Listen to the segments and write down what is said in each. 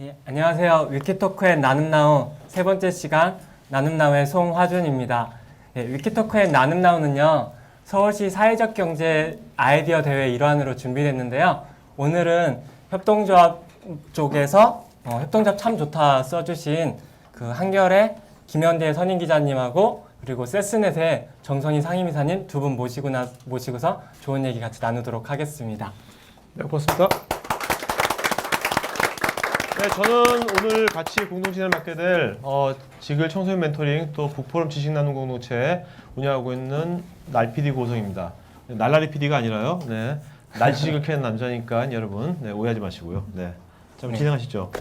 예, 안녕하세요. 위키토크의 나눔나우 세 번째 시간 나눔나우의 송화준입니다. 예, 위키토크의 나눔나우는요, 서울시 사회적 경제 아이디어 대회 일환으로 준비됐는데요. 오늘은 협동조합 쪽에서 협동조합 참 좋다 써주신 그 한결의 김현대 선임 기자님하고 그리고 세스넷의 정선희 상임이사님 두 분 모시고서 좋은 얘기 같이 나누도록 하겠습니다. 네, 고맙습니다. 네, 저는 오늘 같이 공동 진행을 맡게 될 지글 청소년 멘토링 또 북포럼 지식나눔 공동체 운영하고 있는 날PD 고성입니다. 네, 날라리 PD가 아니라요. 네, 날지식을 캐는 남자니까 여러분 오해하지 마시고요. 네, 좀 진행하시죠.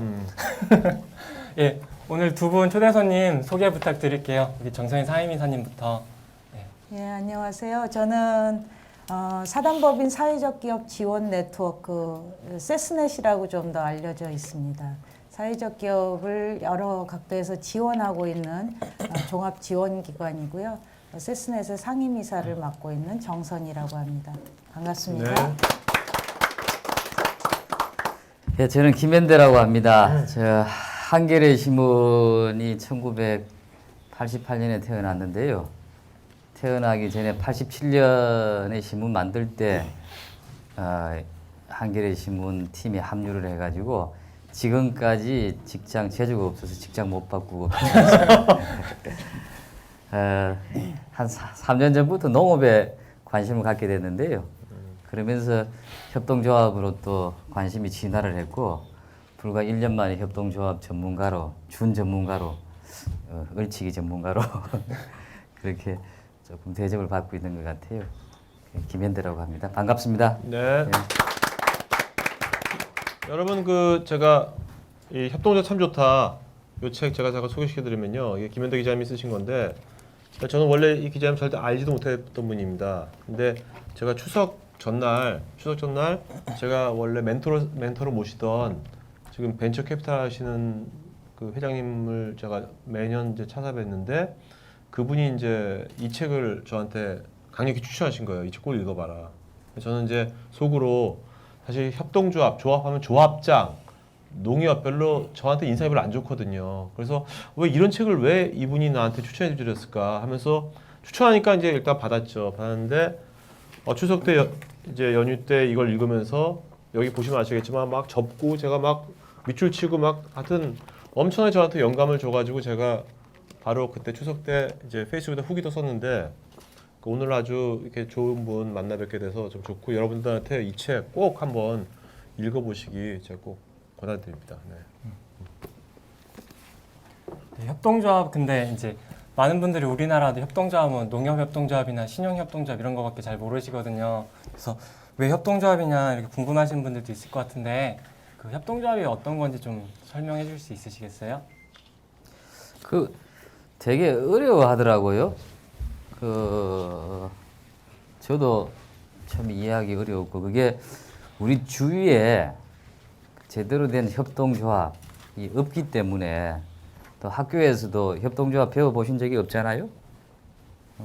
예, 오늘 두 분 초대 손님 소개 부탁드릴게요. 우리 정선희 상임이사님부터. 예, 안녕하세요. 저는 사단법인 사회적 기업 지원 네트워크 세스넷이라고 좀 더 알려져 있습니다. 사회적 기업을 여러 각도에서 지원하고 있는 종합 지원 기관이고요. 세스넷의 상임이사를 맡고 있는 정선이라고 합니다. 반갑습니다. 네. 예, 저는 김현대라고 합니다. 저 한겨레 신문이 1988년에 태어났는데요. 태어나기 전에 87년에 신문 만들 때 한겨레 신문 팀에 합류를 해가지고 지금까지 직장 재주가 없어서 직장 못 바꾸고 한 3년 전부터 농업에 관심을 갖게 됐는데요. 그러면서 협동조합으로 또 관심이 진화를 했고 불과 1년 만에 협동조합 전문가로 준전문가로 얼치기 전문가로 그렇게 조금 대접을 받고 있는 것 같아요. 김현대라고 합니다. 반갑습니다. 네. 네. 여러분 제가 이 협동조합 참 좋다 이 책 제가 잠깐 소개시켜드리면요, 이게 김현대 기자님이 쓰신 건데 저는 원래 이 기자님 절대 알지도 못했던 분입니다. 근데 제가 추석 전날 제가 원래 멘토로 모시던 지금 벤처 캐피탈 하시는 그 회장님을 제가 매년 이제 찾아뵀는데 그분이 이제 이 책을 저한테 강력히 추천하신 거예요. 이 책 꼭 읽어봐라. 저는 이제 속으로 사실 조합하면 조합장, 농협 별로 저한테 인상이 별로 안 좋거든요. 그래서 왜 이런 책을 왜 이분이 나한테 추천해 주셨을까 하면서 추천하니까 이제 일단 받았는데 추석 때 이제 연휴 때 이걸 읽으면서 여기 보시면 아시겠지만 막 접고 제가 막 밑줄 치고 막 하여튼 엄청나게 저한테 영감을 줘가지고 제가 바로 그때 추석 때 이제 페이스북에 후기도 썼는데 오늘 아주 이렇게 좋은 분 만나 뵙게 돼서 좀 좋고 여러분들한테 이 책 꼭 한번 읽어보시기 제가 꼭 권해드립니다. 네. 네, 협동조합 근데 이제 많은 분들이 우리나라도 협동조합은 농협협동조합이나 신용협동조합 이런 거밖에 잘 모르시거든요. 그래서 왜 협동조합이냐 이렇게 궁금하신 분들도 있을 것 같은데 그 협동조합이 어떤 건지 좀 설명해 줄 수 있으시겠어요? 되게 어려워하더라고요. 저도 참 이해하기 어려웠고 그게 우리 주위에 제대로 된 협동조합이 없기 때문에 또 학교에서도 협동조합 배워보신 적이 없잖아요.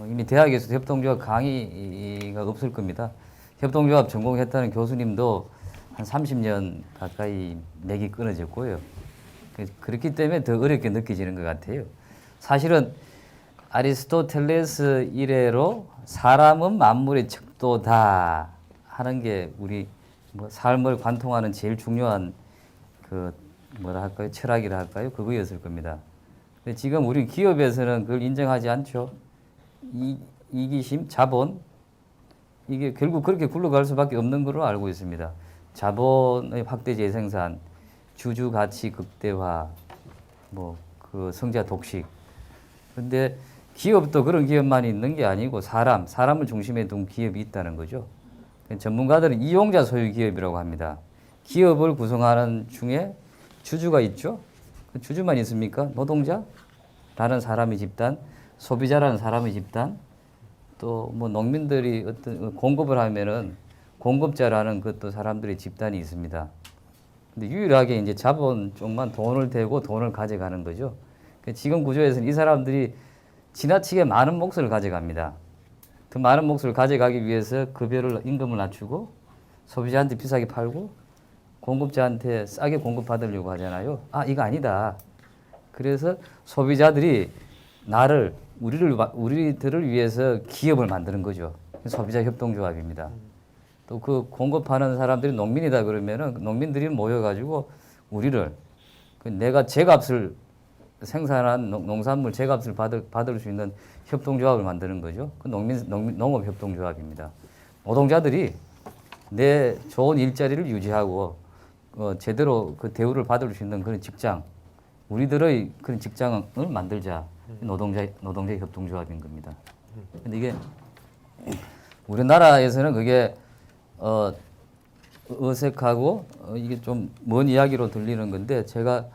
이미 대학에서도 협동조합 강의가 없을 겁니다. 협동조합 전공했다는 교수님도 한 30년 가까이 맥이 끊어졌고요. 그렇기 때문에 더 어렵게 느껴지는 것 같아요. 사실은 아리스토텔레스 이래로 사람은 만물의 척도다 하는 게 우리 삶을 관통하는 제일 중요한 철학이라 할까요? 그거였을 겁니다. 근데 지금 우리 기업에서는 그걸 인정하지 않죠. 이기심, 자본 이게 결국 그렇게 굴러갈 수밖에 없는 걸로 알고 있습니다. 자본의 확대 재생산, 주주 가치 극대화, 성자 독식. 근데 기업도 그런 기업만 있는 게 아니고 사람을 중심에 둔 기업이 있다는 거죠. 전문가들은 이용자 소유 기업이라고 합니다. 기업을 구성하는 중에 주주가 있죠. 그 주주만 있습니까? 노동자? 라는 사람의 집단, 소비자라는 사람의 집단, 또 농민들이 어떤 공급을 하면은 공급자라는 그것도 사람들의 집단이 있습니다. 근데 유일하게 이제 자본 쪽만 돈을 대고 돈을 가져가는 거죠. 지금 구조에서는 이 사람들이 지나치게 많은 몫을 가져갑니다. 그 많은 몫을 가져가기 위해서 급여를 임금을 낮추고 소비자한테 비싸게 팔고 공급자한테 싸게 공급받으려고 하잖아요. 아, 이거 아니다. 그래서 소비자들이 우리들을 위해서 기업을 만드는 거죠. 소비자 협동조합입니다. 또 그 공급하는 사람들이 농민이다 그러면은 농민들이 모여가지고 우리를 내가 제값을 생산한 농산물 제값을 받을 수 있는 협동조합을 만드는 거죠. 그 농업협동조합입니다. 노동자들이 내 좋은 일자리를 유지하고 제대로 그 대우를 받을 수 있는 그런 직장, 우리들의 그런 직장을 만들자. 노동자 협동조합인 겁니다. 근데 이게 우리나라에서는 그게 어색하고 이게 좀 먼 이야기로 들리는 건데 제가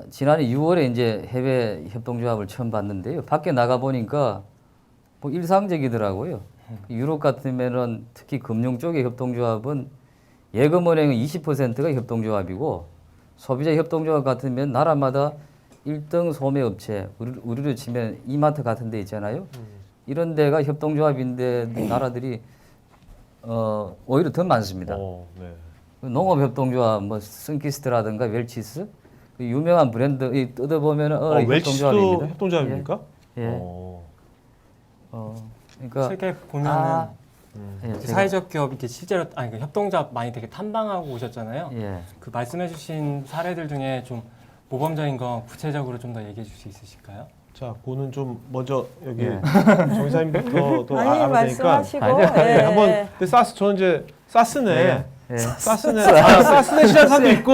지난해 6월에 이제 해외 협동조합을 처음 봤는데요. 밖에 나가 보니까 뭐 일상적이더라고요. 유럽 같으면은 특히 금융 쪽의 협동조합은 예금은행은 20%가 협동조합이고 소비자 협동조합 같으면 나라마다 1등 소매업체, 우리로 치면 이마트 같은 데 있잖아요. 이런 데가 협동조합인데 나라들이 오히려 더 많습니다. 네. 농업협동조합, 뭐 선키스트라든가 웰치스, 그 유명한 브랜드 뜯어보면은 웰치스도 협동조합입니다. 협동조합입니까? 예. 그러니까 책에 보면은 예, 그 사회적 기업 이렇게 실제로 그 협동조합 많이 되게 탐방하고 오셨잖아요. 예. 그 말씀해주신 사례들 중에 좀 모범적인 거 구체적으로 좀 더 얘기해 줄 수 있으실까요? 자, 그거는 좀 먼저 여기 예. 정 이사님부터 또 아니 알아보니까 말씀하시고 네, 예, 한번 예. 근데 저는 이제 사스네. 예. 사스넷이라는 사람도 있고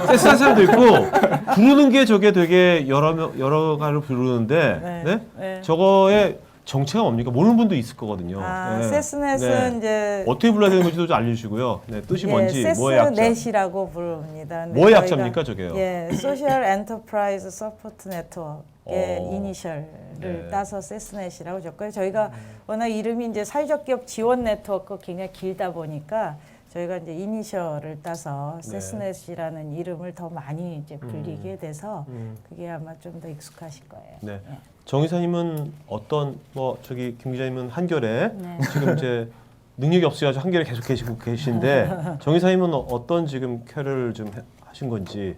세스라는 사람도 있고 부르는 게 저게 되게 여러 가지로 부르는데 네. 네? 네. 저거의 정체가 뭡니까? 모르는 분도 있을 거거든요. 아, 네. 세스넷은 네. 이제 어떻게 불러야 되는 건지도 좀 알려주시고요. 네, 뜻이 뭔지, 뭐의 약자? 세스넷이라고 부릅니다. 근데 뭐의 저희가, 약자입니까, 저게요? 예, 소셜 엔터프라이즈 서포트 네트워크의 어. 이니셜을 네. 따서 세스넷이라고 줬고요. 저희가 워낙 이름이 이제 사회적 기업 지원 네트워크 굉장히 길다 보니까 저희가 이제 이니셜을 따서 네. 세스넷이라는 이름을 더 많이 이제 불리게 돼서 음. 그게 아마 좀 더 익숙하실 거예요. 네. 예. 정 이사님은 어떤 김 기자님은 한결에 네. 지금 이제 능력이 없어가지고 한결에 계속 계신데 정 이사님은 어떤 지금 퀘를 좀 하신 건지.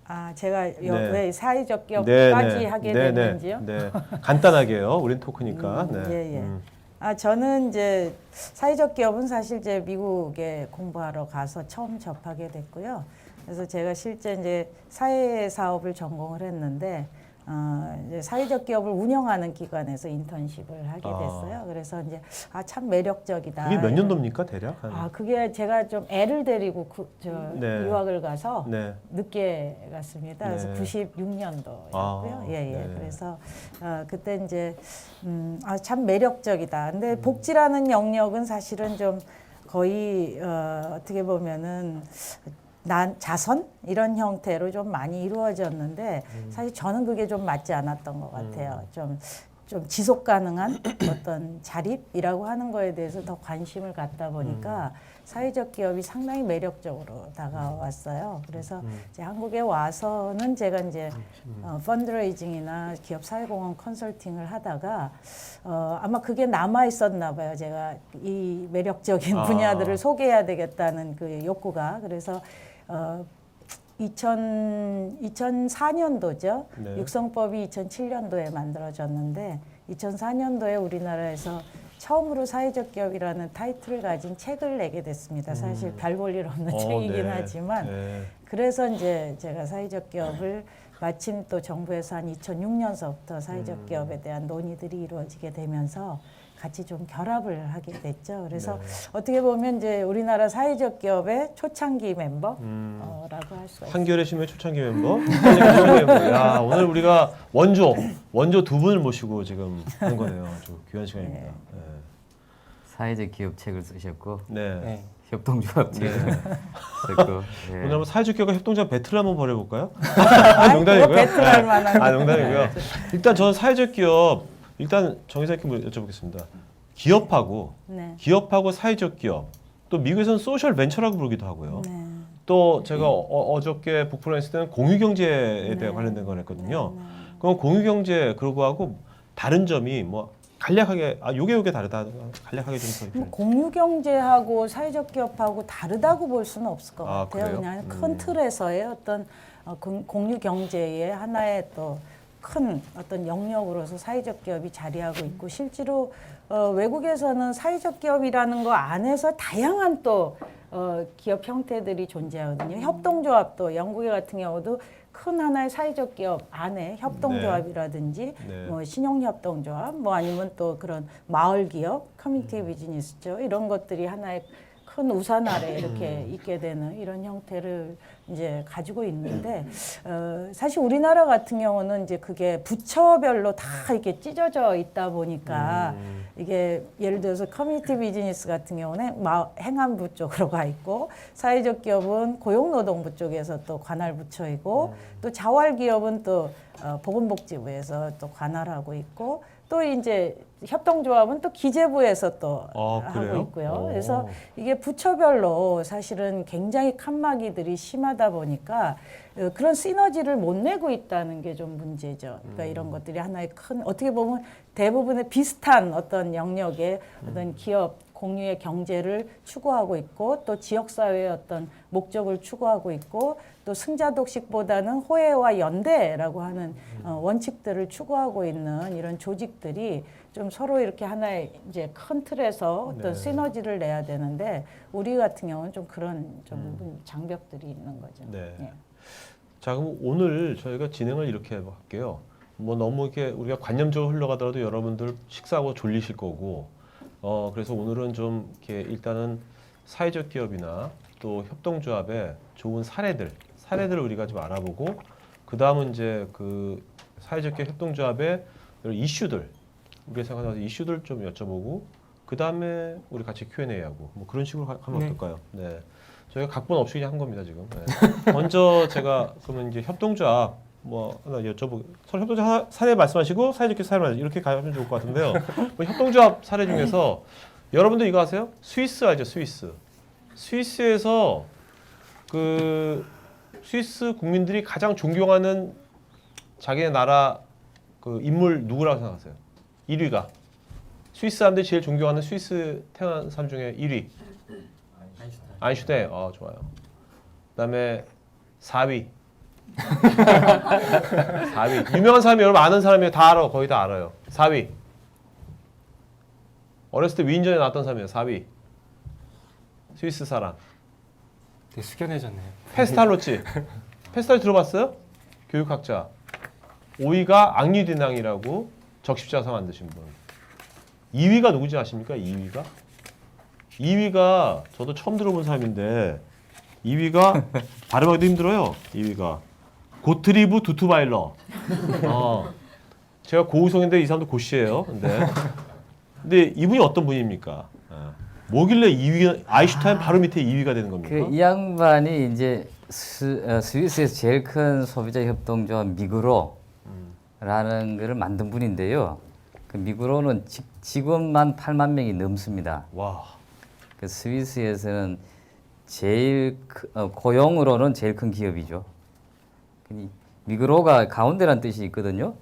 아, 제가 네. 왜 사회적 네, 기업까지 네. 하게 네, 됐는지요? 네, 네. 간단하게요. 우린 토크니까. 네. 예, 예. 아, 저는 이제 사회적 기업은 사실 이제 미국에 공부하러 가서 처음 접하게 됐고요. 그래서 제가 실제 이제 사회 사업을 전공을 했는데 이제 사회적 기업을 운영하는 기관에서 인턴십을 하게 됐어요. 그래서 이제 참 매력적이다. 이게 몇 년도입니까, 대략? 그게 제가 좀 애를 데리고 네. 유학을 가서 네. 늦게 갔습니다. 그래서 네. 96년도였고요. 예. 네. 그래서 그때 이제 참 매력적이다. 근데 복지라는 영역은 사실은 좀 거의 어떻게 보면은 자선 이런 형태로 좀 많이 이루어졌는데 사실 저는 그게 좀 맞지 않았던 것 같아요. 좀 지속 가능한 어떤 자립이라고 하는 거에 대해서 더 관심을 갖다 보니까 사회적 기업이 상당히 매력적으로 다가왔어요. 그래서 이제 한국에 와서는 제가 이제 펀드레이징이나 기업 사회공헌 컨설팅을 하다가 아마 그게 남아 있었나 봐요. 제가 이 매력적인 분야들을 소개해야 되겠다는 그 욕구가. 그래서 2004년도죠. 네. 육성법이 2007년도에 만들어졌는데 2004년도에 우리나라에서 처음으로 사회적 기업이라는 타이틀을 가진 책을 내게 됐습니다. 사실 별 볼 일 없는 책이긴 네. 하지만 네. 그래서 이제 제가 사회적 기업을 마침 또 정부에서 한 2006년서부터 사회적 기업에 대한 논의들이 이루어지게 되면서 같이 좀 결합을 하게 됐죠. 그래서 어떻게 보면 이제 우리나라 사회적 기업의 초창기 멤버라고 할 수가 있습니다. 한결의 심의 초창기 멤버. 야, 오늘 우리가 원조 두 분을 모시고 지금 하는 거네요. 아주 귀한 시간입니다. 네. 사회적 기업 책을 쓰셨고 네. 네. 협동조합 책을 네. 썼고 예. 오늘 한번 사회적 기업과 협동조합 배틀 한번 벌여볼까요? 그거 배틀할 만한 농담이고요. 일단 저는 사회적 기업 일단 정 이사님께 여쭤보겠습니다. 기업하고 사회적 기업 또 미국에서는 소셜 벤처라고 부르기도 하고요. 네. 또 제가 어저께 북프로에 있을 때는 공유경제에 대해 관련된 걸 했거든요. 그럼 공유경제 그러고 하고 다른 점이 뭐 간략하게 요게 다르다. 간략하게 좀 뭐 공유 경제하고 사회적 기업하고 다르다고 볼 수는 없을 것 아, 같아요. 그래요? 그냥 큰 틀에서의 어떤 공유 경제의 하나의 또 큰 어떤 영역으로서 사회적 기업이 자리하고 있고 실제로 외국에서는 사회적 기업이라는 거 안에서 다양한 또 기업 형태들이 존재하거든요. 협동조합도 영국의 같은 경우도 큰 하나의 사회적 기업 안에 협동조합이라든지 네. 뭐 신용협동조합 뭐 아니면 또 그런 마을 기업 커뮤니티 비즈니스죠. 이런 것들이 하나의 큰 우산 아래 이렇게 있게 되는 이런 형태를 이제 가지고 있는데 사실 우리나라 같은 경우는 이제 그게 부처별로 다 이렇게 찢어져 있다 보니까 이게 예를 들어서 커뮤니티 비즈니스 같은 경우는 행안부 쪽으로 가 있고 사회적 기업은 고용노동부 쪽에서 또 관할 부처이고 또 자활기업은 또 보건복지부에서 또 관할하고 있고 또 이제 협동조합은 또 기재부에서 또 하고 그래요? 있고요. 그래서 이게 부처별로 사실은 굉장히 칸막이들이 심하다 보니까 그런 시너지를 못 내고 있다는 게 좀 문제죠. 그러니까 이런 것들이 하나의 큰 어떻게 보면 대부분의 비슷한 어떤 영역의 어떤 기업 공유의 경제를 추구하고 있고 또 지역사회의 어떤 목적을 추구하고 있고 또 승자독식보다는 호혜와 연대라고 하는 원칙들을 추구하고 있는 이런 조직들이 좀 서로 이렇게 하나의 이제 큰 틀에서 어떤 네. 시너지를 내야 되는데 우리 같은 경우는 좀 그런 좀 장벽들이 있는 거죠. 네. 예. 자, 그럼 오늘 저희가 진행을 이렇게 할게요. 뭐 너무 이렇게 우리가 관념적으로 흘러가더라도 여러분들 식사하고 졸리실 거고, 그래서 오늘은 좀 이렇게 일단은 사회적 기업이나 또 협동조합의 좋은 사례들을 우리가 좀 알아보고, 그 다음은 이제 그 사회적 기업 협동조합의 여러 이슈들, 우리가 생각하는 이슈들 좀 여쭤보고, 그 다음에 우리 같이 Q&A 하고, 뭐 그런 식으로 하면 네. 어떨까요? 네. 저희가 각본 없이 그냥 한 겁니다 지금. 네. 먼저 제가 그러면 이제 협동조합 뭐 하나 여쭤보고 서로 협동조합 사례 말씀하시고 사회적 기업 사례 말씀 이렇게 가면 좋을 것 같은데요. 뭐 협동조합 사례 중에서 여러분들 이거 아세요? 스위스 알죠? 스위스에서 그 스위스 국민들이 가장 존경하는 자기네 나라 그 인물 누구라고 생각하세요? 1위가 스위스 사람들이 제일 존경하는 스위스 태어난 사람 중에 1위. 아인슈타인. 좋아요. 그다음에 4위. 4위. 유명한 사람이 여러분 아는 사람이 다 알아. 거의 다 알아요. 4위. 어렸을 때 위인전에 나왔던 사람이에요. 4위. 스위스 사람. 되게 숙연해졌네요. 페스탈로치. 페스탈 들어봤어요? 교육학자. 5위가 앙리디낭이라고 적십자서 만드신 분. 2위가 누구지 아십니까? 2위가 저도 처음 들어본 사람인데 2위가 발음하기도 힘들어요. 2위가 고트리브 두투바일러. 제가 고우성인데 이 사람도 고씨예요. 근데 이분이 어떤 분입니까? 뭐길래 2위 아인슈타인 바로 밑에 2위가 되는 겁니까? 그 이 양반이 이제 스위스에서 제일 큰 소비자 협동조합 미그로라는 거를 만든 분인데요. 그 미그로는 직원만 8만 명이 넘습니다. 와. 그 스위스에서는 제일 고용으로는 제일 큰 기업이죠. 미그로가 가운데라는 뜻이 있거든요.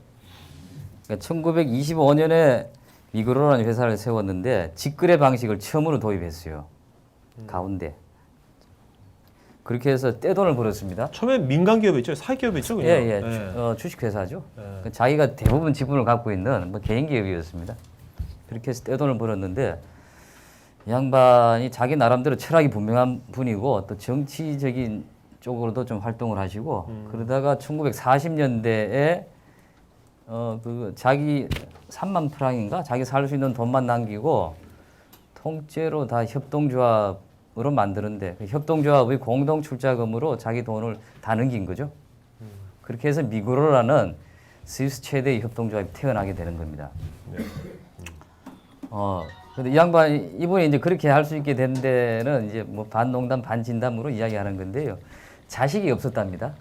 그러니까 1925년에 미그로라는 회사를 세웠는데 직거래 방식을 처음으로 도입했어요. 가운데. 그렇게 해서 떼돈을 벌었습니다. 처음에 민간 기업이었죠, 사회 기업이었죠, 그냥. 예. 주식회사죠. 그 자기가 대부분 지분을 갖고 있는 뭐 개인 기업이었습니다. 그렇게 해서 떼돈을 벌었는데 이 양반이 자기 나름대로 철학이 분명한 분이고 또 정치적인 쪽으로도 좀 활동을 하시고 그러다가 1940년대에 그 자기 3만 프랑인가 자기 살 수 있는 돈만 남기고 통째로 다 협동조합으로 만드는데 그 협동조합의 공동 출자금으로 자기 돈을 다 넘긴 거죠. 그렇게 해서 미그로라는 스위스 최대의 협동조합이 태어나게 되는 겁니다. 네. 근데 이분이 이제 그렇게 할 수 있게 된 데는 이제 뭐 반농담 반진담으로 이야기하는 건데요. 자식이 없었답니다.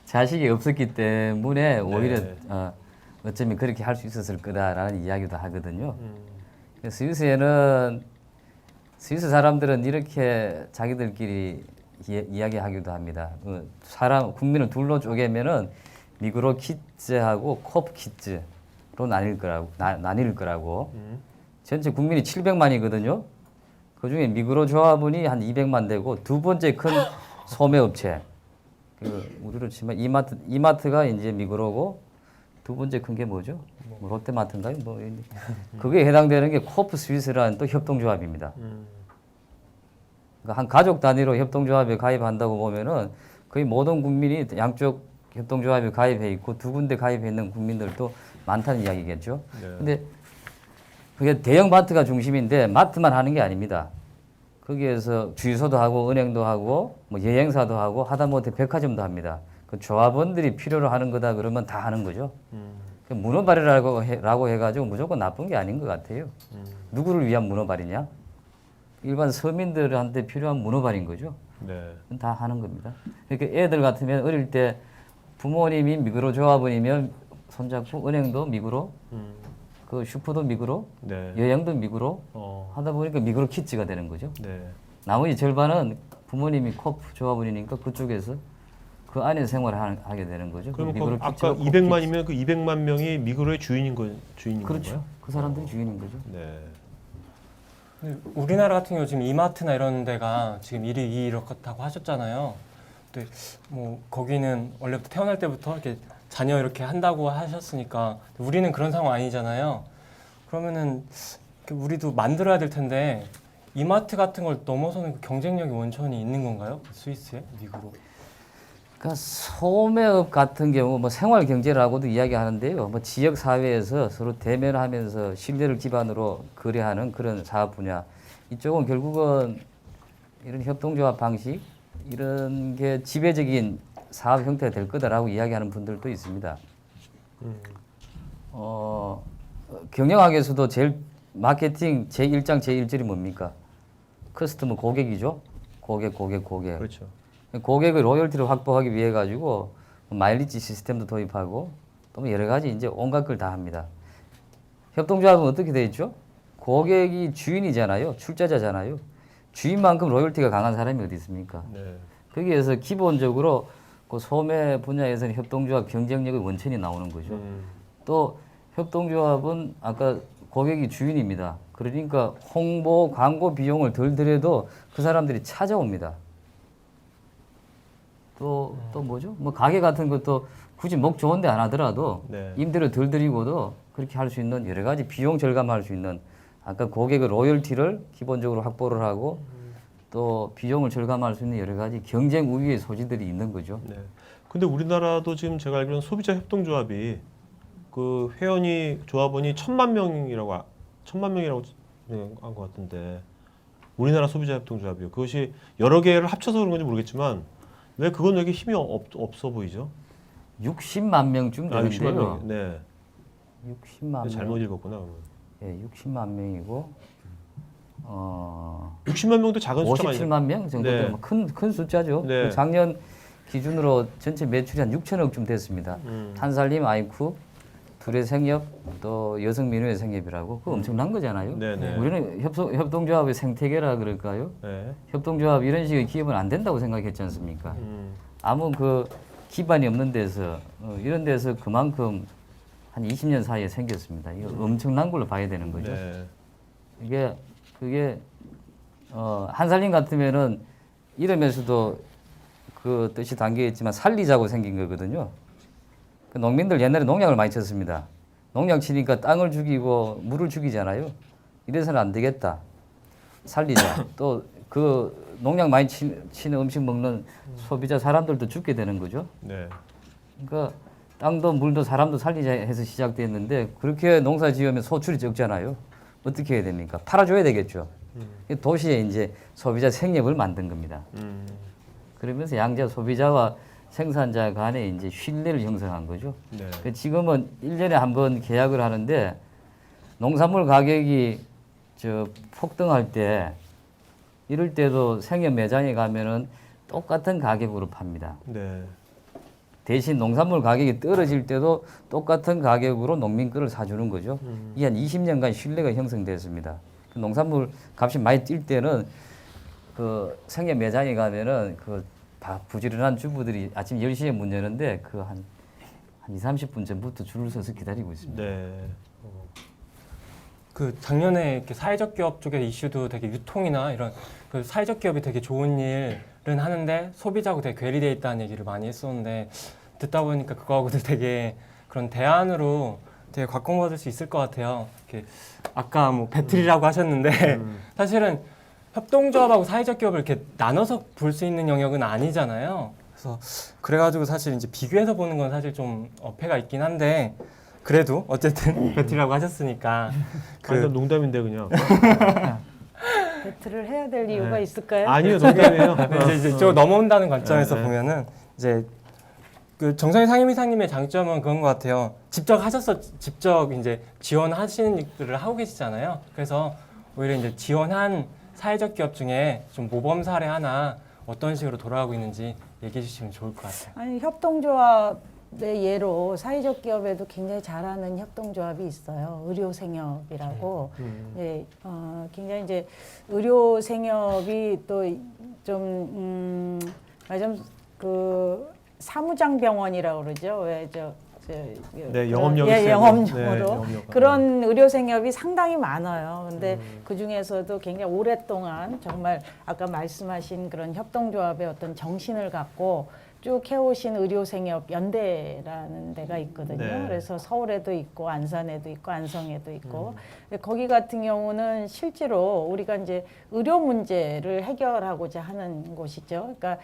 자식이 없었기 때문에 오히려 어쩌면 그렇게 할 수 있었을 거다라는 이야기도 하거든요. 스위스에는 스위스 사람들은 이렇게 자기들끼리 이야기하기도 합니다. 국민을 둘로 쪼개면은 미그로 키즈하고 콥 키즈 나뉠 거라고. 전체 국민이 700만이거든요. 그 중에 미그로 조합원이 한 200만 되고 두 번째 큰 소매업체, 우리로 치면 이마트가 이제 미그로고 두 번째 큰 게 뭐죠? 뭐 롯데마트인가요? 그게 해당되는 게 코프 스위스라는 또 협동조합입니다. 그러니까 한 가족 단위로 협동조합에 가입한다고 보면은 거의 모든 국민이 양쪽 협동조합에 가입해 있고 두 군데 가입해 있는 국민들도 많다는 이야기겠죠. 네. 근데 그게 대형 마트가 중심인데 마트만 하는 게 아닙니다. 거기에서 주유소도 하고 은행도 하고 뭐 여행사도 하고 하다못해 백화점도 합니다. 그 조합원들이 필요로 하는 거다 그러면 다 하는 거죠. 그 문어발이라고 해가지고 무조건 나쁜 게 아닌 것 같아요. 누구를 위한 문어발이냐? 일반 서민들한테 필요한 문어발인 거죠. 네. 다 하는 겁니다. 그러니까 애들 같으면 어릴 때 부모님이 미그로 조합원이면 손잡고 은행도 미그로, 그 슈퍼도 미그로, 네. 여행도 미그로 어. 하다 보니까 미그로 키즈가 되는 거죠. 네. 나머지 절반은 부모님이 코프 조합원이니까 그쪽에서 그 안에 생활을 하게 되는 거죠. 그러면 미그로 아까 키즈가 코프 200만이면 그 200만 명이 미그로의 주인인 키즈. 그렇죠. 건가요? 그 사람들이 주인인 거죠. 네. 근데 우리나라 같은 경우 지금 이마트나 이런 데가 지금 일이 이렇다고 하셨잖아요. 또 뭐 거기는 원래부터 태어날 때부터 이렇게 자녀 이렇게 한다고 하셨으니까 우리는 그런 상황 아니잖아요. 그러면은 우리도 만들어야 될 텐데 이마트 같은 걸 넘어서는 그 경쟁력의 원천이 있는 건가요? 스위스에 미국으로? 그러니까 소매업 같은 경우 뭐 생활 경제라고도 이야기하는데요. 뭐 지역 사회에서 서로 대면하면서 신뢰를 기반으로 거래하는 그런 사업 분야. 이쪽은 결국은 이런 협동조합 방식 이런 게 지배적인 사업 형태가 될 거다라고 이야기하는 분들도 있습니다. 경영학에서도 제일 마케팅 제1장 제1절이 뭡니까? 커스터머 고객이죠. 고객. 그렇죠. 고객의 로열티를 확보하기 위해 가지고 마일리지 시스템도 도입하고 또 여러 가지 이제 온갖 걸 다 합니다. 협동조합은 어떻게 돼 있죠? 고객이 주인이잖아요. 출자자잖아요. 주인만큼 로열티가 강한 사람이 어디 있습니까? 네. 거기에서 기본적으로 그 소매 분야에서는 협동조합 경쟁력의 원천이 나오는 거죠. 또 협동조합은 아까 고객이 주인입니다. 그러니까 홍보, 광고 비용을 덜 들여도 그 사람들이 찾아옵니다. 또 뭐죠? 뭐 가게 같은 것도 굳이 목 좋은데 안 하더라도 네. 임대료 덜 들이고도 그렇게 할 수 있는 여러 가지 비용 절감할 수 있는 아까 고객의 로열티를 기본적으로 확보를 하고 또 비용을 절감할 수 있는 여러 가지 경쟁 우위의 소지들이 있는 거죠. 네. 근데 우리나라도 지금 제가 알기로는 소비자 협동조합이 그 회원이 조합원이 1,000만 명이라고 한 것 같은데 우리나라 소비자 협동조합이요. 그것이 여러 개를 합쳐서 그런 건지 모르겠지만 왜 그건 왜 이렇게 힘이 없어 보이죠? 60만 명쯤 60만 되는데요. 명. 네. 60만 명. 잘못 읽었구나. 그러면. 예, 60만 명이고 60만 명도 작은 숫자가 아니에요. 57만 명 정도 네. 되면 큰 숫자죠. 네. 그 작년 기준으로 전체 매출이 한 6천억쯤 됐습니다. 한살림 아이쿠 둘의 생협 또 여성 민우의 생협이라고 그 엄청난 거잖아요. 네네. 우리는 협동조합의 생태계라 그럴까요? 네. 협동조합 이런 식의 기업은 안 된다고 생각했지 않습니까? 아무 그 기반이 없는 데서 이런 데서 그만큼 한 20년 사이에 생겼습니다. 이거 엄청난 걸로 봐야 되는 거죠. 네. 그게 한살림 같으면은 이름에서도 그 뜻이 담겨 있지만 살리자고 생긴 거거든요. 그 농민들 옛날에 농약을 많이 쳤습니다. 농약 치니까 땅을 죽이고 물을 죽이잖아요. 이래서는 안 되겠다. 살리자. 또 그 농약 많이 치는 음식 먹는 소비자 사람들도 죽게 되는 거죠. 네. 그러니까 땅도 물도 사람도 살리자 해서 시작됐는데 그렇게 농사 지으면 소출이 적잖아요. 어떻게 해야 됩니까? 팔아줘야 되겠죠. 도시에 이제 소비자 생협을 만든 겁니다. 그러면서 양자 소비자와 생산자 간에 이제 신뢰를 형성한 거죠. 네. 지금은 1년에 한 번 계약을 하는데 농산물 가격이 폭등할 때 이럴 때도 생협 매장에 가면은 똑같은 가격으로 팝니다. 네. 대신 농산물 가격이 떨어질 때도 똑같은 가격으로 농민 거를 사주는 거죠. 이게 한 20년간 신뢰가 형성됐습니다. 그 농산물 값이 많이 뛸 때는 그 생협 매장에 가면은 그 부지런한 주부들이 아침 10시에 문 여는데 그 한 한 2, 30분 전부터 줄을 서서 기다리고 있습니다. 네. 그 작년에 이렇게 사회적 기업 쪽의 이슈도 되게 유통이나 이런 그 사회적 기업이 되게 좋은 일은 하는데 소비자하고 되게 괴리되어 있다는 얘기를 많이 했었는데 듣다 보니까 그거하고도 되게 그런 대안으로 되게 곽공받을 수 있을 것 같아요. 이렇게 아까 뭐 배틀이라고 하셨는데 사실은 협동조합하고 사회적 기업을 이렇게 나눠서 볼 수 있는 영역은 아니잖아요. 그래서 그래가지고 사실 이제 비교해서 보는 건 사실 좀 어폐가 있긴 한데 그래도 어쨌든 배틀이라고 하셨으니까 완전 농담인데 그냥. 배틀을 해야 될 이유가 네. 있을까요? 아니요, 농담이에요. 이제 이쪽 넘어온다는 관점에서 네. 보면은 이제 그 정성희 상임이사님의 장점은 그런 것 같아요. 직접 이제 지원하시는 일들을 하고 계시잖아요. 그래서 오히려 이제 지원한 사회적 기업 중에 좀 모범 사례 하나 어떤 식으로 돌아가고 있는지 얘기해 주시면 좋을 것 같아요. 아니 협동조합의 예로 사회적 기업에도 굉장히 잘하는 협동조합이 있어요. 의료생협이라고. 예, 굉장히 이제 의료생협이 또 좀 말하자면 그 사무장병원이라고 그러죠. 네, 영업력이 예, 세고. 영업용으로 네, 영업력. 그런 의료생협이 상당히 많아요. 근데 그 중에서도 굉장히 오랫동안 정말 아까 말씀하신 그런 협동조합의 어떤 정신을 갖고 쭉 해오신 의료생협 연대라는 데가 있거든요. 네. 그래서 서울에도 있고 안산에도 있고 안성에도 있고 근데 거기 같은 경우는 실제로 우리가 이제 의료 문제를 해결하고자 하는 곳이죠. 그러니까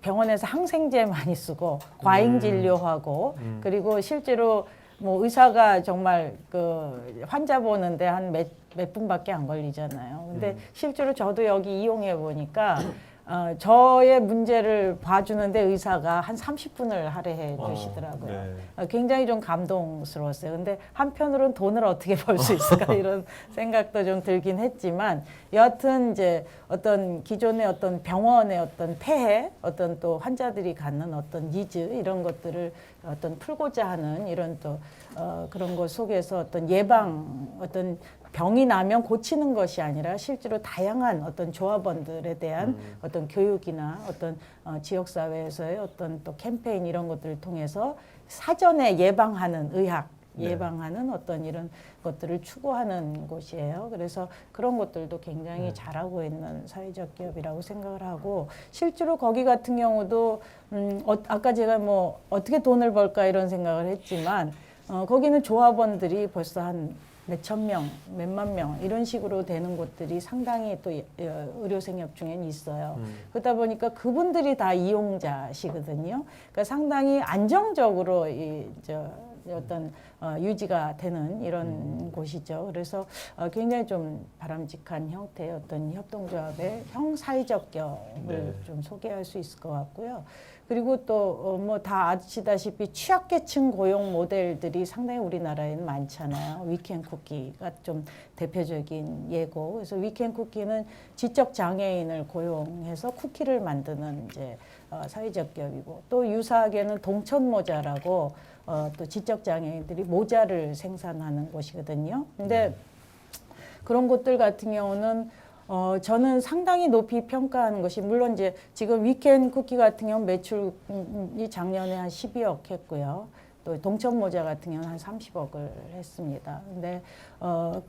병원에서 항생제 많이 쓰고 과잉 진료하고 그리고 실제로 뭐 의사가 정말 그 환자 보는데 한 몇 분밖에 안 걸리잖아요. 근데 실제로 저도 여기 이용해 보니까 저의 문제를 봐주는데 의사가 한 30분을 할애해 주시더라고요. 네. 굉장히 좀 감동스러웠어요. 근데 한편으로는 돈을 어떻게 벌 수 있을까 이런 생각도 좀 들긴 했지만 여하튼 이제 어떤 기존의 어떤 병원의 어떤 폐해, 어떤 또 환자들이 갖는 어떤 니즈 이런 것들을 어떤 풀고자 하는 이런 또 그런 것 속에서 어떤 어떤 병이 나면 고치는 것이 아니라 실제로 다양한 어떤 조합원들에 대한 어떤 교육이나 어떤 지역사회에서의 어떤 또 캠페인 이런 것들을 통해서 사전에 예방하는 의학, 예방하는 어떤 이런 것들을 추구하는 곳이에요. 그래서 그런 것들도 굉장히 잘하고 있는 사회적 기업이라고 생각을 하고 실제로 거기 같은 경우도 아까 제가 뭐 어떻게 돈을 벌까 이런 생각을 했지만 거기는 조합원들이 벌써 한 몇천 명, 몇만 명 이런 식으로 되는 곳들이 상당히 또 의료생협 중에는 있어요. 그러다 보니까 그분들이 다 이용자시거든요. 그러니까 상당히 안정적으로 어떤 유지가 되는 이런 곳이죠. 그래서 굉장히 좀 바람직한 형태의 어떤 협동조합의 형사회적 기업을 좀 소개할 수 있을 것 같고요. 그리고 또 뭐 다 아시다시피 취약계층 고용 모델들이 상당히 우리나라에는 많잖아요. 위켄쿠키가 좀 대표적인 예고. 그래서 위켄쿠키는 지적 장애인을 고용해서 쿠키를 만드는 이제 사회적 기업이고 또 유사하게는 동천모자라고 또 지적 장애인들이 모자를 생산하는 곳이거든요. 근데 그런 곳들 같은 경우는 저는 상당히 높이 평가하는 것이 물론 이제 지금 위켄 쿠키 같은 경우 매출이 작년에 한 12억 했고요. 또 동천모자 같은 경우는 한 30억을 했습니다. 근데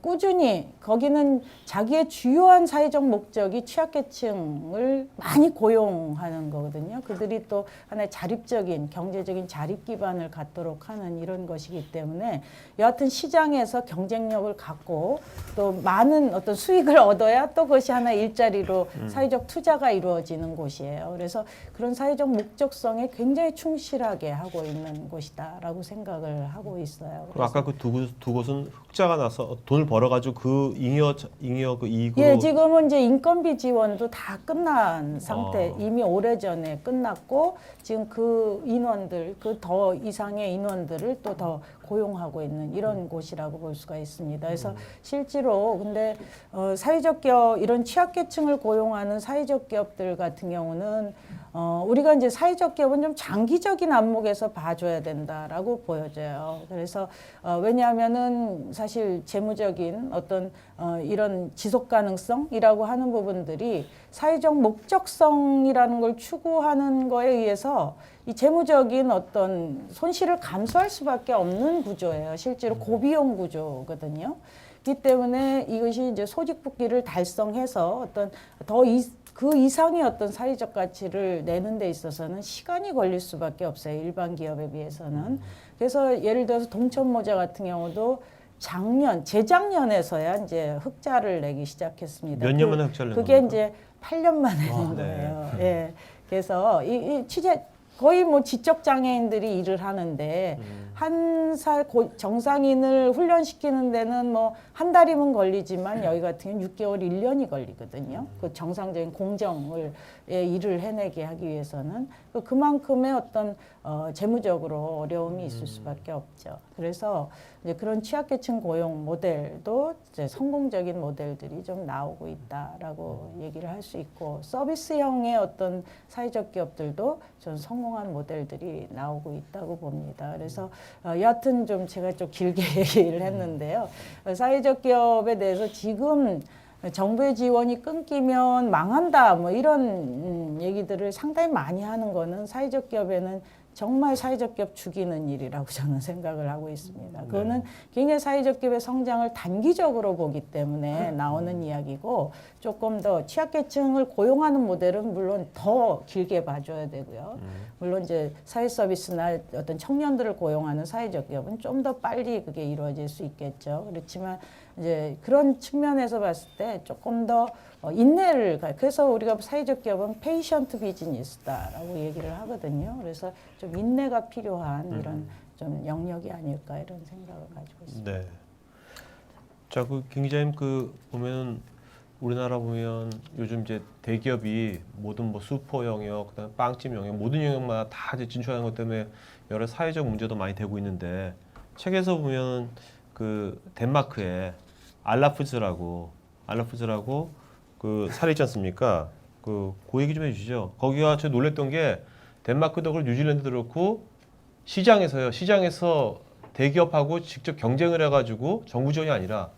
꾸준히 거기는 자기의 주요한 사회적 목적이 취약계층을 많이 고용하는 거거든요. 그들이 또 하나의 자립적인 경제적인 자립 기반을 갖도록 하는 이런 것이기 때문에 여하튼 시장에서 경쟁력을 갖고 또 많은 어떤 수익을 얻어야 또 그것이 하나의 일자리로 사회적 투자가 이루어지는 곳이에요. 그래서 그런 사회적 목적성에 굉장히 충실하게 하고 있는 곳이다라고 생각을 하고 있어요. 그럼 아까 그 두 곳은 흑자가 나서 돈을 벌어가지고 그 잉여 그 이익으로. 예, 지금은 이제 인건비 지원도 다 끝난 상태, 이미 오래전에 끝났고 지금 그 인원들, 그 더 이상의 인원들을 또 더 고용하고 있는 이런 곳이라고 볼 수가 있습니다. 그래서 실제로 근데 사회적 기업 이런 취약계층을 고용하는 사회적 기업들 같은 경우는 우리가 이제 사회적 기업은 좀 장기적인 안목에서 봐줘야 된다라고 보여져요. 그래서 왜냐하면은 사실 재무적인 어떤 이런 지속 가능성이라고 하는 부분들이 사회적 목적성이라는 걸 추구하는 거에 의해서 이 재무적인 어떤 손실을 감수할 수밖에 없는 구조예요. 실제로 고비용 구조거든요. 그렇기 때문에 이것이 이제 소직복귀를 달성해서 어떤 그 이상의 어떤 사회적 가치를 내는 데 있어서는 시간이 걸릴 수밖에 없어요. 일반 기업에 비해서는. 그래서 예를 들어서 동천모자 같은 경우도 재작년에서야 이제 흑자를 내기 시작했습니다. 몇 년 만에 흑자를 낸 그게 겁니까? 이제 8년 만에 낸 거예요. 예. 그래서 이 취재 거의 뭐 지적 장애인들이 일을 하는데 한 살 정상인을 훈련시키는 데는 뭐 한 달이면 걸리지만 여기 같은 경우는 6개월, 1년이 걸리거든요. 그 정상적인 공정을 일을 해내게 하기 위해서는 그만큼의 어떤 재무적으로 어려움이 있을 수밖에 없죠. 그래서 이제 그런 취약계층 고용 모델도 이제 성공적인 모델들이 좀 나오고 있다라고 얘기를 할 수 있고 서비스형의 어떤 사회적 기업들도 좀 성공한 모델들이 나오고 있다고 봅니다. 그래서 여하튼 좀 제가 좀 길게 얘기를 했는데요. 사회적 기업에 대해서 지금 정부의 지원이 끊기면 망한다 뭐 이런 얘기들을 상당히 많이 하는 거는 사회적 기업에는 정말 사회적 기업 죽이는 일이라고 저는 생각을 하고 있습니다. 그거는 굉장히 사회적 기업의 성장을 단기적으로 보기 때문에 나오는 이야기고 조금 더 취약계층을 고용하는 모델은 물론 더 길게 봐줘야 되고요. 물론 이제 사회 서비스나 어떤 청년들을 고용하는 사회적 기업은 좀 더 빨리 그게 이루어질 수 있겠죠. 그렇지만 이제 그런 측면에서 봤을 때 조금 더 인내를 그래서 우리가 사회적 기업은 페이션트 비즈니스다라고 얘기를 하거든요. 그래서 좀 인내가 필요한 이런 좀 영역이 아닐까 이런 생각을 가지고 있습니다. 네. 자, 김 기자님 보면 우리나라 보면 요즘 이제 대기업이 모든 뭐 슈퍼 영역, 그다음에 빵집 영역 모든 영역마다 다 이제 진출하는 것 때문에 여러 사회적 문제도 많이 되고 있는데 책에서 보면 덴마크에 알라푸즈라고 그 사례 있지 않습니까? 그 얘기 좀 해주시죠. 거기가 저 놀랬던 게 덴마크도 그렇고 뉴질랜드도 그렇고 시장에서 대기업하고 직접 경쟁을 해가지고 정부 지원이 아니라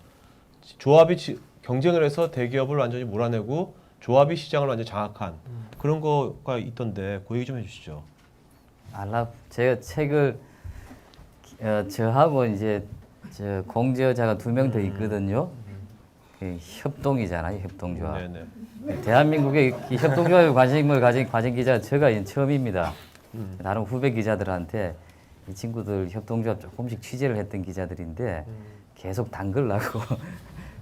조합이 경쟁을 해서 대기업을 완전히 몰아내고 조합이 시장을 완전히 장악한 그런 거가 있던데 그 얘기 좀 해주시죠. 제가 책을 저하고 이제 공저자가 2명 더 있거든요. 그 협동이잖아요, 협동조합. 네네. 대한민국의 이 협동조합에 관심을 가진 기자가 제가 처음입니다. 다른 후배 기자들한테 이 친구들 협동조합 조금씩 취재를 했던 기자들인데 계속 당글라고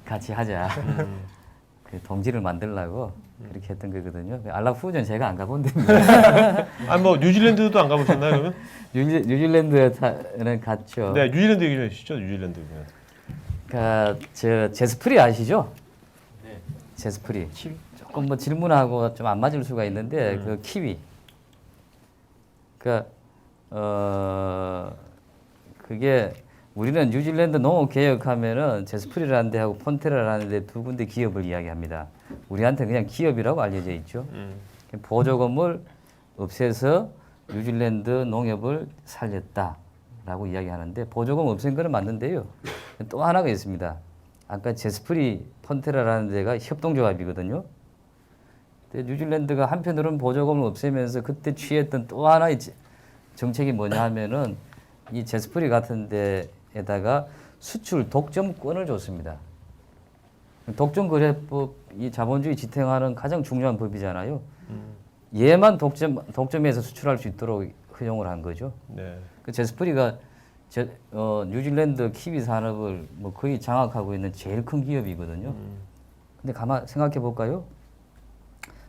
같이 하자. 그 동지를 만들려고 그렇게 했던 거거든요. 알라푸즈는 제가 안 가본 데입니다. 아니 뭐 뉴질랜드도 안 가보셨나요 그러면? 뉴질랜드는 갔죠. 네, 뉴질랜드 얘기 좀 해주시죠. 뉴질랜드. 제스프리 아시죠? 네. 제스프리. 조금 뭐 질문하고 좀 안 맞을 수가 있는데 그 키위. 그게 우리는 뉴질랜드 농업 개혁하면은 제스프리라는 데하고 폰테라라는 데 두 군데 기업을 이야기합니다. 우리한테 그냥 기업이라고 알려져 있죠. 보조금을 없애서 뉴질랜드 농협을 살렸다라고 이야기하는데 보조금 없앤 거는 맞는데요. 또 하나가 있습니다. 아까 제스프리 폰테라라는 데가 협동조합이거든요. 근데 뉴질랜드가 한편으로는 보조금을 없애면서 그때 취했던 또 하나의 정책이 뭐냐 하면은 이 제스프리 같은 데에다가 수출 독점권을 줬습니다. 독점거래법, 이 자본주의 지탱하는 가장 중요한 법이잖아요. 얘만 독점해서 수출할 수 있도록 허용을 한 거죠. 네. 그 제스프리가 뉴질랜드 키위 산업을 뭐 거의 장악하고 있는 제일 큰 기업이거든요. 근데 가만 생각해 볼까요?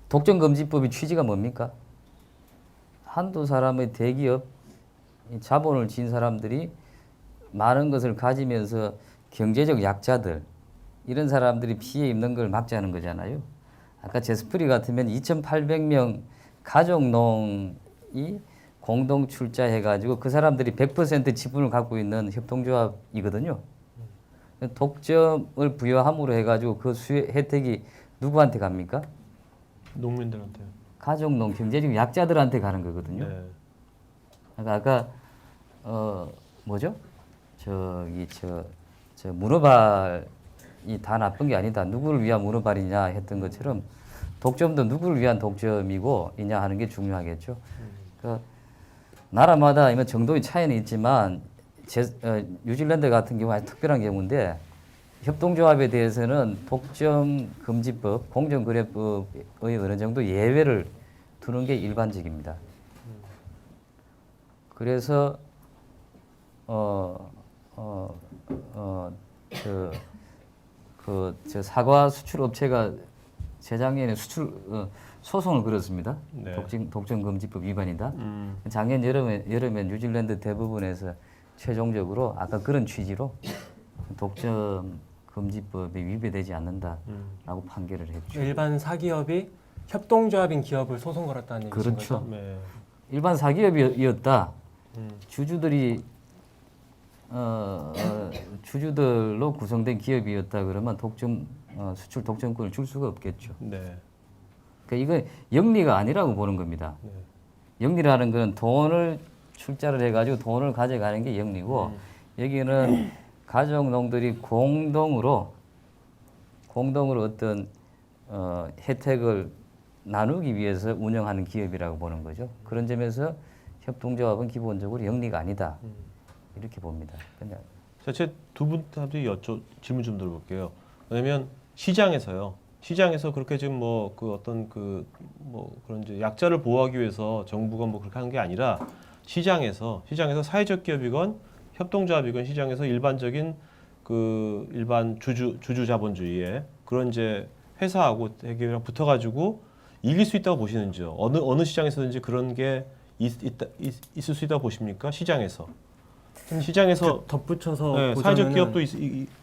독점금지법의 취지가 뭡니까? 한두 사람의 대기업, 자본을 진 사람들이 많은 것을 가지면서 경제적 약자들, 이런 사람들이 피해 입는 걸 막자는 거잖아요. 아까 제스프리 같으면 2,800명 가족농이 공동 출자해가지고 그 사람들이 100% 지분을 갖고 있는 협동조합이거든요. 독점을 부여함으로 해가지고 그 혜택이 누구한테 갑니까? 농민들한테. 가족농 경제적 약자들한테 가는 거거든요. 네. 아까 뭐죠? 저 문어발이 다 나쁜 게 아니다. 누구를 위한 문어발이냐 했던 것처럼 독점도 누구를 위한 독점이고 이냐 하는 게 중요하겠죠. 그러니까 나라마다 이런 정도의 차이는 있지만 뉴질랜드 같은 경우 아주 특별한 경우인데 협동조합에 대해서는 독점금지법, 공정거래법의 어느 정도 예외를 두는 게 일반적입니다. 그래서 저 사과 수출 업체가 재작년에 소송을 걸었습니다. 네. 독점금지법 위반이다. 작년 여름에 뉴질랜드 대부분에서 최종적으로 아까 그런 취지로 독점금지법에 위배되지 않는다라고 판결을 했죠. 일반 사기업이 협동조합인 기업을 소송 걸었다는 얘기죠. 그렇죠. 네. 일반 사기업이었다. 음. 주주들이 주주들로 구성된 기업이었다 그러면 수출 독점권을 줄 수가 없겠죠. 네. 그러니까 이건 영리가 아니라고 보는 겁니다. 네. 영리라는 것은 돈을 출자를 해가지고 돈을 가져가는 게 영리고 여기는 가족농들이 공동으로 어떤 혜택을 나누기 위해서 운영하는 기업이라고 보는 거죠. 그런 점에서 협동조합은 기본적으로 영리가 아니다 이렇게 봅니다. 그냥 제 두 분한테 질문 좀 들어볼게요. 왜냐면 시장에서 그렇게 지금 뭐 그 어떤 뭐 그런 이제 약자를 보호하기 위해서 정부가 뭐 그렇게 하는 게 아니라 시장에서 사회적 기업이건 협동조합이건 시장에서 일반적인 그 일반 주주 자본주의에 그런 이제 회사하고 대기업이랑 붙어가지고 이길 수 있다고 보시는지요? 어느 시장에서든지 그런 게 있을 수 있다고 보십니까? 시장에서 덧붙여서 네, 보자면은 사회적 기업도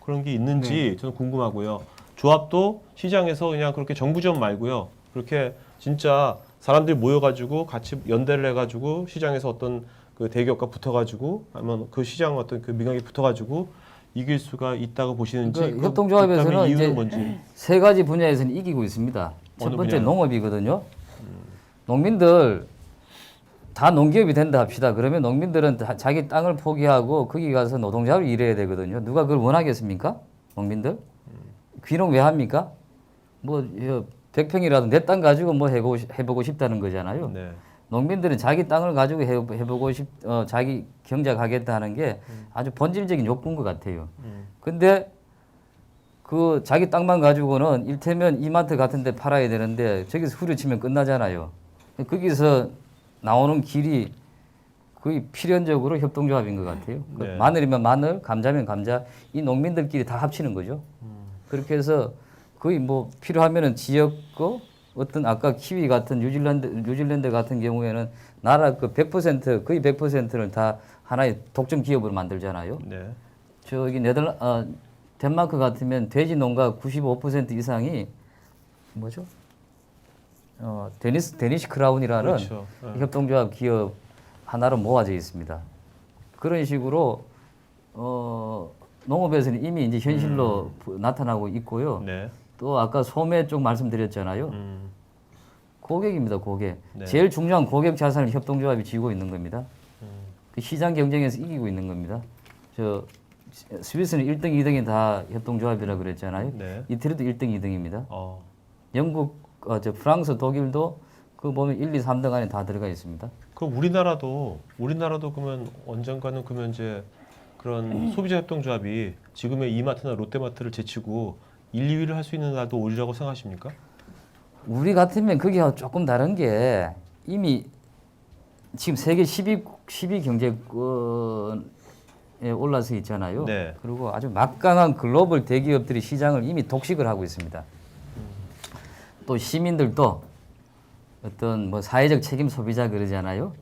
그런 게 있는지 저는 궁금하고요. 조합도 시장에서 그냥 그렇게 정부 지원 말고요. 그렇게 진짜 사람들이 모여가지고 같이 연대를 해가지고 시장에서 어떤 그 대기업과 붙어가지고 아니면 그 시장 어떤 그 민간이 붙어가지고 이길 수가 있다고 보시는지 그러니까 협동조합에서는 그다음에 이유는 이제 뭔지. 세 가지 분야에서는 이기고 있습니다. 첫 어느 번째 분야요? 농업이거든요. 농민들 다 농기업이 된다 합시다. 그러면 농민들은 다 자기 땅을 포기하고 거기 가서 노동자로 일해야 되거든요. 누가 그걸 원하겠습니까? 농민들? 귀농 왜 합니까? 뭐 100평이라도 내 땅 가지고 뭐 해보고 싶다는 거잖아요. 네. 농민들은 자기 땅을 가지고 해보고 자기 경작하겠다 하는 게 아주 본질적인 욕구인 것 같아요. 근데 그 자기 땅만 가지고는 일테면 이마트 같은 데 팔아야 되는데 저기서 후려치면 끝나잖아요. 거기서 나오는 길이 거의 필연적으로 협동조합인 것 같아요. 그 네. 마늘이면 마늘, 감자면 감자, 이 농민들끼리 다 합치는 거죠. 그렇게 해서 거의 뭐 필요하면은 지역 거 어떤 아까 키위 같은 뉴질랜드 같은 경우에는 나라 그 100% 거의 100%를 다 하나의 독점 기업으로 만들잖아요. 네. 저기 덴마크 같으면 돼지 농가 95% 이상이 뭐죠? 데니시 크라운이라는 그렇죠. 네. 협동조합 기업 하나로 모아져 있습니다. 그런 식으로 농업에서는 이미 이제 현실로 나타나고 있고요. 네. 또 아까 소매 쪽 말씀드렸잖아요. 고객입니다, 고객. 네. 제일 중요한 고객 자산을 협동조합이 쥐고 있는 겁니다. 그 시장 경쟁에서 이기고 있는 겁니다. 스위스는 1등, 2등이 다 협동조합이라 그랬잖아요. 네. 이태리도 1등, 2등입니다. 어. 영국, 프랑스, 독일도 그 보면 1, 2, 3등 안에 다 들어가 있습니다. 그럼 우리나라도 그러면 언젠가는 그러면 이제 그런 소비자 협동조합이 지금의 이마트나 롯데마트를 제치고 1, 2위를 할 수 있는 날도 오리라고 생각하십니까? 우리 같으면 그게 조금 다른 게 이미 지금 세계 10위 경제권에 올라서 있잖아요. 네. 그리고 아주 막강한 글로벌 대기업들이 시장을 이미 독식을 하고 있습니다. 또 시민들도 어떤 뭐 사회적 책임 소비자 그러잖아요.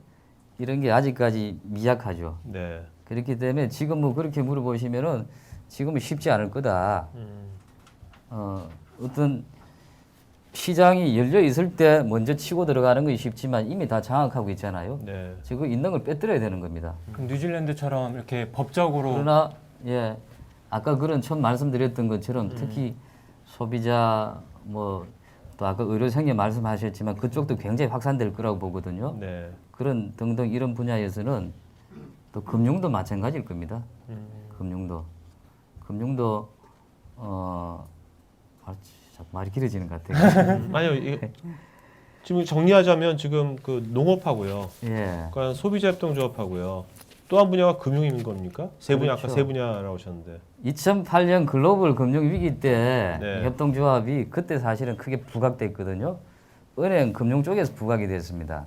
이런 게 아직까지 미약하죠. 네. 그렇기 때문에 지금 뭐 그렇게 물어보시면은 지금은 쉽지 않을 거다. 어떤 시장이 열려 있을 때 먼저 치고 들어가는 건 쉽지만 이미 다 장악하고 있잖아요. 네. 지금 있는 걸 빼뜨려야 되는 겁니다. 그럼 뉴질랜드처럼 이렇게 법적으로 그러나 아까 그런 처음 말씀드렸던 것처럼 특히 소비자 뭐 또 아까 의료생님 말씀하셨지만 그쪽도 굉장히 확산될 거라고 보거든요. 네. 그런 등등 이런 분야에서는 또 금융도 마찬가지일 겁니다. 금융도 자꾸 말이 길어지는 것 같아요. 아니요. 지금 정리하자면 지금 그 농업하고요. 예. 그러니까 소비자 협동조합하고요. 또 한 분야가 금융인 겁니까? 세 분야 아까 그렇죠. 세 분야라고 하셨는데. 2008년 글로벌 금융 위기 때 네. 협동조합이 그때 사실은 크게 부각됐거든요. 은행 금융 쪽에서 부각이 됐습니다.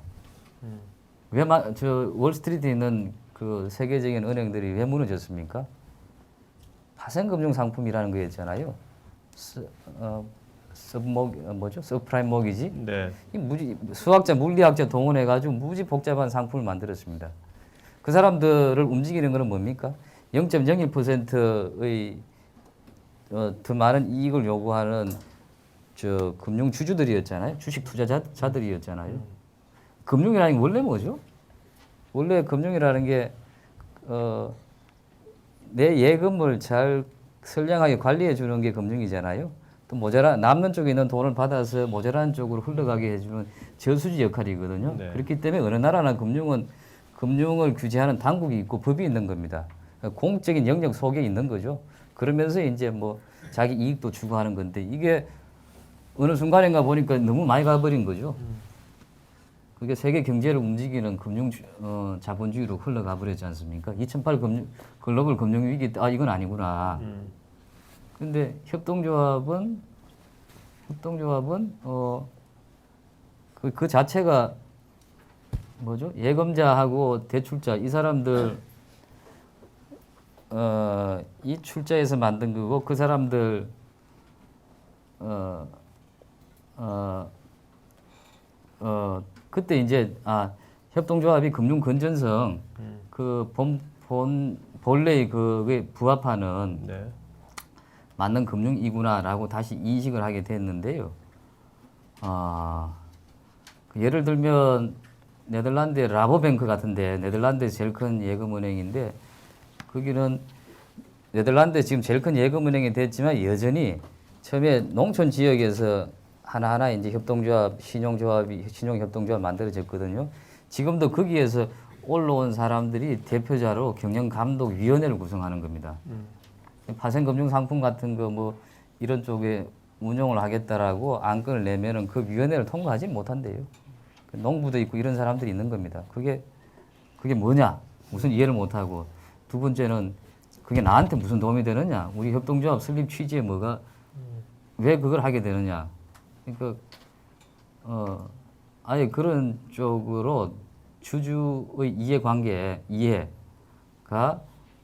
저 월스트리트에 있는 그 세계적인 은행들이 왜 무너졌습니까? 파생금융 상품이라는 거였잖아요. 서프라임 모기지? 네. 이 수학자, 물리학자 동원해가지고 무지 복잡한 상품을 만들었습니다. 그 사람들을 움직이는 것은 뭡니까? 0.01%의 더 많은 이익을 요구하는 저 금융 주주들이었잖아요. 주식 투자자들이었잖아요. 금융이라는 게 원래 뭐죠? 원래 금융이라는 게 내 예금을 잘 선량하게 관리해 주는 게 금융이잖아요. 또 남는 쪽에 있는 돈을 받아서 모자란 쪽으로 흘러가게 해주는 저수지 역할이거든요. 네. 그렇기 때문에 어느 나라나 금융을 규제하는 당국이 있고 법이 있는 겁니다. 공적인 영역 속에 있는 거죠. 그러면서 이제 뭐 자기 이익도 추구하는 건데 이게 어느 순간인가 보니까 너무 많이 가버린 거죠. 그게 세계 경제를 움직이는 자본주의로 흘러가 버렸지 않습니까? 2008 글로벌 금융 위기 때 이건 아니구나. 근데 협동조합은 그 자체가 뭐죠? 예금자하고 대출자 이 사람들 이 출자에서 만든 거고 그 사람들 그때 이제 협동조합이 금융 건전성 그 본래의 그게 부합하는 네. 맞는 금융이구나라고 다시 인식을 하게 됐는데요. 예를 들면 네덜란드의 라보뱅크 같은데 네덜란드의 제일 큰 예금은행인데 거기는 네덜란드 지금 제일 큰 예금은행이 됐지만 여전히 처음에 농촌 지역에서 하나하나 이제 신용협동조합 만들어졌거든요. 지금도 거기에서 올라온 사람들이 대표자로 경영감독위원회를 구성하는 겁니다. 파생금융상품 같은 거 뭐 이런 쪽에 운용을 하겠다라고 안건을 내면은 그 위원회를 통과하지 못한대요. 농부도 있고 이런 사람들이 있는 겁니다. 그게 뭐냐? 무슨 이해를 못하고 두 번째는 그게 나한테 무슨 도움이 되느냐? 우리 협동조합 설립 취지에 왜 그걸 하게 되느냐? 그러니까 아예 그런 쪽으로 주주의 이해가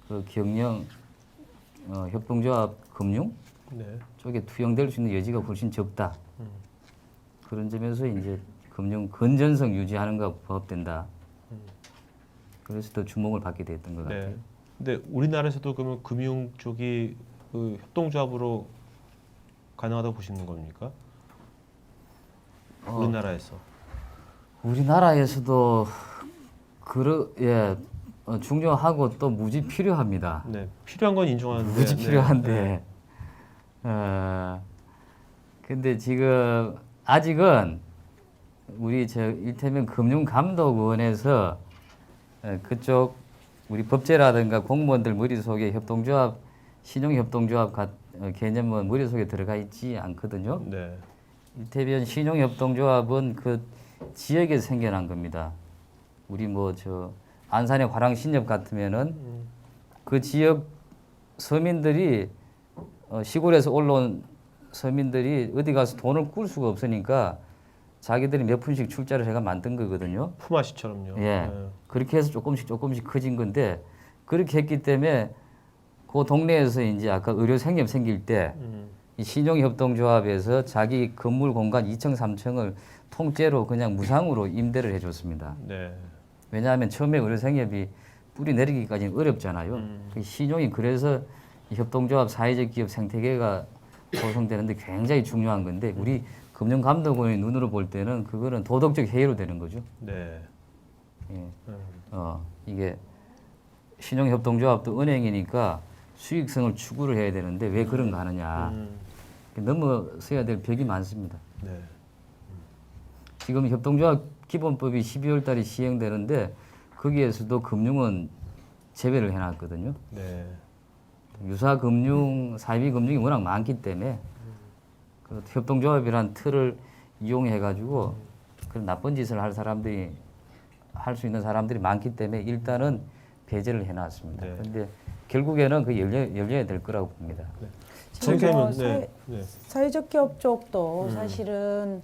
그 경영 협동조합 금융 네. 쪽에 투영될 수 있는 여지가 훨씬 적다. 그런 점에서 이제 금융 건전성 유지하는 거 부합된다. 그래서 더 주목을 받게 됐던 것 같아요. 네. 근데 우리나라에서도 그러면 금융 쪽이 그 협동조합으로 가능하다고 보시는 겁니까? 우리나라에서도 중요하고 또 무지 필요합니다. 네. 필요한 건 인정하는데. 무지 필요한데. 네. 근데 지금 아직은 우리 일테면 금융감독원에서 그쪽 우리 법제라든가 공무원들 머릿속에 협동조합, 신용협동조합 개념은 머릿속에 들어가 있지 않거든요. 네. 일테면 신용협동조합은 그 지역에 생겨난 겁니다. 우리 안산의 화랑신협 같으면은 그 지역 서민들이 시골에서 올라온 서민들이 어디 가서 돈을 꿀 수가 없으니까 자기들이 몇 푼씩 출자를 해가 만든 거거든요. 품앗이처럼요. 예. 네. 그렇게 해서 조금씩 커진 건데 그렇게 했기 때문에 그 동네에서 이제 아까 의료 생협 생길 때 이 신용협동조합에서 자기 건물 공간 2층, 3층을 통째로 그냥 무상으로 임대를 해줬습니다. 네. 왜냐하면 처음에 의료 생협이 뿌리 내리기까지는 어렵잖아요. 그 신용이 그래서 이 협동조합 사회적 기업 생태계가 구성되는데 굉장히 중요한 건데 우리 금융감독원의 눈으로 볼 때는 그거는 도덕적 해이로 되는 거죠. 네. 예. 이게 신용협동조합도 은행이니까 수익성을 추구를 해야 되는데 왜 그런가 하느냐. 넘어서야 될 벽이 많습니다. 네. 지금 협동조합 기본법이 12월 달에 시행되는데 거기에서도 금융은 제외를 해놨거든요. 네. 유사 금융, 사이비 금융이 워낙 많기 때문에 그 협동조합이란 틀을 이용해 가지고 그런 나쁜 짓을 할 사람들이 할 수 있는 사람들이 많기 때문에 일단은 배제를 해놨습니다. 네. 그런데 결국에는 그 열려야 될 거라고 봅니다. 지금 뭐 선생님은 네. 사회적 기업 쪽도 사실은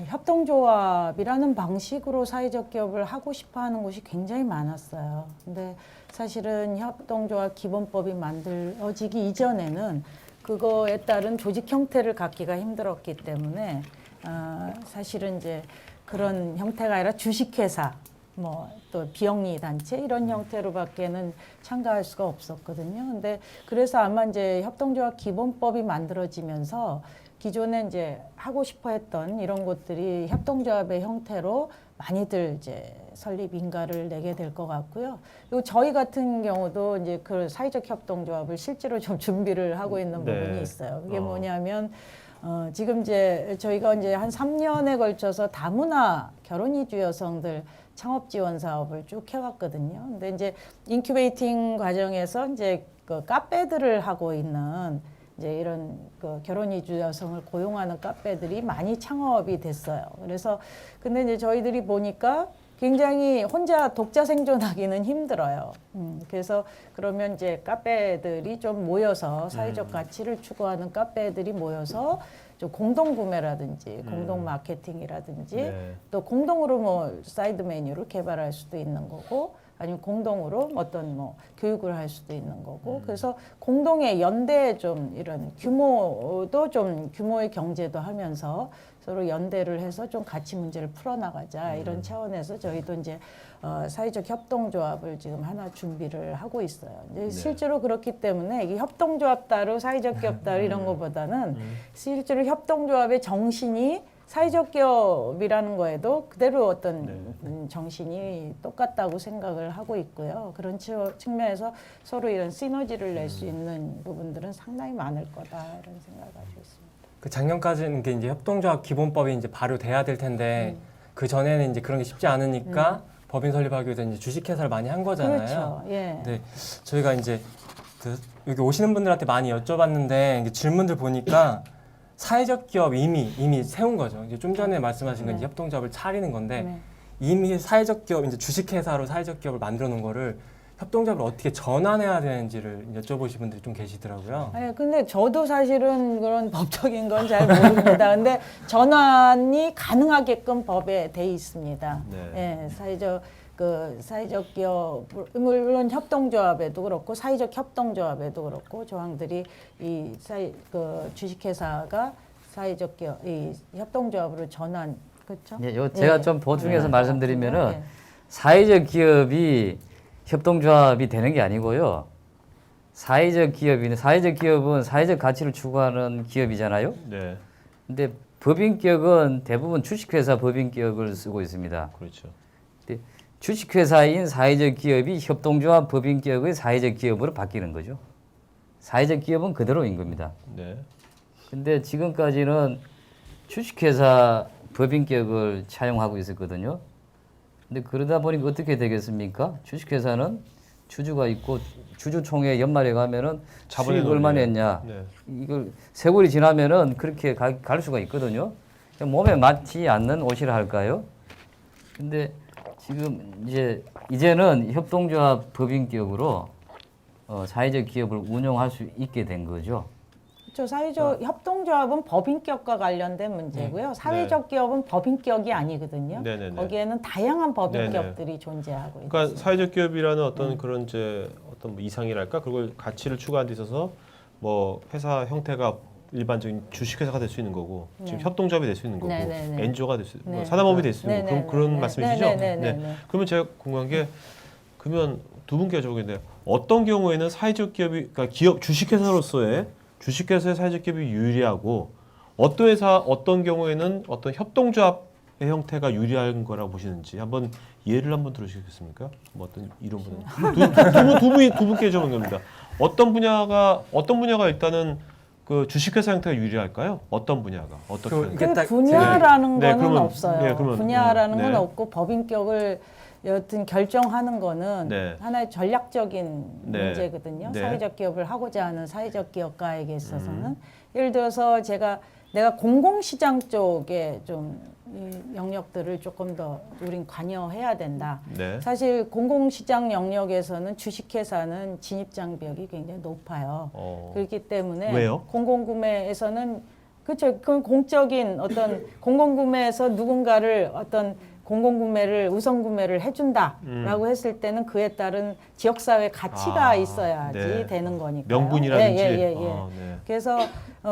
협동조합이라는 방식으로 사회적 기업을 하고 싶어하는 곳이 굉장히 많았어요. 근데 사실은 협동조합 기본법이 만들어지기 이전에는 그거에 따른 조직 형태를 갖기가 힘들었기 때문에 사실은 이제 그런 형태가 아니라 주식회사, 뭐 또 비영리 단체 이런 형태로밖에는 참가할 수가 없었거든요. 근데 그래서 아마 이제 협동조합 기본법이 만들어지면서 기존에 이제 하고 싶어 했던 이런 곳들이 협동조합의 형태로 많이들 이제 설립 인가를 내게 될 것 같고요. 그리고 저희 같은 경우도 이제 그 사회적 협동조합을 실제로 좀 준비를 하고 있는 네. 부분이 있어요. 그게 뭐냐면 지금 이제 저희가 이제 한 3년에 걸쳐서 다문화 결혼 이주 여성들 창업 지원 사업을 쭉 해왔거든요. 근데 이제 인큐베이팅 과정에서 이제 그 카페들을 하고 있는 이제 이런 그 결혼 이주 여성을 고용하는 카페들이 많이 창업이 됐어요. 그래서 근데 이제 저희들이 보니까 굉장히 혼자 독자 생존하기는 힘들어요. 그래서 그러면 이제 카페들이 좀 모여서 사회적 가치를 추구하는 카페들이 모여서 좀 공동 구매라든지 공동 마케팅이라든지 네. 또 공동으로 뭐 사이드 메뉴를 개발할 수도 있는 거고 아니면 공동으로 어떤 뭐 교육을 할 수도 있는 거고 그래서 공동의 연대 좀 이런 규모도 좀 규모의 경제도 하면서 서로 연대를 해서 좀 가치 문제를 풀어나가자 이런 차원에서 저희도 이제 사회적 협동조합을 지금 하나 준비를 하고 있어요. 이제 실제로 그렇기 때문에 이게 협동조합 따로 사회적 기업 따로 이런 것보다는 실제로 협동조합의 정신이 사회적 기업이라는 거에도 그대로 어떤 정신이 똑같다고 생각을 하고 있고요. 그런 측면에서 서로 이런 시너지를 낼 수 있는 부분들은 상당히 많을 거다 이런 생각을 가지고 있습니다. 그 작년까지는 게 이제 협동조합 기본법이 이제 발효돼야 될 텐데 그 전에는 이제 그런 게 쉽지 않으니까 법인 설립하기 위해서 이제 주식회사를 많이 한 거잖아요. 그렇죠. 예. 네, 저희가 이제 그 여기 오시는 분들한테 많이 여쭤봤는데 이게 질문들 보니까 사회적 기업 이미 세운 거죠. 이제 좀 전에 말씀하신 건 이제 협동조합을 차리는 건데 네. 이미 사회적 기업 이제 주식회사로 사회적 기업을 만들어 놓은 거를 협동조합을 어떻게 전환해야 되는지를 여쭤보신 분들이 좀 계시더라고요. 네, 근데 저도 사실은 그런 법적인 건 잘 모릅니다. 근데 전환이 가능하게끔 법에 돼 있습니다. 네. 예, 사회적 기업 물론 협동조합에도 그렇고 사회적 협동조합에도 그렇고 조항들이 그 주식회사가 사회적 기업 이 협동조합으로 전환 그렇죠? 예, 제가 좀 보충해서 말씀드리면은 예. 사회적 기업이 협동조합이 되는 게 아니고요. 사회적 기업은 사회적 가치를 추구하는 기업이잖아요. 네. 근데 법인격은 대부분 주식회사 법인격을 쓰고 있습니다. 그렇죠. 근데 주식회사인 사회적 기업이 협동조합 법인격의 사회적 기업으로 바뀌는 거죠. 사회적 기업은 그대로인 겁니다. 네. 근데 지금까지는 주식회사 법인격을 차용하고 있었거든요. 근데 그러다 보니까 어떻게 되겠습니까? 주식회사는 주주가 있고 주주총회 연말에 가면은 자본의 수익 얼마 논리예요. 냈냐. 네. 이걸 세월이 지나면은 그렇게 갈 수가 있거든요. 몸에 맞지 않는 옷이라 할까요? 근데 지금 이제는 협동조합 법인격으로 사회적 기업을 운영할 수 있게 된 거죠. 사회적 협동조합은 법인격과 관련된 문제고요. 사회적 기업은 법인격이 아니거든요. 네네네. 거기에는 다양한 법인격들이 존재하고 그러니까 있습니다. 사회적 기업이라는 어떤 그런 어떤 뭐 이상이랄까 그걸 가치를 추구하는 데 있어서 뭐 회사 형태가 일반적인 주식회사가 될 수 있는 거고 지금 협동조합이 될 수 있는 거고 네네네. NGO가 될 수 있는 네. 사단법이 될 수 있는 네네네. 그런 네. 말씀이시죠? 네네네네. 네. 그러면 제가 궁금한 게 그러면 두 분께 여쭤보겠는데 어떤 경우에는 사회적 기업이 그러니까 기업 주식회사로서의 사회적 기업이 유리하고 어떤 경우에는 어떤 협동조합의 형태가 유리한 거라고 보시는지 한번 예를 한번 들어주시겠습니까? 뭐 어떤 이런 분은 두 분께 여쭤보는 겁니다. 어떤 분야가 일단은 그 주식회사 형태가 유리할까요? 어떤 분야가 어떻게? 그- 하는 이게 그 딱- 분야라는 네, 거는 그러면- 없어요. 네, 그러면- 분야라는 네. 건 없고 법인격을 여튼 결정하는 거는 네. 하나의 전략적인 네. 문제거든요. 네. 사회적 기업을 하고자 하는 사회적 기업가에게 있어서는 예를 들어서 내가 공공시장 쪽에 좀 이 영역들을 조금 더 우린 관여해야 된다. 네. 사실 공공시장 영역에서는 주식회사는 진입장벽이 굉장히 높아요. 그렇기 때문에 왜요? 공공구매에서는 그렇죠. 그 공적인 어떤 공공구매에서 누군가를 어떤 공공구매를 우선구매를 해준다라고 했을 때는 그에 따른 지역사회 가치가 아, 있어야지 네. 되는 거니까요. 명분이라든지. 예. 아, 네. 그래서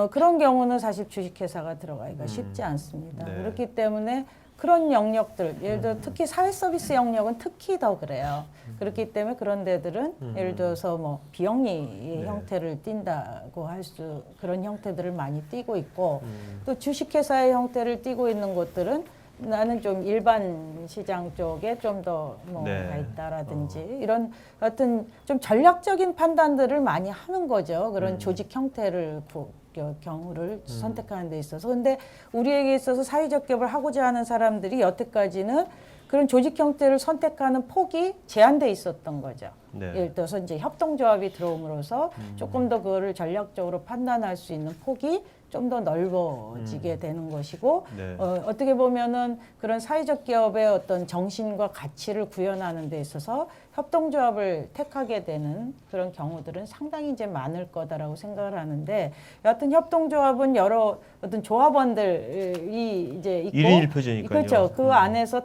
그런 경우는 사실 주식회사가 들어가기가 쉽지 않습니다. 네. 그렇기 때문에 그런 영역들, 예를 들어 특히 사회서비스 영역은 특히 더 그래요. 그렇기 때문에 그런 데들은 예를 들어서 뭐 비영리의 네. 형태를 띈다고 할 수 그런 형태들을 많이 띠고 있고 또 주식회사의 형태를 띠고 있는 곳들은 나는 좀 일반 시장 쪽에 좀 더 뭐 네. 가 있다라든지 이런 어떤 좀 전략적인 판단들을 많이 하는 거죠. 그런 조직 형태를 경우를 선택하는 데 있어서. 근데 우리에게 있어서 사회적 기업을 하고자 하는 사람들이 여태까지는 그런 조직 형태를 선택하는 폭이 제한돼 있었던 거죠. 네. 예를 들어서 이제 협동조합이 들어옴으로써 조금 더 그거를 전략적으로 판단할 수 있는 폭이 좀 더 넓어지게 되는 것이고 네. 어떻게 보면은 그런 사회적 기업의 어떤 정신과 가치를 구현하는 데 있어서 협동조합을 택하게 되는 그런 경우들은 상당히 이제 많을 거다라고 생각을 하는데 여하튼 협동조합은 여러 어떤 조합원들이 이제 있고 1인 1표제니까요. 그렇죠. 그 안에서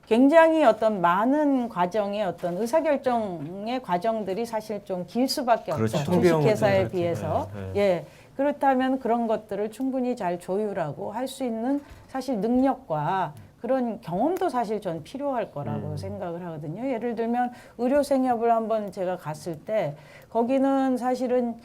굉장히 어떤 많은 과정의 어떤 의사결정의 과정들이 사실 좀 길 수밖에 그렇죠. 없죠. 통비용은 주식회사에 그렇죠. 비해서. 네, 예. 그렇다면 그런 것들을 충분히 잘 조율하고 할 수 있는 사실 능력과 그런 경험도 사실 전 필요할 거라고 생각을 하거든요. 예를 들면 의료생협을 한번 제가 갔을 때 거기는 사실은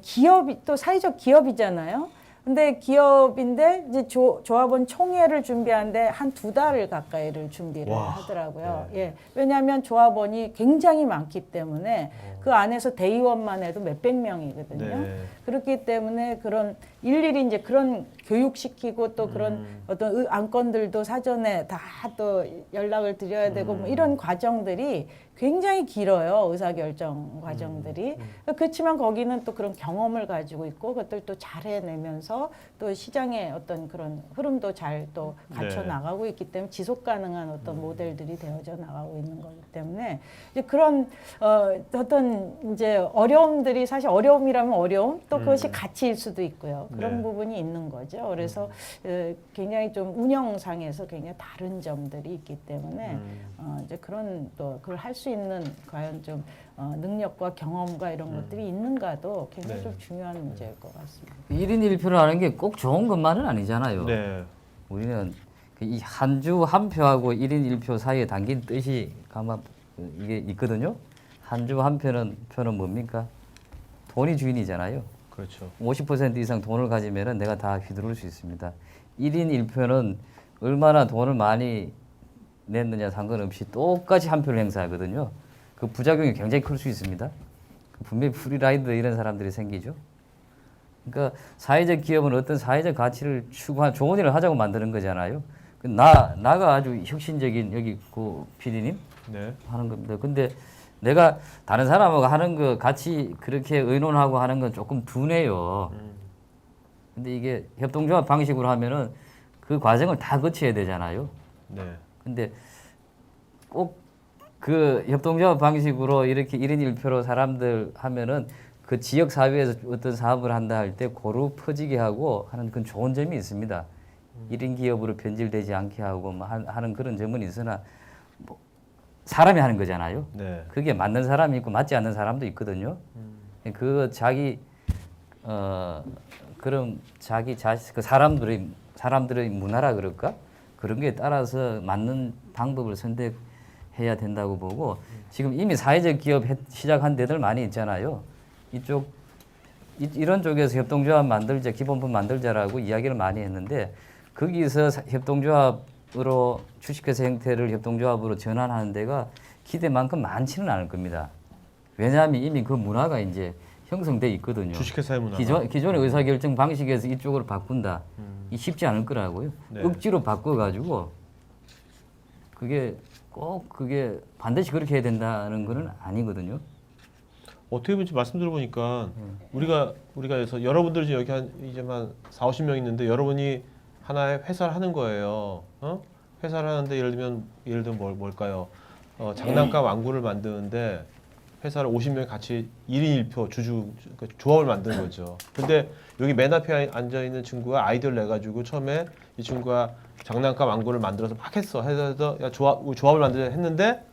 기업이 또 사회적 기업이잖아요. 근데 기업인데 이제 조합원 총회를 준비하는데 한 2달을 가까이를 준비를 와, 하더라고요. 네. 예. 왜냐하면 조합원이 굉장히 많기 때문에 그 안에서 대의원만 해도 몇백 명이거든요. 네. 그렇기 때문에 그런 일일이 이제 그런 교육시키고 또 그런 어떤 안건들도 사전에 다 또 연락을 드려야 되고 뭐 이런 과정들이 굉장히 길어요. 의사결정 과정들이. 그렇지만 거기는 또 그런 경험을 가지고 있고 그것들 또 잘 해내면서 또 시장의 어떤 그런 흐름도 잘 또 갖춰 네. 나가고 있기 때문에 지속 가능한 어떤 모델들이 되어져 나가고 있는 거기 때문에 이제 그런 어떤 이제 어려움들이 사실 어려움이라면 어려움 또 그것이 가치일 수도 있고요. 그런 네. 부분이 있는 거죠. 그래서 굉장히 좀 운영상에서 굉장히 다른 점들이 있기 때문에 이제 그런 또 그걸 할 수 있는 과연 좀 능력과 경험과 이런 것들이 있는가도 굉장히 네. 좀 중요한 문제일 것 같습니다. 1인 1표라는 게 꼭 좋은 것만은 아니잖아요. 네. 우리는 이 한 주 한 표하고 1인 1표 사이에 담긴 뜻이 아마 이게 있거든요. 한 주 한 표는 뭡니까? 돈이 주인이잖아요. 그렇죠. 50% 이상 돈을 가지면은 내가 다 휘두를 수 있습니다. 1인 1표는 얼마나 돈을 많이 냈느냐 상관없이 똑같이 한 표를 행사하거든요. 그 부작용이 굉장히 클 수 있습니다. 분명히 프리라이더 이런 사람들이 생기죠. 그러니까 사회적 기업은 어떤 사회적 가치를 추구한 좋은 일을 하자고 만드는 거잖아요. 나가 아주 혁신적인 여기 그 PD님 네. 하는 겁니다. 근데 내가 다른 사람하고 하는 거 같이 그렇게 의논하고 하는 건 조금 둔해요. 근데 이게 협동조합 방식으로 하면은 그 과정을 다 거쳐야 되잖아요. 네. 근데 꼭 그 협동조합 방식으로 이렇게 1인 1표로 사람들 하면은 그 지역 사회에서 어떤 사업을 한다 할 때 고루 퍼지게 하고 하는 그런 좋은 점이 있습니다. 1인 기업으로 변질되지 않게 하고 뭐 하는 그런 점은 있으나 뭐 사람이 하는 거잖아요. 네. 그게 맞는 사람이 있고 맞지 않는 사람도 있거든요. 그 자기 그럼 자기 자식 그 사람들의 문화라 그럴까 그런 게 따라서 맞는 방법을 선택해야 된다고 보고 지금 이미 사회적 기업 시작한 데들 많이 있잖아요. 이런 쪽에서 협동조합 만들자 기본법 만들자라고 이야기를 많이 했는데 거기서 협동조합으로 주식회사 형태를 협동조합으로 전환하는 데가 기대만큼 많지는 않을 겁니다. 왜냐하면 이미 그 문화가 이제 형성돼 있거든요. 주식회사의 문화. 기존의 의사결정 방식에서 이쪽으로 바꾼다. 이 쉽지 않을 거라고요. 네. 억지로 바꿔가지고 그게 반드시 그렇게 해야 된다는 거는 아니거든요. 어떻게 보면 지금 말씀 들어보니까 우리가 그래서 여러분들 지금 여기 이제 한 4, 50명 있는데 여러분이 하나의 회사를 하는 거예요. 회사를 하는데 예를 들면 뭘까요? 장난감 왕구를 만드는데 회사를 50명이 같이 1인 1표 조합을 만드는 거죠. 근데 여기 맨 앞에 앉아 있는 친구가 아이디어를 내 가지고 처음에 이 친구가 장난감 왕구를 만들어서 막 했어. 해서 야, 조합을 만들자 했는데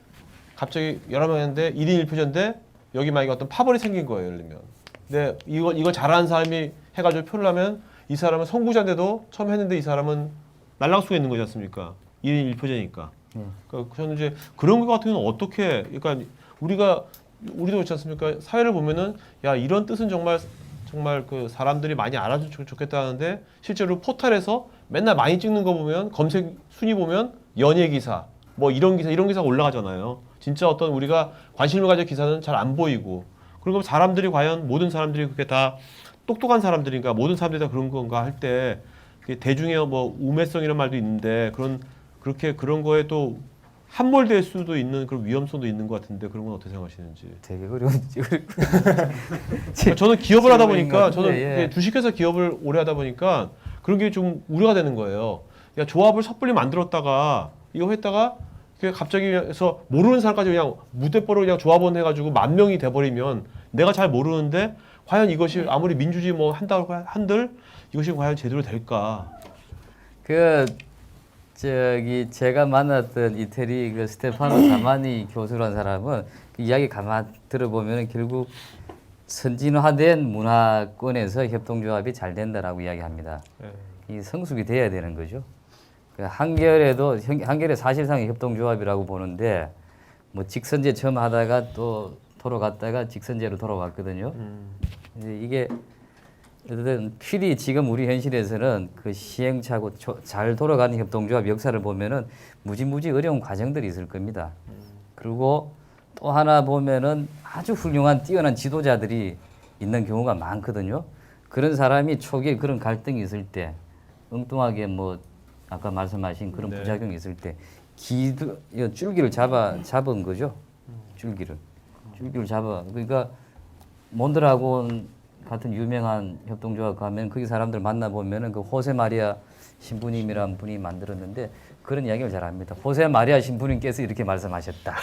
갑자기 여러 명 했는데 1인 1표제인데 여기 만약에 어떤 파벌이 생긴 거예요, 예를 들면. 근데 이걸 잘하는 사람이 해가지고 표를 하면 이 사람은 선구자인데도 처음 했는데 이 사람은 날라갈 수가 있는 거지 않습니까? 1인 1표제니까. 그러니까 저는 이제 그런 거 같은 경우는 어떻게, 그러니까 우리도 그렇지 않습니까? 사회를 보면은 야, 이런 뜻은 정말 그 사람들이 많이 알아주면 좋겠다는데 실제로 포털에서 맨날 많이 찍는 거 보면 검색 순위 보면 연예 기사, 뭐 이런 기사가 올라가잖아요. 진짜 어떤 우리가 관심을 가질 기사는 잘 안 보이고. 그리고 사람들이 과연 모든 사람들이 그게 다 똑똑한 사람들인가, 모든 사람들이 다 그런 건가 할 때 대중의 뭐 우매성이라는 말도 있는데 그런 거에 또 함몰될 수도 있는 그런 위험성도 있는 것 같은데 그런 건 어떻게 생각하시는지. 되게 어려운 저는 기업을 하다 질문인 것 보니까 같은데, 저는 예. 주식회사 기업을 오래 하다 보니까 그런 게 좀 우려가 되는 거예요. 야, 조합을 섣불리 만들었다가 이거 했다가 그게 갑자기 해서 모르는 사람까지 그냥 무대뽀로 그냥 조합원 해가지고 10,000명이 돼버리면 내가 잘 모르는데 과연 이것이 아무리 민주주의 뭐 한다고 한들 이것이 과연 제대로 될까? 제가 만났던 이태리 그 스테파노 자마니 교수라는 사람은 그 이야기 가만 들어보면 결국 선진화된 문화권에서 협동조합이 잘 된다라고 이야기합니다. 이 성숙이 돼야 되는 거죠. 그 한겨레 사실상 협동조합이라고 보는데 뭐 직선제 처음 하다가 또 돌아갔다가 직선제로 돌아왔거든요. 이게 어쨌든 필히 지금 우리 현실에서는 그 시행착오 잘 돌아가는 협동조합 역사를 보면은 무지무지 어려운 과정들이 있을 겁니다. 그리고 또 하나 보면은 아주 훌륭한 뛰어난 지도자들이 있는 경우가 많거든요. 그런 사람이 초기에 그런 갈등이 있을 때 엉뚱하게 뭐 아까 말씀하신 그런 부작용이 있을 때 줄기를 잡은 거죠. 줄기를 잡아. 그러니까 몬드라곤 같은 유명한 협동조합 가면 거기 사람들 만나보면은 그 호세 마리아 신부님이라는 분이 만들었는데 그런 이야기를 잘 합니다. 호세 마리아 신부님께서 이렇게 말씀하셨다.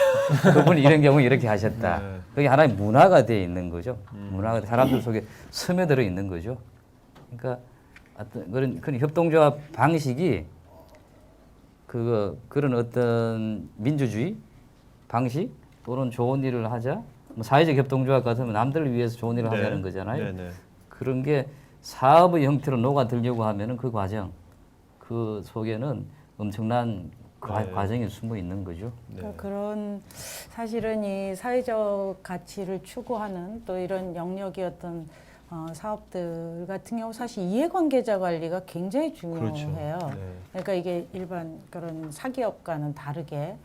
그분이 이런 경우 이렇게 하셨다. 네. 그게 하나의 문화가 되어 있는 거죠. 문화가 사람들 속에 스며들어 있는 거죠. 그러니까 어떤 그런 협동조합 방식이 그런 어떤 민주주의 방식 또는 좋은 일을 하자. 뭐 사회적 협동조합 같으면 남들을 위해서 좋은 일을 하자는 거잖아요. 네네. 그런 게 사업의 형태로 녹아들려고 하면은 그 과정, 그 속에는 엄청난 과정이 숨어 있는 거죠. 그러니까 그런 사실은 이 사회적 가치를 추구하는 또 이런 영역의 어떤 사업들 같은 경우 사실 이해관계자 관리가 굉장히 중요해요. 그렇죠. 네. 그러니까 이게 일반 그런 사기업과는 다르게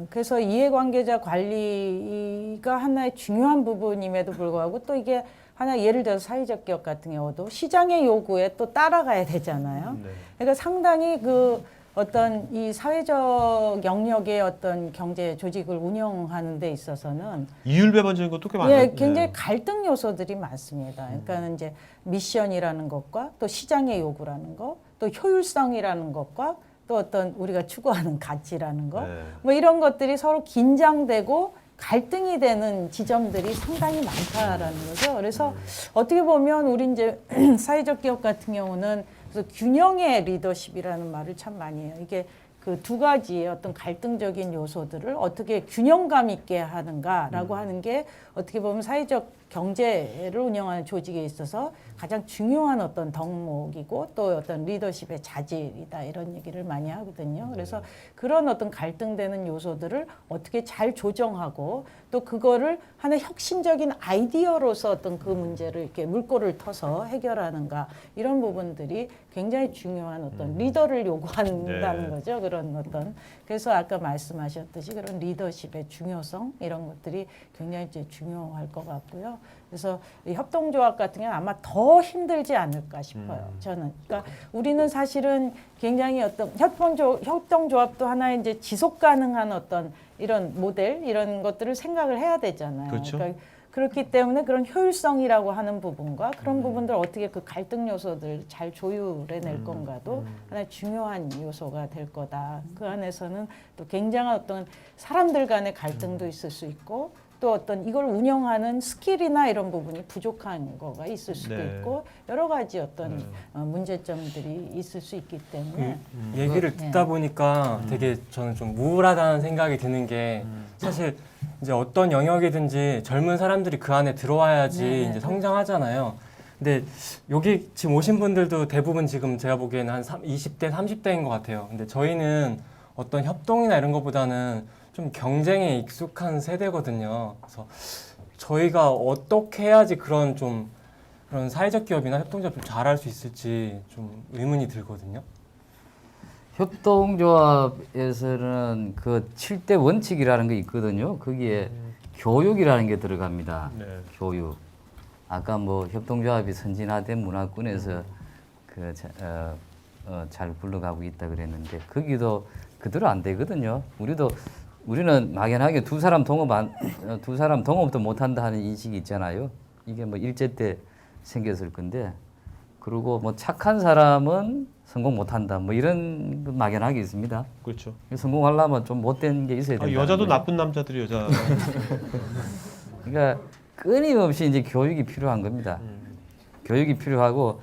그래서 이해관계자 관리가 하나의 중요한 부분임에도 불구하고 또 이게 하나 예를 들어서 사회적 기업 같은 경우도 시장의 요구에 또 따라가야 되잖아요. 네. 그러니까 상당히 그 어떤 이 사회적 영역의 어떤 경제 조직을 운영하는 데 있어서는 이율배반적인 것도 꽤 많아요. 예, 굉장히 갈등 요소들이 많습니다. 그러니까 이제 미션이라는 것과 또 시장의 요구라는 것, 또 효율성이라는 것과 또 어떤 우리가 추구하는 가치라는 것, 네. 뭐 이런 것들이 서로 긴장되고 갈등이 되는 지점들이 상당히 많다라는 거죠. 그래서 어떻게 보면 우리 이제 사회적 기업 같은 경우는 그래서 균형의 리더십이라는 말을 참 많이 해요. 이게 그 두 가지의 어떤 갈등적인 요소들을 어떻게 균형감 있게 하는가라고 하는 게 어떻게 보면 사회적 경제를 운영하는 조직에 있어서 가장 중요한 어떤 덕목이고 또 어떤 리더십의 자질이다 이런 얘기를 많이 하거든요. 그래서 그런 어떤 갈등되는 요소들을 어떻게 잘 조정하고 또 그거를 하나의 혁신적인 아이디어로서 어떤 그 문제를 이렇게 물꼬를 터서 해결하는가 이런 부분들이 굉장히 중요한 어떤 리더를 요구한다는 네. 거죠. 그런 어떤 그래서 아까 말씀하셨듯이 그런 리더십의 중요성 이런 것들이 굉장히 이제 중요할 것 같고요. 그래서 이 협동조합 같은 경우는 아마 더 힘들지 않을까 싶어요. 저는. 그러니까 우리는 사실은 굉장히 어떤 협동조합도 하나의 이제 지속 가능한 어떤 이런 모델 이런 것들을 생각을 해야 되잖아요. 그렇죠. 그러니까 그렇기 때문에 그런 효율성이라고 하는 부분과 그런 부분들 어떻게 그 갈등 요소들 잘 조율해낼 건가도 하나의 중요한 요소가 될 거다. 그 안에서는 또 굉장한 어떤 사람들 간의 갈등도 있을 수 있고 또 어떤 이걸 운영하는 스킬이나 이런 부분이 부족한 거가 있을 수도 네. 있고 여러 가지 어떤 문제점들이 있을 수 있기 때문에 얘기를 듣다 보니까 되게 저는 좀 우울하다는 생각이 드는 게 사실 이제 어떤 영역이든지 젊은 사람들이 그 안에 들어와야지 네. 이제 성장하잖아요. 근데 여기 지금 오신 분들도 대부분 지금 제가 보기에는 한 20대, 30대인 것 같아요. 근데 저희는 어떤 협동이나 이런 것보다는 좀 경쟁에 익숙한 세대거든요. 그래서 저희가 어떻게 해야지 그런 사회적 기업이나 협동조합 좀 잘할 수 있을지 좀 의문이 들거든요. 협동조합에서는 그 7대 원칙이라는 게 있거든요. 거기에 교육이라는 게 들어갑니다. 네. 교육. 아까 뭐 협동조합이 선진화된 문화권에서 잘 굴러가고 있다 그랬는데 거기도 그대로 안 되거든요. 우리는 막연하게 두 사람 동업도 못한다 하는 인식이 있잖아요. 이게 뭐 일제 때 생겼을 건데 그리고 뭐 착한 사람은 성공 못한다 뭐 이런 거 막연하게 있습니다. 그렇죠. 성공하려면 좀 못된 게 있어야 된다. 여자도 나쁜 남자들이 여자. 그러니까 끊임없이 이제 교육이 필요한 겁니다. 교육이 필요하고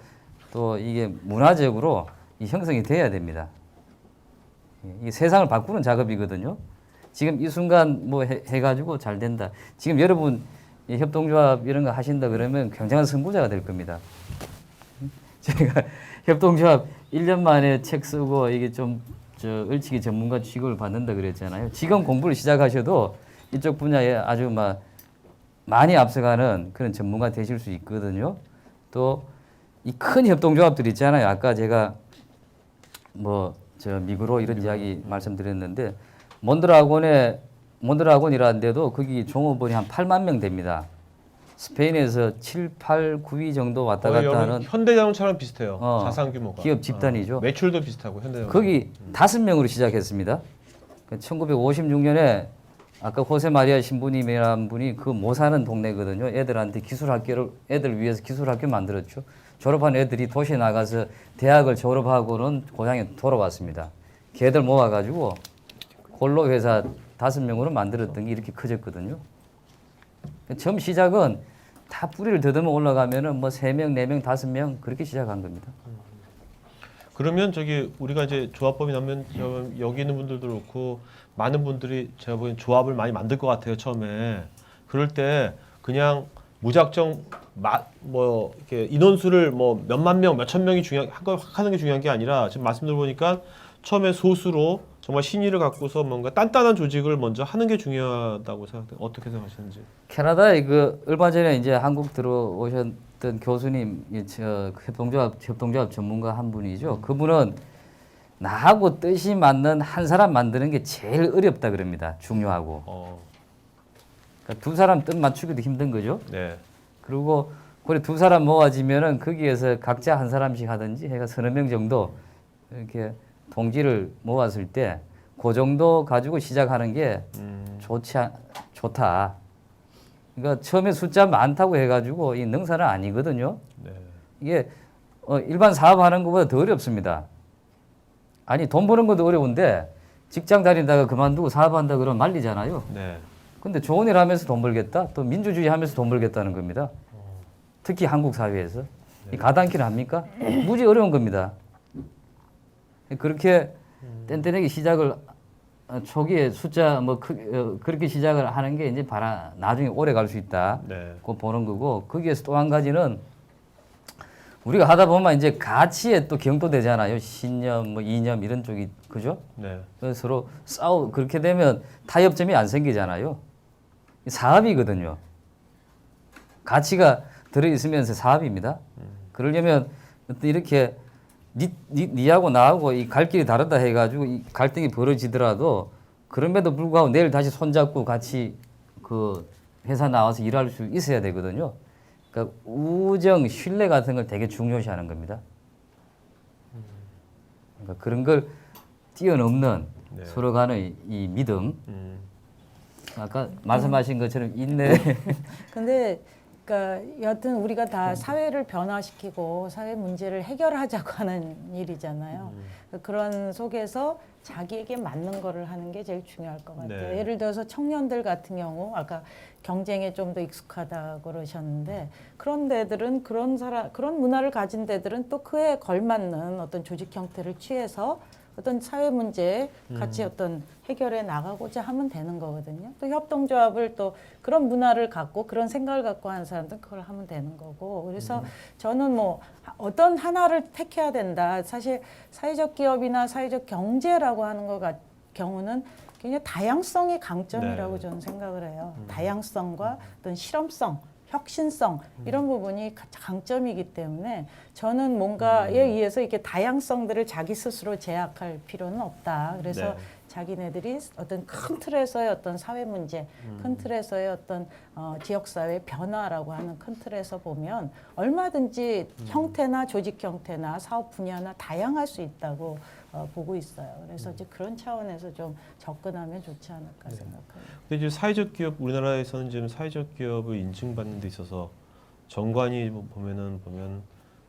또 이게 문화적으로 이 형성이 돼야 됩니다. 이게 세상을 바꾸는 작업이거든요. 지금 이 순간 뭐 해가지고 잘 된다. 지금 여러분 이 협동조합 이런 거 하신다 그러면 굉장한 선구자가 될 겁니다. 제가 협동조합 1년 만에 책 쓰고 이게 좀 을치기 전문가 취급을 받는다 그랬잖아요. 지금 공부를 시작하셔도 이쪽 분야에 아주 많이 앞서가는 그런 전문가 되실 수 있거든요. 또 이 큰 협동조합들 있잖아요. 아까 제가 미그로 이런 이야기 말씀드렸는데 몬드라곤이라는데도 거기 종업원이 한 8만 명 됩니다. 스페인에서 7, 8, 9위 정도 왔다 갔다 하는 현대자동차랑 비슷해요. 어, 자산 규모가. 기업 집단이죠. 매출도 비슷하고 현대자동차. 거기 5명으로 시작했습니다. 1956년에 아까 호세 마리아 신부님이라는 분이 그 못 사는 동네거든요. 애들한테 애들 위해서 기술학교 만들었죠. 졸업한 애들이 도시에 나가서 대학을 졸업하고는 고향에 돌아왔습니다. 걔들 모아가지고 홀로 회사 5명으로 만들었던 게 이렇게 커졌거든요. 처음 시작은 다 뿌리를 더듬어 올라가면은 3명, 4명, 5명 그렇게 시작한 겁니다. 그러면 우리가 이제 조합법이 나면 여기 있는 분들도 그렇고 많은 분들이 제가 보기엔 조합을 많이 만들 것 같아요 처음에. 그럴 때 그냥 무작정 이렇게 인원수를 몇만 명, 몇천 명이 하는 게 중요한 게 아니라 지금 말씀 들어보니까 처음에 소수로 정말 신의를 갖고서 뭔가 단단한 조직을 먼저 하는 게 중요하다고 어떻게 생각하시는지. 캐나다에 얼마 전에 이제 한국 들어오셨던 교수님, 협동조합 전문가 한 분이죠. 그분은 나하고 뜻이 맞는 한 사람 만드는 게 제일 어렵다 그럽니다. 중요하고. 그러니까 두 사람 뜻 맞추기도 힘든 거죠. 네. 그리고 그래 두 사람 모아지면은 거기에서 각자 한 사람씩 하든지 해가 서너 명 정도 이렇게 동지를 모았을 때 그 정도 가지고 시작하는 게 좋다. 그러니까 처음에 숫자 많다고 해가지고 이 능사는 아니거든요. 네. 이게 일반 사업하는 것보다 더 어렵습니다. 아니 돈 버는 것도 어려운데 직장 다니다가 그만두고 사업한다 그러면 말리잖아요. 네. 근데 좋은 일 하면서 돈 벌겠다? 또 민주주의 하면서 돈 벌겠다는 겁니다. 특히 한국 사회에서. 이 가당키를 합니까? 무지 어려운 겁니다. 그렇게 뗀뗀하게 시작을 초기에 숫자 그렇게 시작을 하는 게 이제 나중에 오래 갈 수 있다. 네. 그거 보는 거고 거기에서 또 한 가지는 우리가 하다 보면 이제 가치에 또 경도되잖아요. 신념, 이념 이런 쪽이 그죠? 네. 그래서 서로 그렇게 되면 타협점이 안 생기잖아요. 사업이거든요. 가치가 들어있으면서 사업입니다. 그러려면 이렇게 니하고 나하고 이 갈 길이 다르다 해가지고 이 갈등이 벌어지더라도 그럼에도 불구하고 내일 다시 손잡고 같이 회사 나와서 일할 수 있어야 되거든요. 그러니까 우정, 신뢰 같은 걸 되게 중요시하는 겁니다. 그러니까 그런 걸 뛰어넘는 네. 서로 간의 이 믿음, 아까 말씀하신 것처럼 인내. 근데 그러니까 여하튼 우리가 다 사회를 변화시키고 사회 문제를 해결하자고 하는 일이잖아요. 그런 속에서 자기에게 맞는 거를 하는 게 제일 중요할 것 같아요. 네. 예를 들어서 청년들 같은 경우 아까 경쟁에 좀 더 익숙하다고 그러셨는데 그런 데들은 그런 문화를 가진 데들은 또 그에 걸맞는 어떤 조직 형태를 취해서 어떤 사회 문제에 같이 어떤 해결해 나가고자 하면 되는 거거든요. 또 협동조합을 또 그런 문화를 갖고 그런 생각을 갖고 하는 사람들은 그걸 하면 되는 거고. 그래서 저는 뭐 어떤 하나를 택해야 된다. 사실 사회적 기업이나 사회적 경제라고 하는 경우는 굉장히 다양성이 강점이라고 네. 저는 생각을 해요. 다양성과 어떤 실험성, 혁신성 이런 부분이 강점이기 때문에 저는 뭔가에 의해서 이렇게 다양성들을 자기 스스로 제약할 필요는 없다. 그래서 네. 자기네들이 어떤 큰 틀에서의 어떤 사회 문제, 큰 틀에서의 어떤 지역사회 변화라고 하는 큰 틀에서 보면 얼마든지 형태나 조직 형태나 사업 분야나 다양할 수 있다고 보고 있어요. 그래서 이제 그런 차원에서 좀 접근하면 좋지 않을까 생각합니다. 근데 이제 사회적 기업 우리나라에서는 지금 사회적 기업을 인증받는 데 있어서 정관이 보면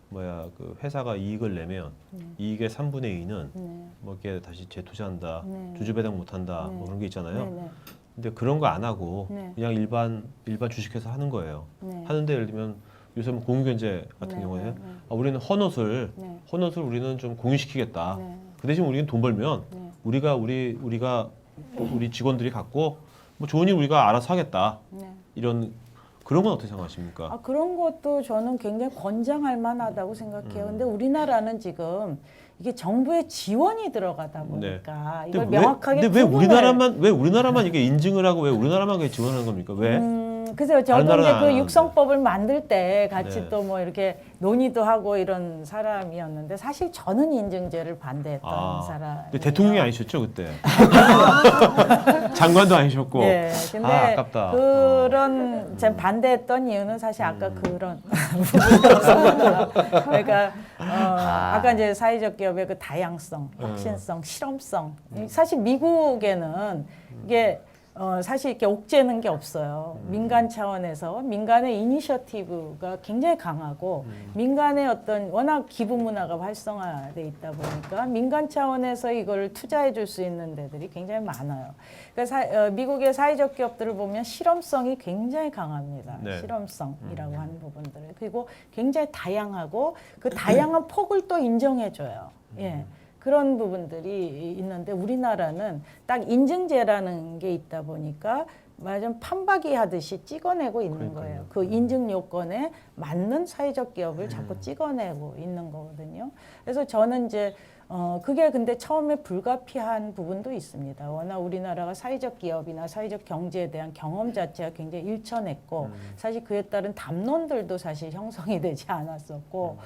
그 회사가 이익을 내면 이익의 3분의 2는 네. 뭐 이렇게 다시 재투자한다, 네. 주주배당 못한다, 네. 뭐 그런 게 있잖아요. 네, 네. 근데 그런 거 안 하고 네. 그냥 일반 주식회사 하는 거예요. 네. 하는데 예를 들면 요새 뭐 공유경제 같은 네, 경우에 네, 네. 우리는 헌옷을 네. 우리는 좀 공유시키겠다. 네. 그 대신 우리는 돈 벌면 네. 우리 직원들이 갖고 뭐 좋은 일 우리가 알아서 하겠다. 네. 이런 그런 건 어떻게 생각하십니까? 그런 것도 저는 굉장히 권장할 만하다고 생각해요. 근데 우리나라는 지금 이게 정부의 지원이 들어가다 보니까 이걸 명확하게 근데 왜 구분을 우리나라만 이게 인증을 하고 왜 우리나라만 그게 지원하는 겁니까? 왜? 글쎄요, 다른 저도 이제 나라는 안 그 하는데. 육성법을 만들 때 같이 네. 또 뭐 이렇게 논의도 하고 이런 사람이었는데 사실 저는 인증제를 반대했던 사람. 근데 대통령이 아니셨죠 그때? 장관도 아니셨고. 네, 근데 아깝다. 그런 제가 반대했던 이유는 사실 아까 그런 부분이었습니다. 그러니까 아까 이제 사회적 기업의 그 다양성, 혁신성, 실험성. 사실 미국에는 이게 사실 이렇게 옥죄는 게 없어요. 민간 차원에서 민간의 이니셔티브가 굉장히 강하고 민간의 어떤 워낙 기부 문화가 활성화돼 있다 보니까 민간 차원에서 이걸 투자해 줄 수 있는 데들이 굉장히 많아요. 그러니까 미국의 사회적 기업들을 보면 실험성이 굉장히 강합니다. 네. 실험성이라고 하는 부분들을. 그리고 굉장히 다양하고 그 다양한 폭을 또 인정해 줘요. 예. 그런 부분들이 있는데 우리나라는 딱 인증제라는 게 있다 보니까 완전 판박이 하듯이 찍어내고 있는 거예요. 그 인증 요건에 맞는 사회적 기업을 자꾸 찍어내고 있는 거거든요. 그래서 저는 이제 그게 근데 처음에 불가피한 부분도 있습니다. 워낙 우리나라가 사회적 기업이나 사회적 경제에 대한 경험 자체가 굉장히 일천했고 사실 그에 따른 담론들도 사실 형성이 되지 않았었고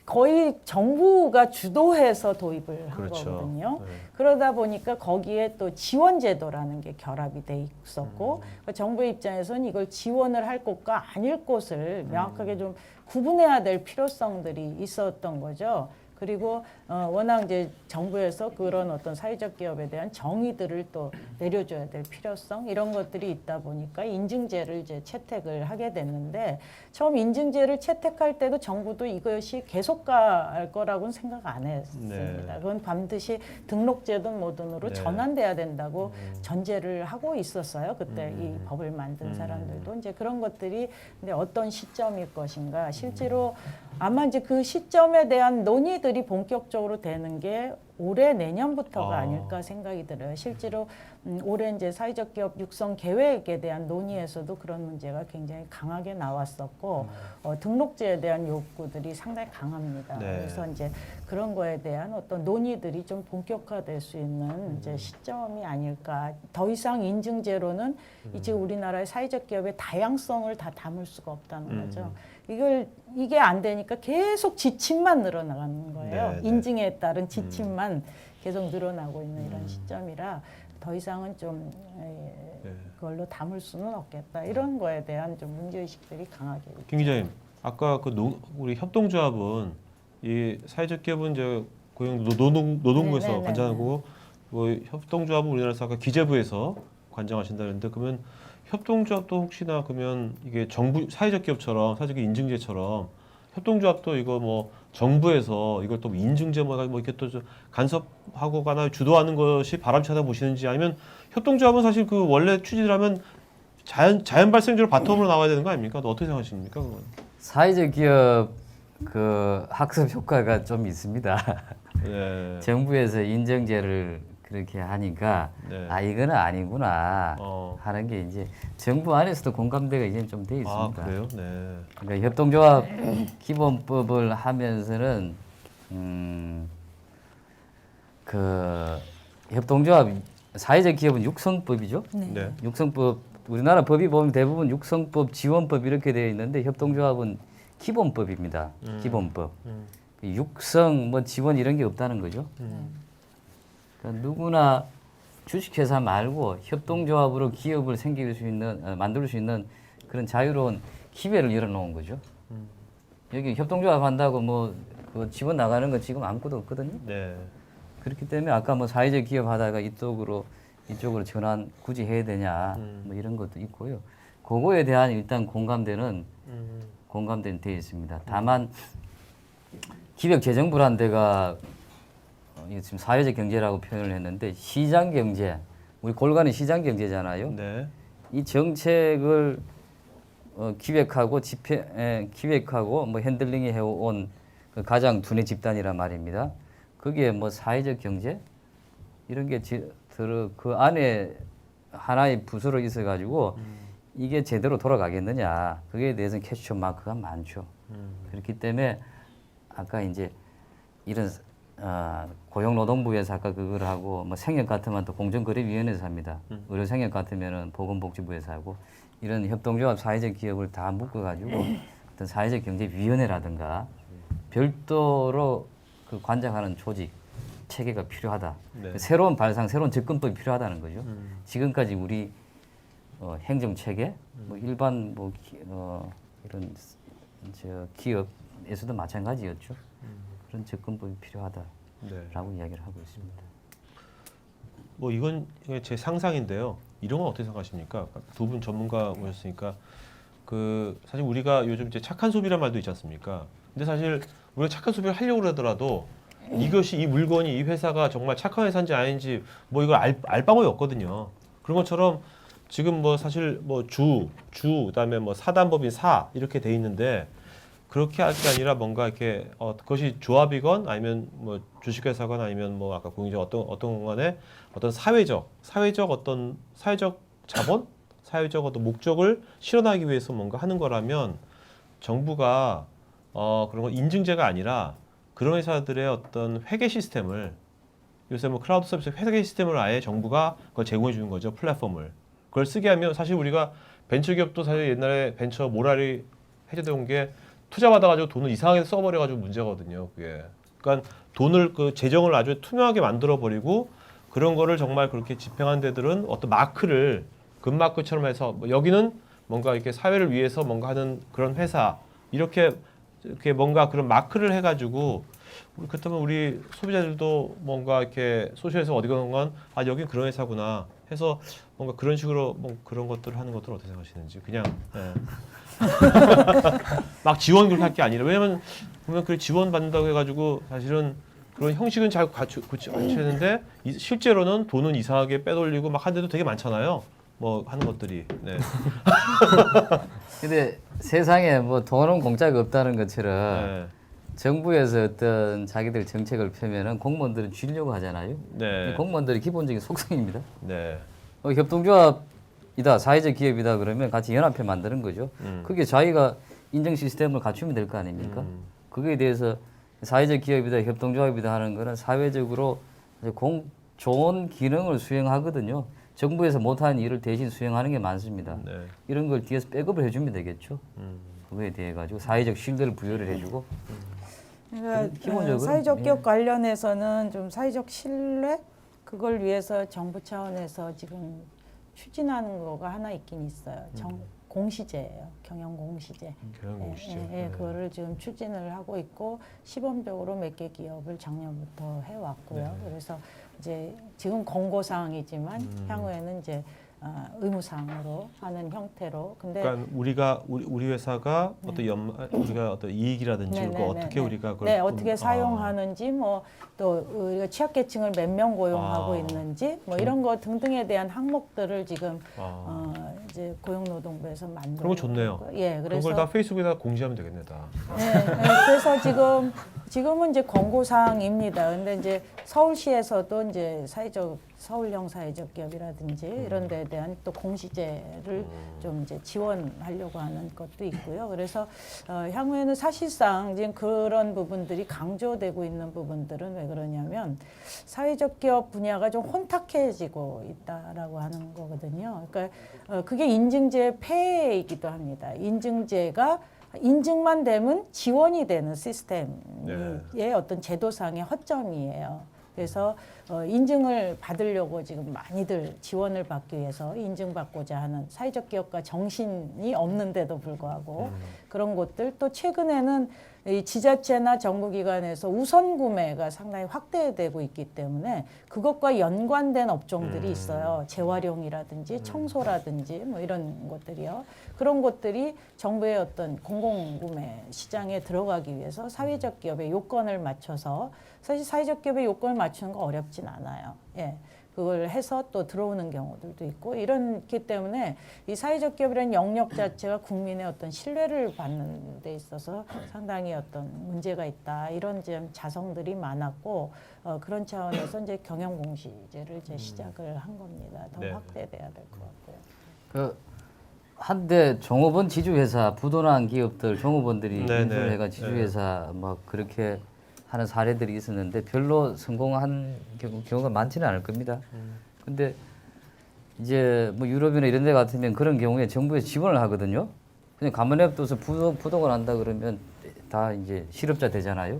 거의 정부가 주도해서 도입을 한 그렇죠. 거거든요. 네. 그러다 보니까 거기에 또 지원 제도라는 게 결합이 돼 있었고 그러니까 정부의 입장에서는 이걸 지원을 할 곳과 아닐 곳을 명확하게 좀 구분해야 될 필요성들이 있었던 거죠. 그리고 워낙 이제 정부에서 그런 어떤 사회적 기업에 대한 정의들을 또 내려줘야 될 필요성 이런 것들이 있다 보니까 인증제를 이제 채택을 하게 됐는데 처음 인증제를 채택할 때도 정부도 이것이 계속 갈 거라고는 생각 안 했습니다. 네. 그건 반드시 등록제든 뭐든으로 네. 전환돼야 된다고 전제를 하고 있었어요. 그때 이 법을 만든 사람들도 이제 그런 것들이 근데 어떤 시점일 것인가 실제로 아마 이제 그 시점에 대한 논의들이 본격적으로 되는 게 올해 내년부터가 아닐까 생각이 들어요. 실제로 올해 이제 사회적 기업 육성 계획에 대한 논의에서도 그런 문제가 굉장히 강하게 나왔었고 등록제에 대한 욕구들이 상당히 강합니다. 네. 그래서 이제 그런 거에 대한 어떤 논의들이 좀 본격화될 수 있는 이제 시점이 아닐까. 더 이상 인증제로는 이제 우리나라의 사회적 기업의 다양성을 다 담을 수가 없다는 거죠. 이게 안 되니까 계속 지침만 늘어나가는 거예요. 네, 네. 인증에 따른 지침만 계속 늘어나고 있는 이런 시점이라 더 이상은 좀 그걸로 담을 수는 없겠다. 이런 거에 대한 좀 문제의식들이 강하게 있죠. 김 기자님, 아까 그 우리 협동조합은 이 사회적 기업은 이제 고용 노동부에서 네네네. 관장하고 뭐 협동조합은 우리나라에서 아까 기재부에서 관장하신다는데 그러면 협동조합도 혹시나 그러면 이게 정부 사회적 기업처럼 사회적 인증제처럼 협동조합도 이거 뭐 정부에서 이걸 또 인증제 뭐 이렇게 또 간섭하고가나 주도하는 것이 바람차다 보시는지 아니면 협동조합은 사실 그 원래 취지라면 자연 발생적으로 바텀으로 나와야 되는 거 아닙니까? 또 어떻게 생각하십니까? 그건? 사회적 기업 그 학습 효과가 좀 있습니다. 네. 정부에서 인정제를 그렇게 하니까 네. 아 이거는 아니구나 하는 게 이제 정부 안에서도 공감대가 이제 좀 돼 있습니다. 아 그래요? 네. 그러니까 협동조합 기본법을 하면서는 그 협동조합 사회적 기업은 육성법이죠. 네. 육성법 우리나라 법이 보면 대부분 육성법, 지원법 이렇게 되어 있는데 협동조합은 기본법입니다. 기본법. 육성, 뭐 지원 이런 게 없다는 거죠. 그러니까 누구나 주식회사 말고 협동조합으로 기업을 만들 수 있는 그런 자유로운 기회를 열어놓은 거죠. 여기 협동조합 한다고 뭐 그 지원 나가는 건 지금 아무것도 없거든요. 네. 그렇기 때문에 아까 뭐 사회적 기업 하다가 이쪽으로 전환 굳이 해야 되냐 뭐 이런 것도 있고요. 그거에 대한 일단 공감대는 되어 있습니다. 다만 기획재정부란 데가 지금 사회적 경제라고 표현을 했는데 시장 경제, 우리 골간이 시장 경제잖아요. 네. 이 정책을 기획하고 기획하고 뭐 핸들링해 해온 그 가장 두뇌 집단이란 말입니다. 거기에 뭐 사회적 경제 이런 게 그 안에 하나의 부서로 있어가지고 이게 제대로 돌아가겠느냐 그거에 대해서는 퀘스천 마크가 많죠. 그렇기 때문에 아까 이제 이런 고용노동부에서 아까 그걸 하고 뭐 생협 같으면 또 공정거래위원회에서 합니다. 의료생협 같으면은 보건복지부에서 하고 이런 협동조합 사회적 기업을 다 묶어가지고 어떤 사회적 경제위원회라든가 별도로 그 관장하는 조직 체계가 필요하다. 네. 새로운 발상, 새로운 접근법이 필요하다는 거죠. 지금까지 우리 행정 체계, 뭐 일반 뭐 이런 기업에서도 마찬가지였죠. 그런 접근법이 필요하다라고 네. 이야기를 하고 있습니다. 뭐 이건 제 상상인데요. 이런 건 어떻게 생각하십니까? 두 분 전문가 모셨으니까 그 사실 우리가 요즘 이제 착한 소비란 말도 있지 않습니까? 근데 사실 우리가 착한 소비를 하려고 그러더라도 이것이 이 물건이 이 회사가 정말 착한 회사인지 아닌지 뭐 이걸 알 방법이 없거든요. 그런 것처럼 지금 뭐 사실 뭐 그다음에 뭐 사단법인 사 이렇게 돼 있는데 그렇게 할 게 아니라 뭔가 이렇게 그것이 조합이건 아니면 뭐 주식회사건 아니면 뭐 아까 공유자 어떤 간에 어떤 사회적 어떤 사회적 자본, 사회적 어떤 목적을 실현하기 위해서 뭔가 하는 거라면 정부가 그런 건 인증제가 아니라 그런 회사들의 어떤 회계 시스템을 요새 뭐 클라우드 서비스 회계 시스템을 아예 정부가 그걸 제공해 주는 거죠. 플랫폼을. 그걸 쓰게 하면 사실 우리가 벤처기업도 사실 옛날에 벤처 모랄이 해제돼 온 게 투자 받아가지고 돈을 이상하게 써버려가지고 문제거든요. 그게. 그러니까 돈을 그 재정을 아주 투명하게 만들어 버리고 그런 거를 정말 그렇게 집행한 데들은 어떤 마크를 금마크처럼 해서 뭐 여기는 뭔가 이렇게 사회를 위해서 뭔가 하는 그런 회사 이렇게 뭔가 그런 마크를 해가지고 그렇다면 우리 소비자들도 뭔가 이렇게 소셜에서 어디 가는 건 여긴 그런 회사구나 해서 뭔가 그런 식으로 뭐 그런 것들을 하는 것들 어떻게 생각하시는지 그냥 막 지원 그렇게 할 게 아니라 왜냐면 보면 그 지원 받는다고 해가지고 사실은 그런 형식은 잘 갖추는데 실제로는 돈은 이상하게 빼돌리고 막 하는 데도 되게 많잖아요. 뭐 하는 것들이. 네. 근데 세상에 뭐 돈은 공짜가 없다는 것처럼 네. 정부에서 어떤 자기들 정책을 펴면은 공무원들은 쥐려고 하잖아요. 네. 공무원들의 기본적인 속성입니다. 네. 협동조합이다, 사회적 기업이다 그러면 같이 연합회 만드는 거죠. 그게 자기가 인증 시스템을 갖추면 될 거 아닙니까? 그거에 대해서 사회적 기업이다, 협동조합이다 하는 거는 사회적으로 좋은 기능을 수행하거든요. 정부에서 못하는 일을 대신 수행하는 게 많습니다. 네. 이런 걸 뒤에서 백업을 해주면 되겠죠. 그거에 대해 가지고 사회적 신뢰를 부여를 해주고. 그러니까 기본적으로 사회적 예. 기업 관련해서는 좀 사회적 신뢰 그걸 위해서 정부 차원에서 지금 추진하는 거가 하나 있긴 있어요. 공시제예요. 경영 공시제. 경영 공시제. 네. 그거를 지금 추진을 하고 있고 시범적으로 몇 개 기업을 작년부터 해왔고요. 네. 그래서 이제 지금 권고 사항이지만 향후에는 이제 의무사항으로 하는 형태로. 근데 그러니까 우리 회사가 우리가 어떤 이익이라든지 네, 그거 네, 어떻게 네, 네. 우리가 그걸 네, 어떻게 사용하는지 뭐 또 우리가 취약계층을 몇 명 고용하고 아. 있는지 뭐 이런 거 등등에 대한 항목들을 지금 아. 이제 고용노동부에서 만들고 그런 거 좋네요. 있고요. 예, 그런 그래서 걸 다 페이스북에다 공지하면 되겠네 다. 네, 그래서 지금은 이제 권고 사항입니다. 근데 이제 서울시에서도 이제 서울형 사회적 기업이라든지 이런 데에 대한 또 공시제를 좀 이제 지원하려고 하는 것도 있고요. 그래서 향후에는 사실상 지금 그런 부분들이 강조되고 있는 부분들은 왜 그러냐면 사회적 기업 분야가 좀 혼탁해지고 있다라고 하는 거거든요. 그러니까 그게 인증제 폐해이기도 합니다. 인증만 되면 지원이 되는 시스템의 어떤 제도상의 허점이에요. 그래서 인증을 받으려고 지금 많이들 지원을 받기 위해서 인증받고자 하는 사회적 기업가 정신이 없는데도 불구하고 그런 곳들 또 최근에는 이 지자체나 정부기관에서 우선 구매가 상당히 확대되고 있기 때문에 그것과 연관된 업종들이 있어요. 재활용이라든지 청소라든지 뭐 이런 것들이요. 그런 것들이 정부의 어떤 공공구매 시장에 들어가기 위해서 사회적 기업의 요건을 맞춰서 사실 사회적 기업의 요건을 맞추는 거 어렵진 않아요. 예. 그걸 해서 또 들어오는 경우들도 있고 이렇기 때문에 이 사회적 기업이라는 영역 자체가 국민의 어떤 신뢰를 받는 데 있어서 상당히 어떤 문제가 있다 이런 좀 자성들이 많았고 그런 차원에서 이제 경영 공시제를 이제 시작을 한 겁니다. 더 네. 확대돼야 될 것 같고요. 그 한때 종업원 지주회사 부도난 기업들 종업원들이 네, 인수를 네. 해가 지주회사 막 그렇게 하는 사례들이 있었는데 별로 성공한 경우가 많지는 않을 겁니다. 근데 이제 뭐 유럽이나 이런 데 같으면 그런 경우에 정부에서 지원을 하거든요. 그냥 가만 냅둬서 부도가 난다 그러면 다 이제 실업자 되잖아요.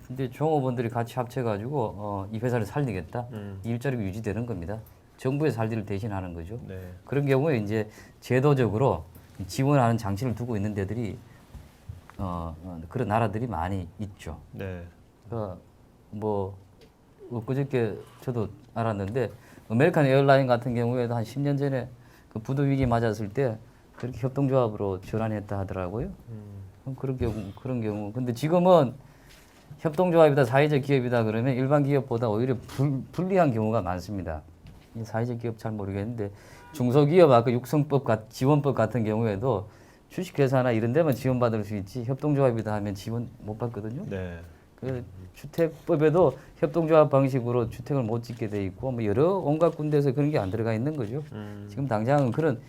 근데 종업원들이 같이 합쳐가지고 이 회사를 살리겠다. 이 일자리가 유지되는 겁니다. 정부의 살리를 대신하는 거죠. 네. 그런 경우에 이제 제도적으로 지원하는 장치를 두고 있는 데들이 그런 나라들이 많이 있죠. 네. 그러니까 뭐 그저께 저도 알았는데 아메리칸 에어라인 같은 경우에도 한 10년 전에 그 부도 위기 맞았을 때 그렇게 협동조합으로 전환했다 하더라고요. 그런 경우. 근데 지금은 협동조합이다 사회적 기업이다 그러면 일반 기업보다 오히려 불리한 경우가 많습니다. 이 사회적 기업 잘 모르겠는데 중소기업 아까 육성법 지원법 같은 경우에도 주식회사나 이런 데만 지원받을 수 있지 협동조합이다 하면 지원 못 받거든요. 네. 그 주택법에도 협동조합 방식으로 주택을 못 짓게 돼 있고 뭐 여러 온갖 군데에서 그런 게 안 들어가 있는 거죠. 지금 당장은 그런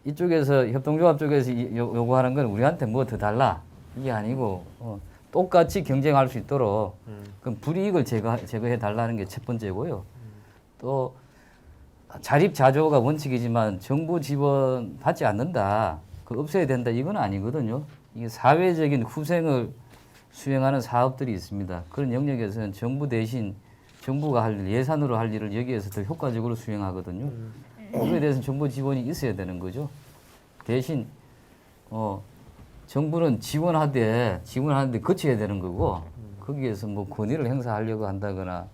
이쪽에서 협동조합 쪽에서 요구하는 건 우리한테 뭐 더 달라 이게 아니고 똑같이 경쟁할 수 있도록 그럼 불이익을 제거해 달라는 게 첫 번째고요. 또 자립자조가 원칙이지만 정부 지원 받지 않는다. 그 없애야 된다. 이건 아니거든요. 이게 사회적인 후생을 수행하는 사업들이 있습니다. 그런 영역에서는 정부 대신 정부가 할 일, 예산으로 할 일을 여기에서 더 효과적으로 수행하거든요. 그거에 대해서는 정부 지원이 있어야 되는 거죠. 대신 정부는 지원하는데 거쳐야 되는 거고 거기에서 뭐 권위를 행사하려고 한다거나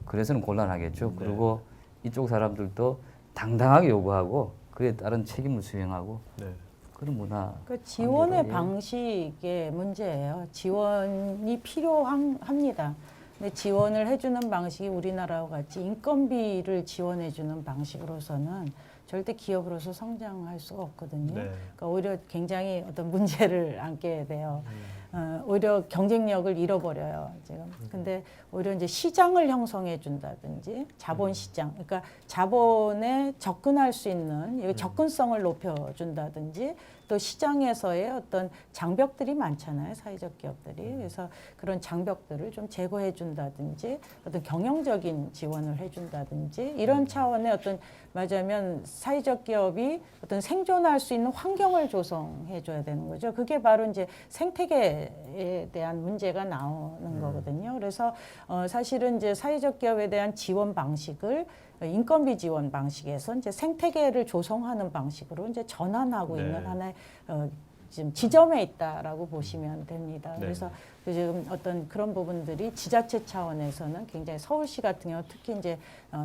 그래서는 곤란하겠죠. 그리고 이쪽 사람들도 당당하게 요구하고 그에 따른 책임을 수행하고 네. 그런 문화. 그 지원의 관계로, 방식의 문제예요. 지원이 필요합니다. 근데 지원을 해주는 방식이 우리나라와 같이 인건비를 지원해주는 방식으로서는 절대 기업으로서 성장할 수가 없거든요. 네. 그러니까 오히려 굉장히 어떤 문제를 안게 돼요. 오히려 경쟁력을 잃어버려요, 지금. 근데 오히려 이제 시장을 형성해 준다든지 자본 시장, 그러니까 자본에 접근할 수 있는 이 접근성을 높여 준다든지 또 시장에서의 어떤 장벽들이 많잖아요. 사회적 기업들이. 그래서 그런 장벽들을 좀 제거해 준다든지 어떤 경영적인 지원을 해 준다든지 이런 차원의 어떤 말하자면 사회적 기업이 어떤 생존할 수 있는 환경을 조성해 줘야 되는 거죠. 그게 바로 이제 생태계에 대한 문제가 나오는 거거든요. 그래서 사실은 이제 사회적 기업에 대한 지원 방식을 인건비 지원 방식에서 이제 생태계를 조성하는 방식으로 이제 전환하고 네. 있는 하나의 지금 지점에 있다라고 보시면 됩니다. 네. 그래서 지금 어떤 그런 부분들이 지자체 차원에서는 굉장히 서울시 같은 경우 특히 이제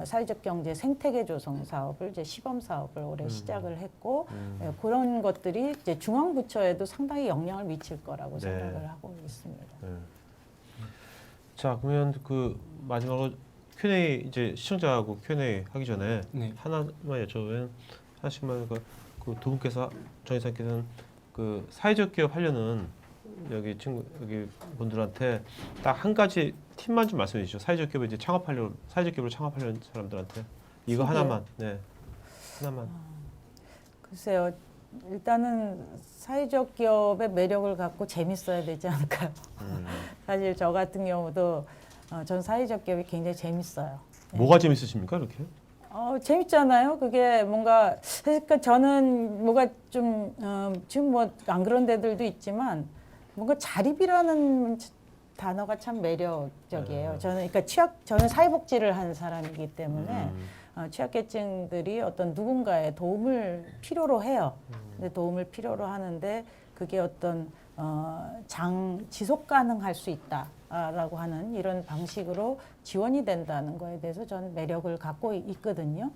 사회적 경제 생태계 조성 사업을 이제 시범 사업을 올해 시작을 했고 그런 것들이 이제 중앙부처에도 상당히 영향을 미칠 거라고 네. 생각을 하고 있습니다. 네. 자, 그러면 그 마지막으로 Q&A 이제 시청자하고 Q&A 하기 전에 네. 하나만 여쭤보면 하나씩만 그두 분께서 정 이사님께서는 그 사회적 기업 하려는 여기 분들한테 딱 한 가지 팁만 좀 말씀해 주시죠. 사회적 기업을 이제 사회적 기업을 창업하려는 사람들한테 이거 팁이요? 하나만, 네, 하나만. 글쎄요. 일단은 사회적 기업의 매력을 갖고 재밌어야 되지 않을까요? 사실 저 같은 경우도 전 사회적 기업이 굉장히 재밌어요. 뭐가 재밌으십니까, 이렇게? 재밌잖아요. 그게 뭔가 그러니까 저는 뭐가 좀 지금 뭐 안 그런 데들도 있지만 뭔가 자립이라는 단어가 참 매력적이에요. 저는 그러니까 저는 사회복지를 하는 사람이기 때문에 취약계층들이 어떤 누군가의 도움을 필요로 해요. 근데 도움을 필요로 하는데 그게 어떤 지속 가능할 수 있다라고 하는 이런 방식으로 지원이 된다는 거에 대해서 저는 매력을 갖고 있거든요.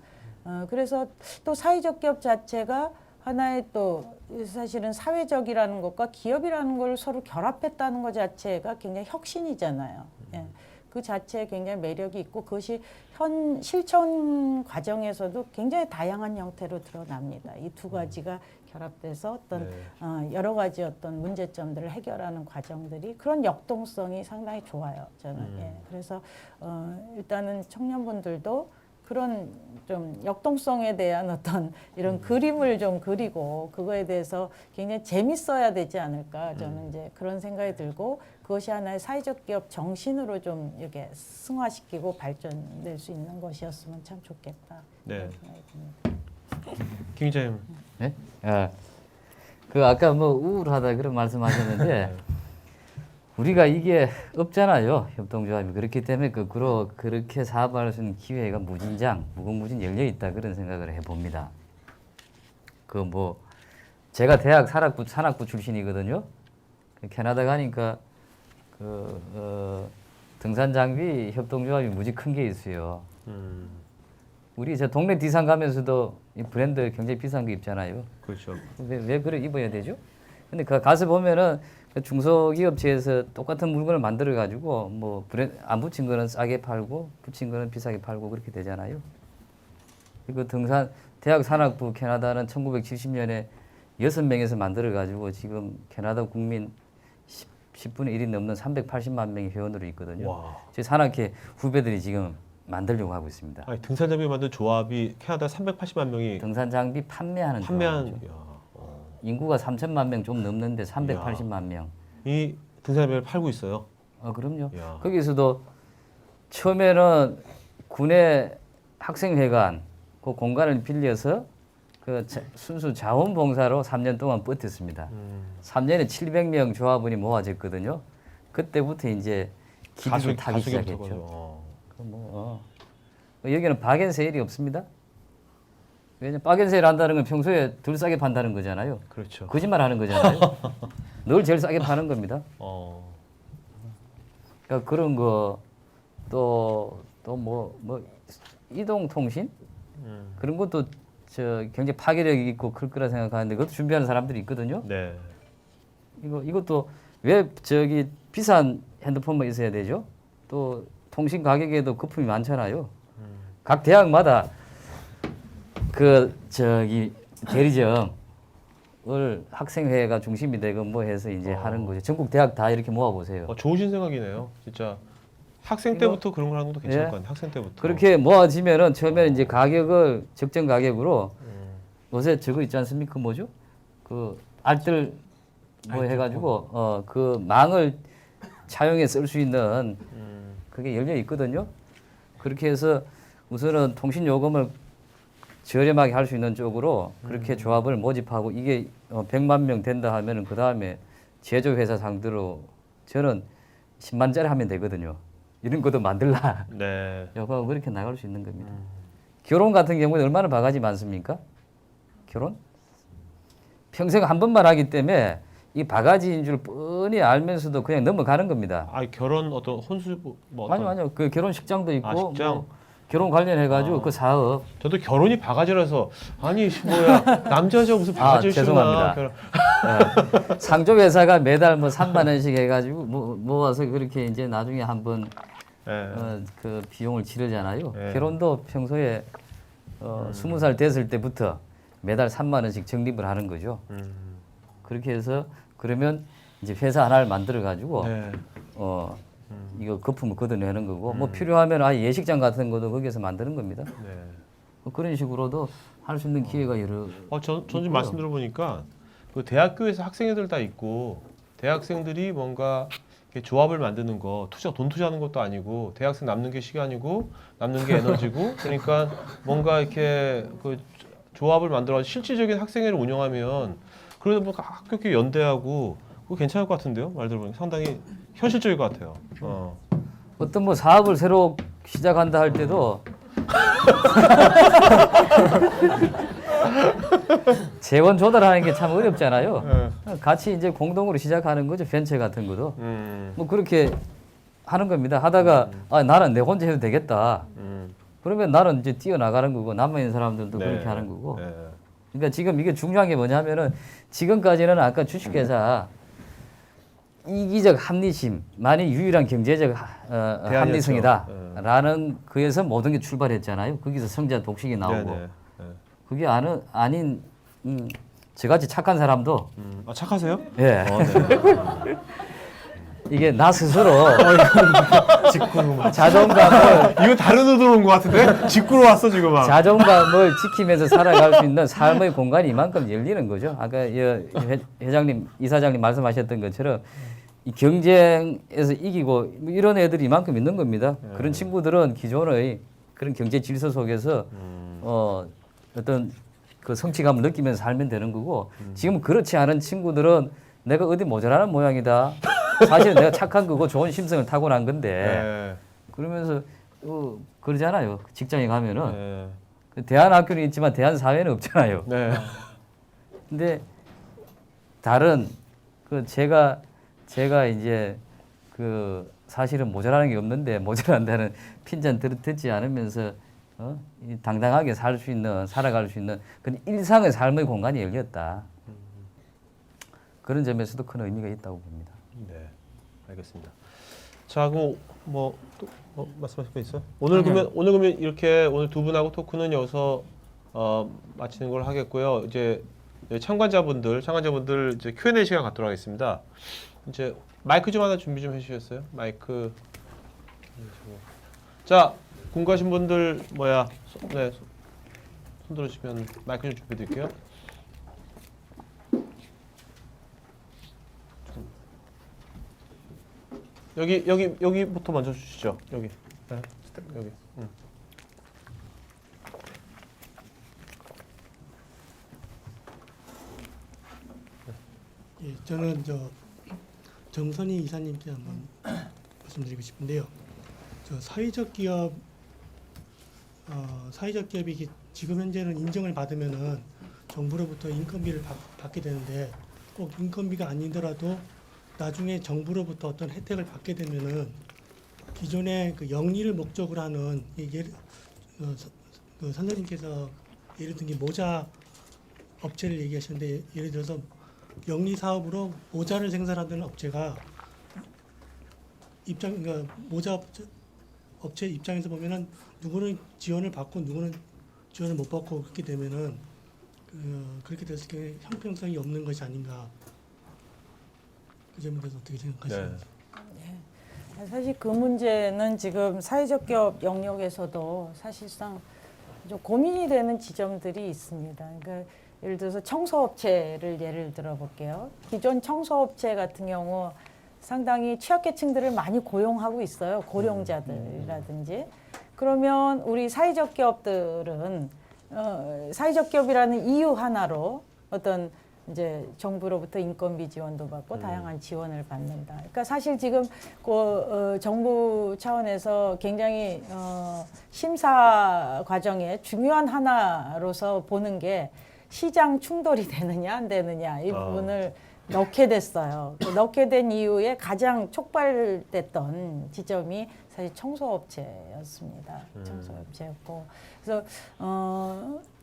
그래서 또 사회적 기업 자체가 하나의 또 사실은 사회적이라는 것과 기업이라는 걸 서로 결합했다는 것 자체가 굉장히 혁신이잖아요. 예. 그 자체에 굉장히 매력이 있고 그것이 실천 과정에서도 굉장히 다양한 형태로 드러납니다. 이 두 가지가 결합돼서 어떤 여러 가지 어떤 문제점들을 해결하는 과정들이 그런 역동성이 상당히 좋아요. 저는 예. 그래서 일단은 청년분들도 그런 좀 역동성에 대한 어떤 이런 그림을 좀 그리고 그거에 대해서 굉장히 재밌어야 되지 않을까 저는 이제 그런 생각이 들고 그것이 하나의 사회적 기업 정신으로 좀 이렇게 승화시키고 발전될 수 있는 것이었으면 참 좋겠다. 네. 그런 생각이 듭니다. 김 기자님. 네? 그 아까 뭐 우울하다 그런 말씀하셨는데 우리가 이게 없잖아요. 협동조합이. 그렇기 때문에 거꾸로 그렇게 사업할 수 있는 기회가 무궁무진 열려 있다 그런 생각을 해봅니다. 그 뭐 제가 대학 산악부 출신이거든요. 캐나다 가니까 등산 장비 협동조합이 무지 큰 게 있어요. 우리 저 동네 디산 가면서도 이 브랜드 굉장히 비싼 거 입잖아요. 그렇죠. 왜 그래 입어야 되죠? 근데 가서 보면은 중소기업체에서 똑같은 물건을 만들어 가지고 뭐 안 붙인 거는 싸게 팔고 붙인 거는 비싸게 팔고 그렇게 되잖아요. 이거 대학 산악부 캐나다는 1970년에 6명에서 만들어 가지고 지금 캐나다 국민 10분의 1이 넘는 380만 명의 회원으로 있거든요. 와. 저희 산악회 후배들이 지금 만들려고 하고 있습니다. 아니, 등산 장비 만든 조합이 캐나다 380만 명이 등산 장비 판매하는 판매한 조합이죠. 인구가 3천만 명 좀 넘는데 380만 이야. 명. 이 등산 장비를 팔고 있어요. 그럼요. 이야. 거기서도 처음에는 군의 학생회관 그 공간을 빌려서 순수 자원봉사로 3년 동안 버텼습니다. 3년에 700명 조합원이 모아졌거든요. 그때부터 이제 기술을 타기 시작했죠. 여기는 박앤세일이 없습니다. 왜냐면 박앤세일 한다는 건 평소에 덜 싸게 판다는 거잖아요. 그렇죠. 거짓말 하는 거잖아요. 늘 제일 싸게 파는 겁니다. 그러니까 그런 거 또 뭐 이동통신 그런 것도 굉장히 파괴력이 있고 클 거라 생각하는데 그것도 준비하는 사람들이 있거든요. 네. 이것도 왜 비싼 핸드폰만 있어야 되죠? 또 통신 가격에도 거품이 많잖아요. 각 대학마다 대리점을 학생회가 중심이 되고 뭐 해서 이제 하는 거죠. 전국 대학 다 이렇게 모아 보세요. 좋으신 생각이네요. 진짜 학생 때부터 그런 걸 하는 것도 괜찮을 것 같아요. 학생 때부터. 그렇게 모아지면은 처음에는 이제 가격을 적정 가격으로 요새 저거 있지 않습니까? 뭐죠? 알뜰 뭐 해가지고 그 망을 차용해 쓸 수 있는 그게 열려 있거든요. 그렇게 해서 우선은 통신 요금을 저렴하게 할 수 있는 쪽으로 그렇게 조합을 모집하고 이게 100만 명 된다 하면은 그 다음에 제조회사 상대로 저는 10만짜리 하면 되거든요. 이런 것도 만들라. 네. 여가 그렇게 나갈 수 있는 겁니다. 결혼 같은 경우에 얼마나 바가지 많습니까? 결혼? 평생 한 번만 하기 때문에 이 바가지인 줄 뻔히 알면서도 그냥 넘어가는 겁니다. 아 결혼 어떤 혼수 뭐 어떤 아니요. 그 결혼식장도 있고 아, 식장? 뭐 결혼 관련해가지고 아. 그 사업. 저도 결혼이 바가지라서 아니 뭐야 남자 여자 무슨 바가지를 죄송합니다. 결혼. 상조 회사가 매달 뭐 3만 원씩 해가지고 모아서 그렇게 이제 나중에 한번 네. 그 비용을 치르잖아요. 네. 결혼도 평소에 20살 됐을 때부터 매달 3만 원씩 적립을 하는 거죠. 그렇게 해서 그러면 이제 회사 하나를 만들어 가지고 네. 이거 거품을 걷어내는 거고 뭐 필요하면 아예 예식장 같은 것도 거기서 만드는 겁니다. 네. 뭐 그런 식으로도 할 수 있는 기회가 여러. 전 지금 있고요. 말씀 들어보니까 그 대학교에서 학생회들 다 있고 대학생들이 뭔가 이렇게 조합을 만드는 거 돈 투자하는 것도 아니고 대학생 남는 게 시간이고 남는 게 에너지고 그러니까 뭔가 이렇게 그 조합을 만들어 실질적인 학생회를 운영하면 그래도 뭐 학교 연대하고 그거 괜찮을 것 같은데요. 말 들어보니까 상당히 현실적일 것 같아요. 어떤 뭐 사업을 새로 시작한다 할 때도 재원 조달하는 게 참 어렵잖아요. 같이 이제 공동으로 시작하는 거죠. 벤처 같은 것도. 뭐 그렇게 하는 겁니다. 하다가 나는 내 혼자 해도 되겠다. 그러면 나는 이제 뛰어나가는 거고 남아 있는 사람들도 네. 그렇게 하는 거고. 네. 그러니까 지금 이게 중요한 게 뭐냐면은 지금까지는 아까 주식회사 이기적 합리심만이 유일한 경제적 합리성이다라는 그에서 모든 게 출발했잖아요. 거기서 성자 독식이 나오고 네, 네. 그게 아닌 저같이 착한 사람도 아 착하세요? 예. 네. 이게 나 스스로 자존감을 이거 다른 의도로 온 것 같은데 직구로 왔어 지금 막. 자존감을 지키면서 살아갈 수 있는 삶의 공간이 이만큼 열리는 거죠. 아까 회장님, 이사장님 말씀하셨던 것처럼 이 경쟁에서 이기고 뭐 이런 애들이 이만큼 있는 겁니다. 그런 친구들은 기존의 그런 경제 질서 속에서 어떤 그 성취감을 느끼면서 살면 되는 거고 지금 그렇지 않은 친구들은 내가 어디 모자라는 모양이다. 사실 내가 착한 거고 좋은 심성을 타고난 건데 네. 그러면서 그러잖아요. 직장에 가면은 네. 그 대한학교는 있지만 대한사회는 없잖아요. 네. 근데 다른 그 제가 이제 그 사실은 모자라는 게 없는데 모자란다는 핀잔 듣지 않으면서 이 당당하게 살아갈 수 있는 그런 일상의 삶의 공간이 열렸다. 그런 점에서도 큰 의미가 있다고 봅니다. 네. 알겠습니다. 자, 그럼 뭐또 말씀하실 거 있어요? 오늘 그러면 이렇게 오늘 두 분하고 토크는 여기서 마치는 걸 하겠고요. 이제 참관자분들 이제 Q&A 시간 갖도록 하겠습니다. 이제 마이크 좀 하나 준비 좀 해주셨어요? 마이크. 자, 궁금하신 분들 손 들어주시면 마이크 좀 준비해드릴게요. 여기부터 먼저 주시죠. 여기. 네, 여기. 예, 저는 정선희 이사님께 한번 말씀드리고 싶은데요. 사회적 기업이 지금 현재는 인정을 받으면은 정부로부터 인건비를 받게 되는데 꼭 인건비가 아니더라도 나중에 정부로부터 어떤 혜택을 받게 되면은 기존의 그 영리를 목적으로 하는 선생님께서 예를 든 게 모자 업체를 얘기하셨는데 예를 들어서 영리 사업으로 모자를 생산하는 업체가 그러니까 모자 업체 입장에서 보면은 누구는 지원을 받고 누구는 지원을 못 받고 그렇게 되면은 그렇게 됐을 경우에 형평성이 없는 것이 아닌가. 그 점에 대해서 어떻게 생각하시는지. 네. 사실 그 문제는 지금 사회적 기업 영역에서도 사실상 좀 고민이 되는 지점들이 있습니다. 그러니까 예를 들어서 청소업체를 예를 들어 볼게요. 기존 청소업체 같은 경우 상당히 취약계층들을 많이 고용하고 있어요. 고령자들이라든지. 그러면 우리 사회적 기업들은 사회적 기업이라는 이유 하나로 어떤 이제 정부로부터 인건비 지원도 받고 다양한 지원을 받는다. 그러니까 사실 지금 정부 차원에서 굉장히 심사 과정의 중요한 하나로서 보는 게 시장 충돌이 되느냐 안 되느냐 이 부분을 넣게 됐어요. 넣게 된 이유에 가장 촉발됐던 지점이 사실 청소업체였습니다. 청소업체였고 그래서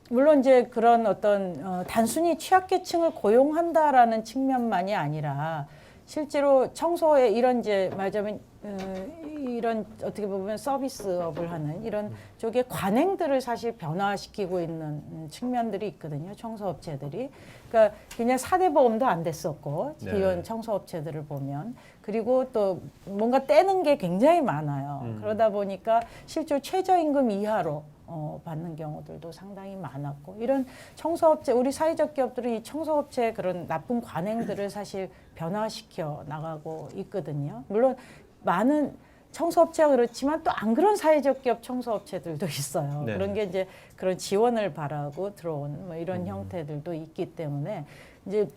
물론 이제 그런 어떤 단순히 취약계층을 고용한다라는 측면만이 아니라 실제로 청소에 이런 이제 말하자면 이런 어떻게 보면 서비스업을 하는 이런 쪽의 관행들을 사실 변화시키고 있는 측면들이 있거든요. 청소업체들이. 그러니까 그냥 4대 보험도 안 됐었고 네. 기존 청소업체들을 보면 그리고 또 뭔가 떼는 게 굉장히 많아요. 그러다 보니까 실제로 최저임금 이하로 받는 경우들도 상당히 많았고 이런 청소업체 우리 사회적 기업들은 이 청소업체의 그런 나쁜 관행들을 사실 변화시켜 나가고 있거든요. 물론 많은 청소업체가 그렇지만 또 안 그런 사회적 기업 청소업체들도 있어요. 네. 그런 게 이제 그런 지원을 바라고 들어온 뭐 이런 형태들도 있기 때문에 이제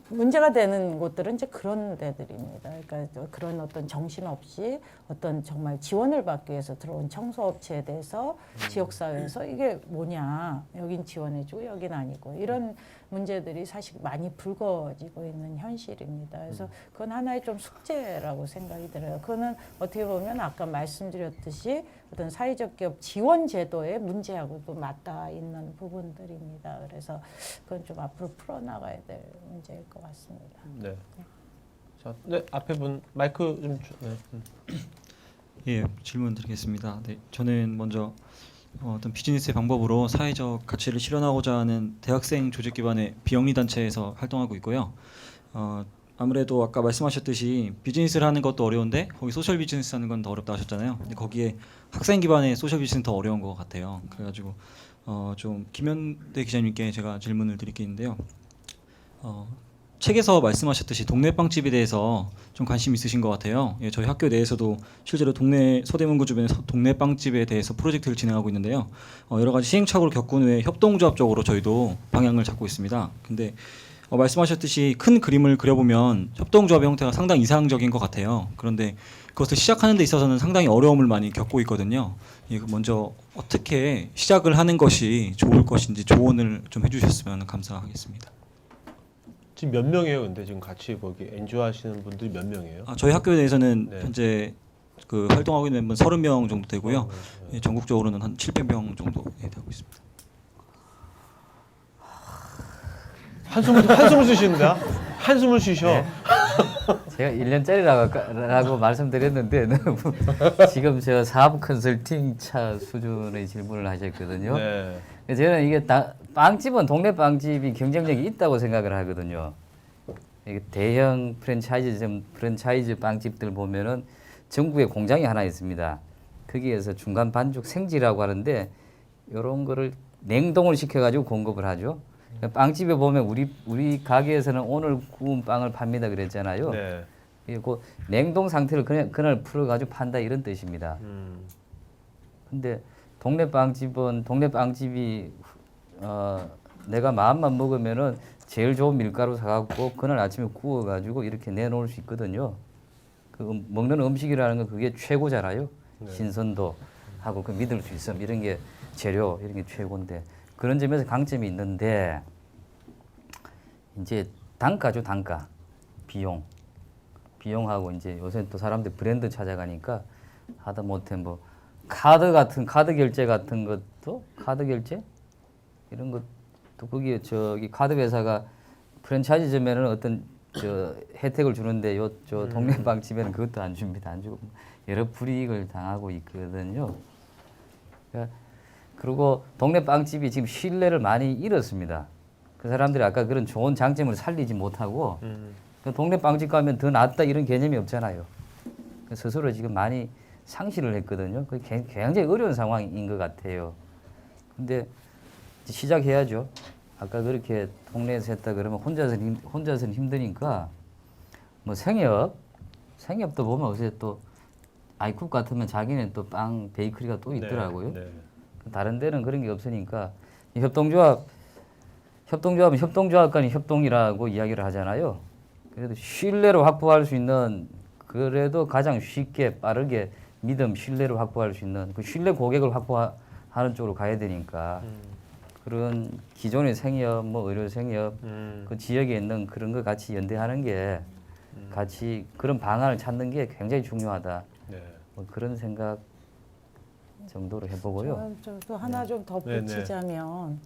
문제가 되는 곳들은 이제 그런 데들입니다. 그러니까 그런 어떤 정신 없이 어떤 정말 지원을 받기 위해서 들어온 청소업체에 대해서 지역사회에서 이게 뭐냐 여긴 지원해주고 여긴 아니고 이런 문제들이 사실 많이 불거지고 있는 현실입니다. 그래서 그건 하나의 좀 숙제라고 생각이 들어요. 그거는 어떻게 보면 아까 말씀드렸듯이 어떤 사회적 기업 지원 제도의 문제하고도 맞닿아 있는 부분들입니다. 그래서 그건 좀 앞으로 풀어나가야 될 문제일 것 같습니다. 네. 자, 네 앞에 분 마이크 좀 네. 예, 질문 드리겠습니다. 네, 저는 먼저 어떤 비즈니스의 방법으로 사회적 가치를 실현하고자 하는 대학생 조직 기반의 비영리 단체에서 활동하고 있고요. 아무래도 아까 말씀하셨듯이 비즈니스를 하는 것도 어려운데 거기 소셜 비즈니스 하는 건 더 어렵다 하셨잖아요. 근데 거기에 학생 기반의 소셜 비즈니스는 더 어려운 것 같아요. 그래가지고 좀 김현대 기자님께 제가 질문을 드릴 게 있는데요. 책에서 말씀하셨듯이 동네 빵집에 대해서 좀 관심 있으신 것 같아요. 예, 저희 학교 내에서도 실제로 동네 서대문구 주변에 동네 빵집에 대해서 프로젝트를 진행하고 있는데요. 여러 가지 시행착오를 겪은 후에 협동조합 적으로 저희도 방향을 잡고 있습니다. 근데 말씀하셨듯이 큰 그림을 그려보면 협동조합의 형태가 상당히 이상적인 것 같아요. 그런데 그것을 시작하는 데 있어서는 상당히 어려움을 많이 겪고 있거든요. 예, 먼저 어떻게 시작을 하는 것이 좋을 것인지 조언을 좀 해주셨으면 감사하겠습니다. 지금 몇 명이에요? 근데 지금 같이 거기 엔조 하시는 분들이 몇 명이에요? 저희 학교 내에서는 네. 현재 그 활동하고 있는 멤버는 30명 정도 되고요. 예, 전국적으로는 한 700명 정도 되고 있습니다. 한숨을 쉬시는데 한숨을 쉬셔. 네. 제가 1년짜리라고 말씀드렸는데 너무 지금 저 사업 컨설팅 차 수준의 질문을 하셨거든요. 네. 저는 이게 빵집은 동네 빵집이 경쟁력이 있다고 생각을 하거든요. 이게 대형 프랜차이즈 빵집들 보면은 전국에 공장이 하나 있습니다. 거기에서 중간 반죽 생지라고 하는데 이런 거를 냉동을 시켜가지고 공급을 하죠. 빵집에 보면 우리 가게에서는 오늘 구운 빵을 팝니다 그랬잖아요. 네. 그 냉동 상태를 그날 풀어가지고 판다 이런 뜻입니다. 근데 동네 빵집이 내가 마음만 먹으면은 제일 좋은 밀가루 사갖고 그날 아침에 구워가지고 이렇게 내놓을 수 있거든요. 그 먹는 음식이라는 건 그게 최고잖아요. 네. 신선도 하고 그 믿을 수 있음 이런 게 재료 이런 게 최고인데 그런 점에서 강점이 있는데 이제 단가죠 단가 비용하고 이제 요새 또 사람들 브랜드 찾아가니까 하다못해 뭐 카드 결제 같은 것도 카드 결제 이런 것도 거기 저기 카드 회사가 프랜차이즈점에는 어떤 저 혜택을 주는데 저 동네 빵집에는 그것도 안 줍니다. 안 주고 여러 불이익을 당하고 있거든요. 그러니까 그리고 동네 빵집이 지금 신뢰를 많이 잃었습니다. 그 사람들이 아까 그런 좋은 장점을 살리지 못하고 그 동네 빵집 가면 더 낫다 이런 개념이 없잖아요. 스스로 지금 많이 상실을 했거든요. 그게 굉장히 어려운 상황인 것 같아요. 근데 시작해야죠. 아까 그렇게 동네에서 했다 그러면 혼자서는 힘드니까 뭐 생협도 보면 요새 또 아이쿱 같으면 자기는 또 빵 베이커리가 또 있더라고요. 네. 다른 데는 그런 게 없으니까 이 협동조합은 협동조합 간의 협동이라고 이야기를 하잖아요. 그래도 신뢰를 확보할 수 있는 그래도 가장 쉽게 빠르게 믿음, 신뢰를 확보할 수 있는 그 신뢰 고객을 확보하는 쪽으로 가야 되니까 그런 기존의 생협, 뭐 의료 생협, 그 지역에 있는 그런 거 같이 연대하는 게 같이 그런 방안을 찾는 게 굉장히 중요하다. 네. 뭐 그런 생각 정도로 해보고요. 또 하나 좀 네, 덧붙이자면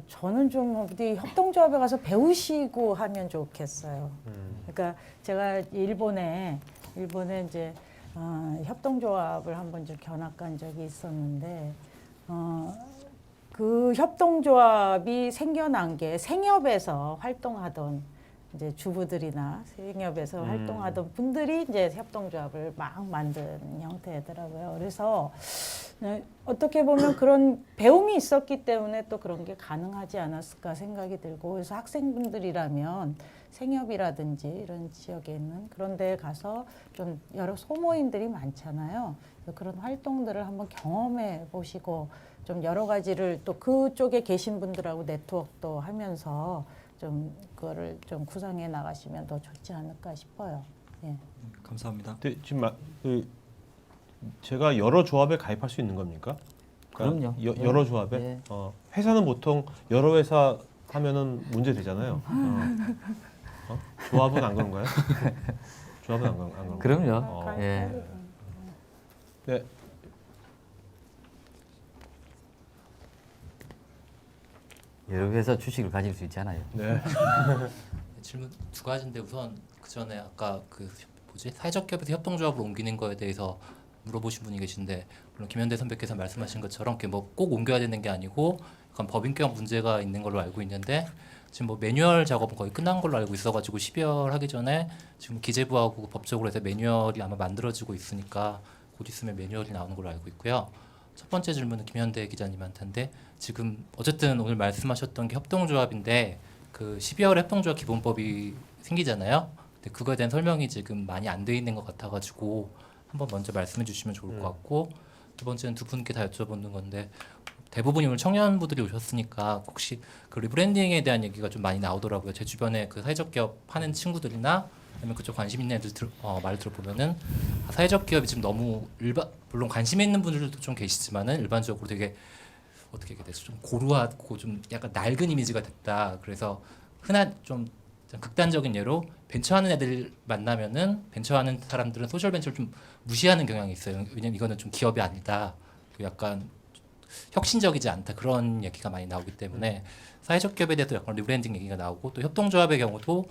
저는 좀 어디 협동조합에 가서 배우시고 하면 좋겠어요. 그러니까 제가 일본에 이제 협동조합을 한번 좀 견학 간 적이 있었는데 그 협동조합이 생겨난 게 생협에서 활동하던 이제 주부들이나 생협에서 활동하던 분들이 이제 협동조합을 막 만든 형태더라고요. 그래서 어떻게 보면 그런 배움이 있었기 때문에 또 그런 게 가능하지 않았을까 생각이 들고, 그래서 학생분들이라면 생협이라든지 이런 지역에 있는 그런 데에 가서 좀 여러 소모임들이 많잖아요. 그래서 그런 활동들을 한번 경험해 보시고 좀 여러 가지를 또 그쪽에 계신 분들하고 네트워크도 하면서 좀 그거를 좀 구상해 나가시면 더 좋지 않을까 싶어요. 예. 감사합니다. 근데 지금 제가 여러 조합에 가입할 수 있는 겁니까? 그럼요. 여러 조합에? 예. 회사는 보통 여러 회사 하면은 문제 되잖아요. 조합은 안 그런가요? 조합은 안 그런가요? 그럼요. 예. 네. 여러 회사 주식을 가질 수 있잖아요. 네. 질문 두 가지인데 우선 그 전에 아까 그 뭐지 사회적 기업에서 협동조합으로 옮기는 거에 대해서 물어보신 분이 계신데, 물론 김현대 선배께서 말씀하신 것처럼 이렇게 뭐 꼭 옮겨야 되는 게 아니고 약간 법인격 문제가 있는 걸로 알고 있는데, 지금 뭐 매뉴얼 작업은 거의 끝난 걸로 알고 있어가지고 12월 하기 전에 지금 기재부하고 법적으로 해서 매뉴얼이 아마 만들어지고 있으니까 곧 있으면 매뉴얼이 나오는 걸로 알고 있고요. 첫 번째 질문은 김현대 기자님한테인데, 지금 어쨌든 오늘 말씀하셨던 게 협동조합인데 그 12월 협동조합 기본법이 생기잖아요. 근데 그거에 대한 설명이 지금 많이 안 돼 있는 것 같아가지고 한번 먼저 말씀해 주시면 좋을 것 같고, 두 번째는 두 분께 다 여쭤보는 건데, 대부분이 오늘 청년분들이 오셨으니까 혹시 그 리브랜딩에 대한 얘기가 좀 많이 나오더라고요. 제 주변에 그 사회적 기업 하는 친구들이나 아니면 그쪽 관심 있는 애들 말 들어보면은 사회적 기업이 지금 너무 물론 관심 있는 분들도 좀 계시지만은 일반적으로 되게 어떻게 얘기해야 되지, 좀 고루하고 좀 약간 낡은 이미지가 됐다. 그래서 흔한 좀 극단적인 예로 벤처하는 애들 만나면은 벤처하는 사람들은 소셜 벤처를 좀 무시하는 경향이 있어요. 왜냐면 이거는 좀 기업이 아니다, 약간 혁신적이지 않다, 그런 얘기가 많이 나오기 때문에 사회적 기업에 대해서 약간 리브랜딩 얘기가 나오고, 또 협동조합의 경우도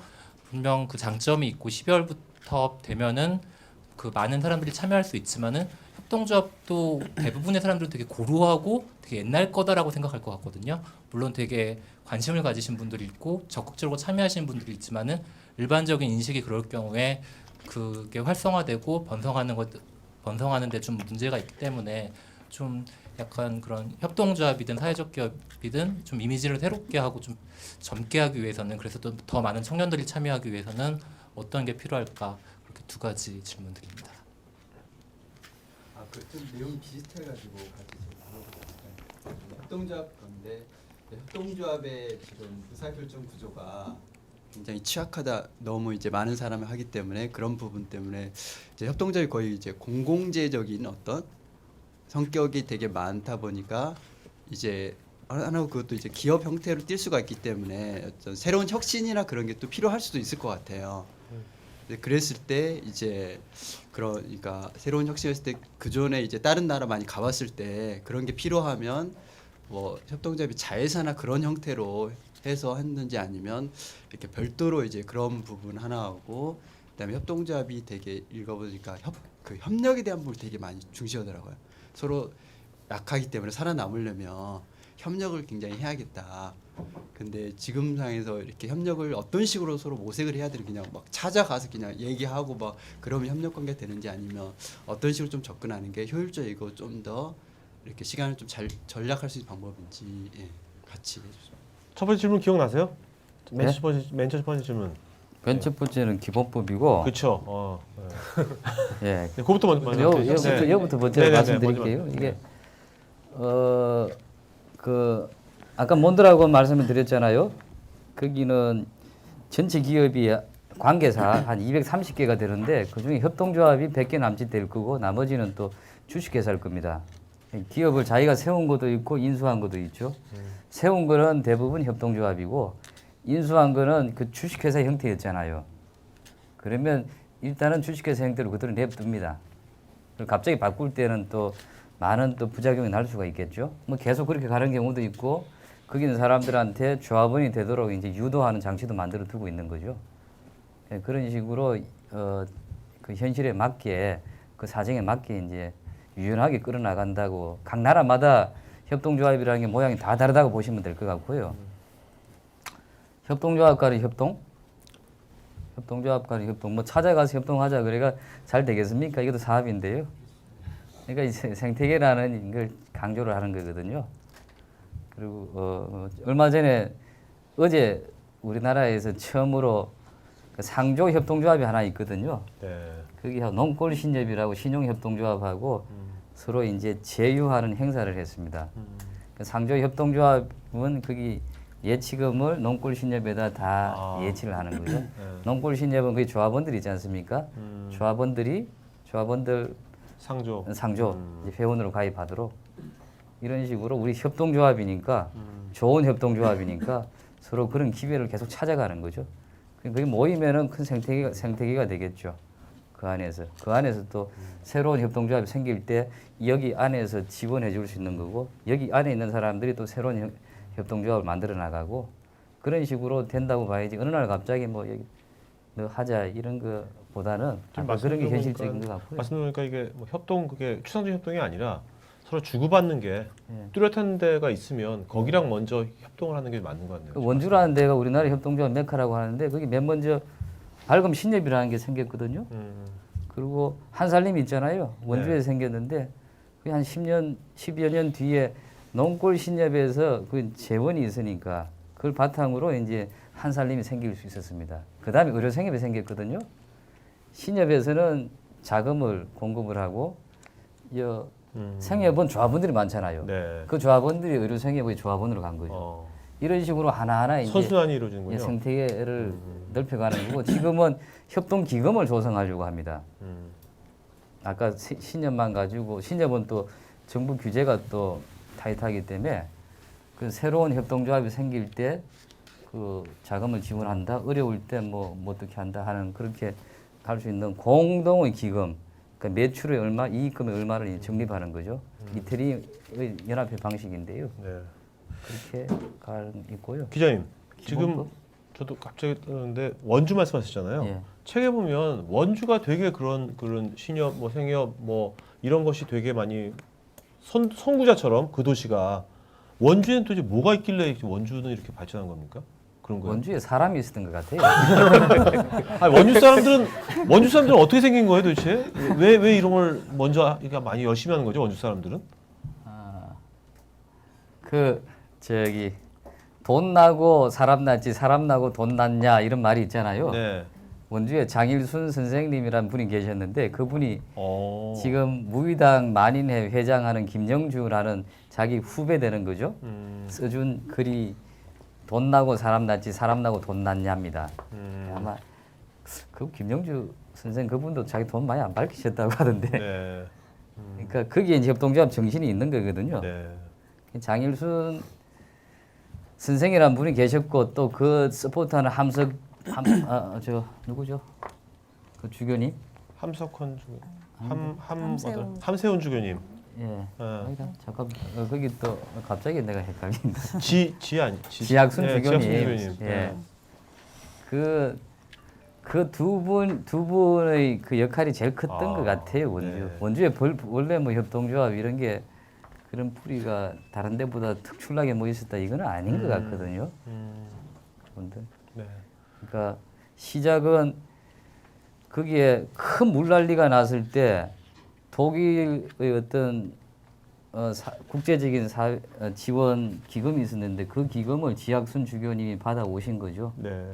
분명 그 장점이 있고 12월부터 되면은 그 많은 사람들이 참여할 수 있지만은 협동조합도 대부분의 사람들은 되게 고루하고 되게 옛날 거다라고 생각할 것 같거든요. 물론 되게 관심을 가지신 분들이 있고 적극적으로 참여하시는 분들이 있지만은 일반적인 인식이 그럴 경우에 그게 활성화되고 번성하는데 좀 문제가 있기 때문에 좀 약간 그런 협동조합이든 사회적 기업이든 좀 이미지를 새롭게 하고 좀 젊게 하기 위해서는, 그래서 또 더 많은 청년들이 참여하기 위해서는 어떤 게 필요할까, 그렇게 두 가지 질문드립니다. 좀 내용이 비슷해가지고 같이 좀 물어보고 협동조합 건데, 협동조합의 지금 의사결정 구조가 굉장히 취약하다. 너무 이제 많은 사람이 하기 때문에 그런 부분 때문에 이제 협동조합이 거의 이제 공공재적인 어떤 성격이 되게 많다 보니까 이제 하나 그것도 이제 기업 형태로 뛸 수가 있기 때문에 어떤 새로운 혁신이나 그런 게 또 필요할 수도 있을 것 같아요. 그랬을 때 이제 그러니까 새로운 혁신했을 때 그전에 이제 다른 나라 많이 가봤을 때 그런 게 필요하면 뭐 협동조합이 자회사나 그런 형태로 해서 했는지, 아니면 이렇게 별도로 이제 그런 부분 하나 하고, 그다음에 협동조합이 되게 읽어보니까 그 협력에 대한 부분을 되게 많이 중시하더라고요. 서로 약하기 때문에 살아남으려면 협력을 굉장히 해야겠다. 근데 지금 상황에서 이렇게 협력을 어떤 식으로 서로 모색을 해야 되는, 그냥 막 찾아가서 그냥 얘기하고 막 그러면 협력 관계가 되는지, 아니면 어떤 식으로 좀 접근하는 게 효율적이고 좀 더 이렇게 시간을 좀 잘 전략할 수 있는 방법인지 같이 해주세요. 첫 번째 질문 기억나세요? 네? 맨 첫 번째 질문. 맨 첫 번째는 기본법이고, 그렇죠. 예, 네, 그거부터 먼저 여부터 먼저 네네네, 말씀드릴게요. 먼저 이게 그 아까 몬드라고 말씀을 드렸잖아요. 거기는 전체 기업이 관계사 한 230개가 되는데 그 중에 협동조합이 100개 남짓 될 거고 나머지는 또 주식회사일 겁니다. 기업을 자기가 세운 것도 있고 인수한 것도 있죠. 세운 거는 대부분 협동조합이고 인수한 거는 그 주식회사 형태였잖아요. 그러면 일단은 주식회사 형태로 그대로 냅둡니다. 그리고 갑자기 바꿀 때는 또 많은 또 부작용이 날 수가 있겠죠. 뭐 계속 그렇게 가는 경우도 있고 거기 있는 사람들한테 조합원이 되도록 이제 유도하는 장치도 만들어 두고 있는 거죠. 예, 그런 식으로 그 현실에 맞게 그 사정에 맞게 이제 유연하게 끌어나간다고 각 나라마다 협동조합이라는 게 모양이 다 다르다고 보시면 될 것 같고요. 협동조합 간의 협동, 협동조합 간의 협동, 뭐 찾아가서 협동하자 그래가 잘 되겠습니까? 이것도 사업인데요. 그러니까 이 생태계라는 걸 강조를 하는 거거든요. 그리고 얼마 전에 어제 우리나라에서 처음으로 그 상조 협동조합이 하나 있거든요. 네. 거기 농골신협이라고 신용협동조합하고 서로 이제 제휴하는 행사를 했습니다. 그 상조 협동조합은 거기 예치금을 농골신협에다 다 예치를 하는 거죠. 농골신협은 거기 조합원들 있지 않습니까? 조합원들 상조. 이제 회원으로 가입하도록 이런 식으로 우리 협동조합이니까 좋은 협동조합이니까 서로 그런 기회를 계속 찾아가는 거죠. 그게 모이면은 큰 생태계가 되겠죠. 그 안에서 또 새로운 협동조합이 생길 때 여기 안에서 지원해 줄 수 있는 거고 여기 안에 있는 사람들이 또 새로운 협동조합을 만들어 나가고 그런 식으로 된다고 봐야지 어느 날 갑자기 뭐 여기 너 하자 이런 거보다는 아마 그런 게 현실적인 것 같고요. 말씀드리니까 이게 뭐 협동 그게 추상적 협동이 아니라 서로 주고받는 게 예. 뚜렷한 데가 있으면 거기랑 먼저 협동을 하는 게 맞는 것 같네요. 그 원주라는 데가 우리나라 협동조합 메카라고 하는데 거기 맨 먼저 발금 신협이라는 게 생겼거든요. 그리고 한살림 있잖아요. 원주에 네. 생겼는데 그게 한 10년, 10여 년 뒤에 농골 신협에서 그 재원이 있으니까 그걸 바탕으로 이제 한살림이 생길 수 있었습니다. 그 다음에 의료생협이 생겼거든요. 신협에서는 자금을 공급을 하고 생협은 조합원들이 많잖아요. 네. 그 조합원들이 의료생협의 조합원으로 간 거죠. 이런 식으로 하나하나 이제 선순환이 이루어지는군요. 생태계를 넓혀가는 거고 지금은 협동기금을 조성하려고 합니다. 아까 신협만 가지고 신협은 또 정부 규제가 또 타이트하기 때문에 그 새로운 협동조합이 생길 때 그 자금을 지원한다 어려울 때 뭐 어떻게 한다 하는 그렇게 할 수 있는 공동의 기금 그러니까 매출의 얼마 이익금의 얼마를 적립하는 거죠. 이태리의 연합회 방식인데요. 네. 그렇게 가 있고요. 기자님 지금 기본법? 저도 갑자기 떠는데 원주 말씀하셨잖아요. 예. 책에 보면 원주가 되게 그런 신협 뭐 생협 뭐 이런 것이 되게 많이 선구자처럼 그 도시가 원주에는 도대체 뭐가 있길래 원주는 이렇게 발전한 겁니까? 그런 거예요? 원주에 사람이 있었던 것 같아요. 아니, 원주 사람들은 어떻게 생긴 거예요, 도대체? 왜 이런 걸 먼저 그러니까 많이 열심히 하는 거죠, 원주 사람들은? 돈 나고 사람 났지 사람 나고 돈 났냐 이런 말이 있잖아요. 네. 원주에 장일순 선생님이란 분이 계셨는데 그분이 어. 지금 무의당 만인회 회장하는 김영주라는 자기 후배 되는 거죠. 써준 글이 돈 나고 사람 났지 사람 나고 돈 났냐입니다. 아마 그 김영주 선생 그분도 자기 돈 많이 안 밝히셨다고 하던데. 네. 그러니까 거기에 이제 협동조합 정신이 있는 거거든요. 네. 장일순 선생이라는 분이 계셨고 또 그 서포트하는 누구죠? 그 주교님? 함석헌 주교, 함세훈. 함세훈 주교님. 예. 어. 잠깐 거기 또 갑자기 내가 헷갈린다. 지학순 지학순 주교님. 주교님. 예. 그 두 분의 그 역할이 제일 컸던 것 같아요 원주. 네. 원주에 원래 뭐 협동조합 이런 게 그런 뿌리가 다른 데보다 특출나게 뭐 있었다 이거는 아닌 것 같거든요. 그런데 네. 그러니까 시작은 거기에 큰 물난리가 났을 때 독일의 어떤 국제적인 지원 기금이 있었는데 그 기금을 지학순 주교님이 받아 오신 거죠. 네.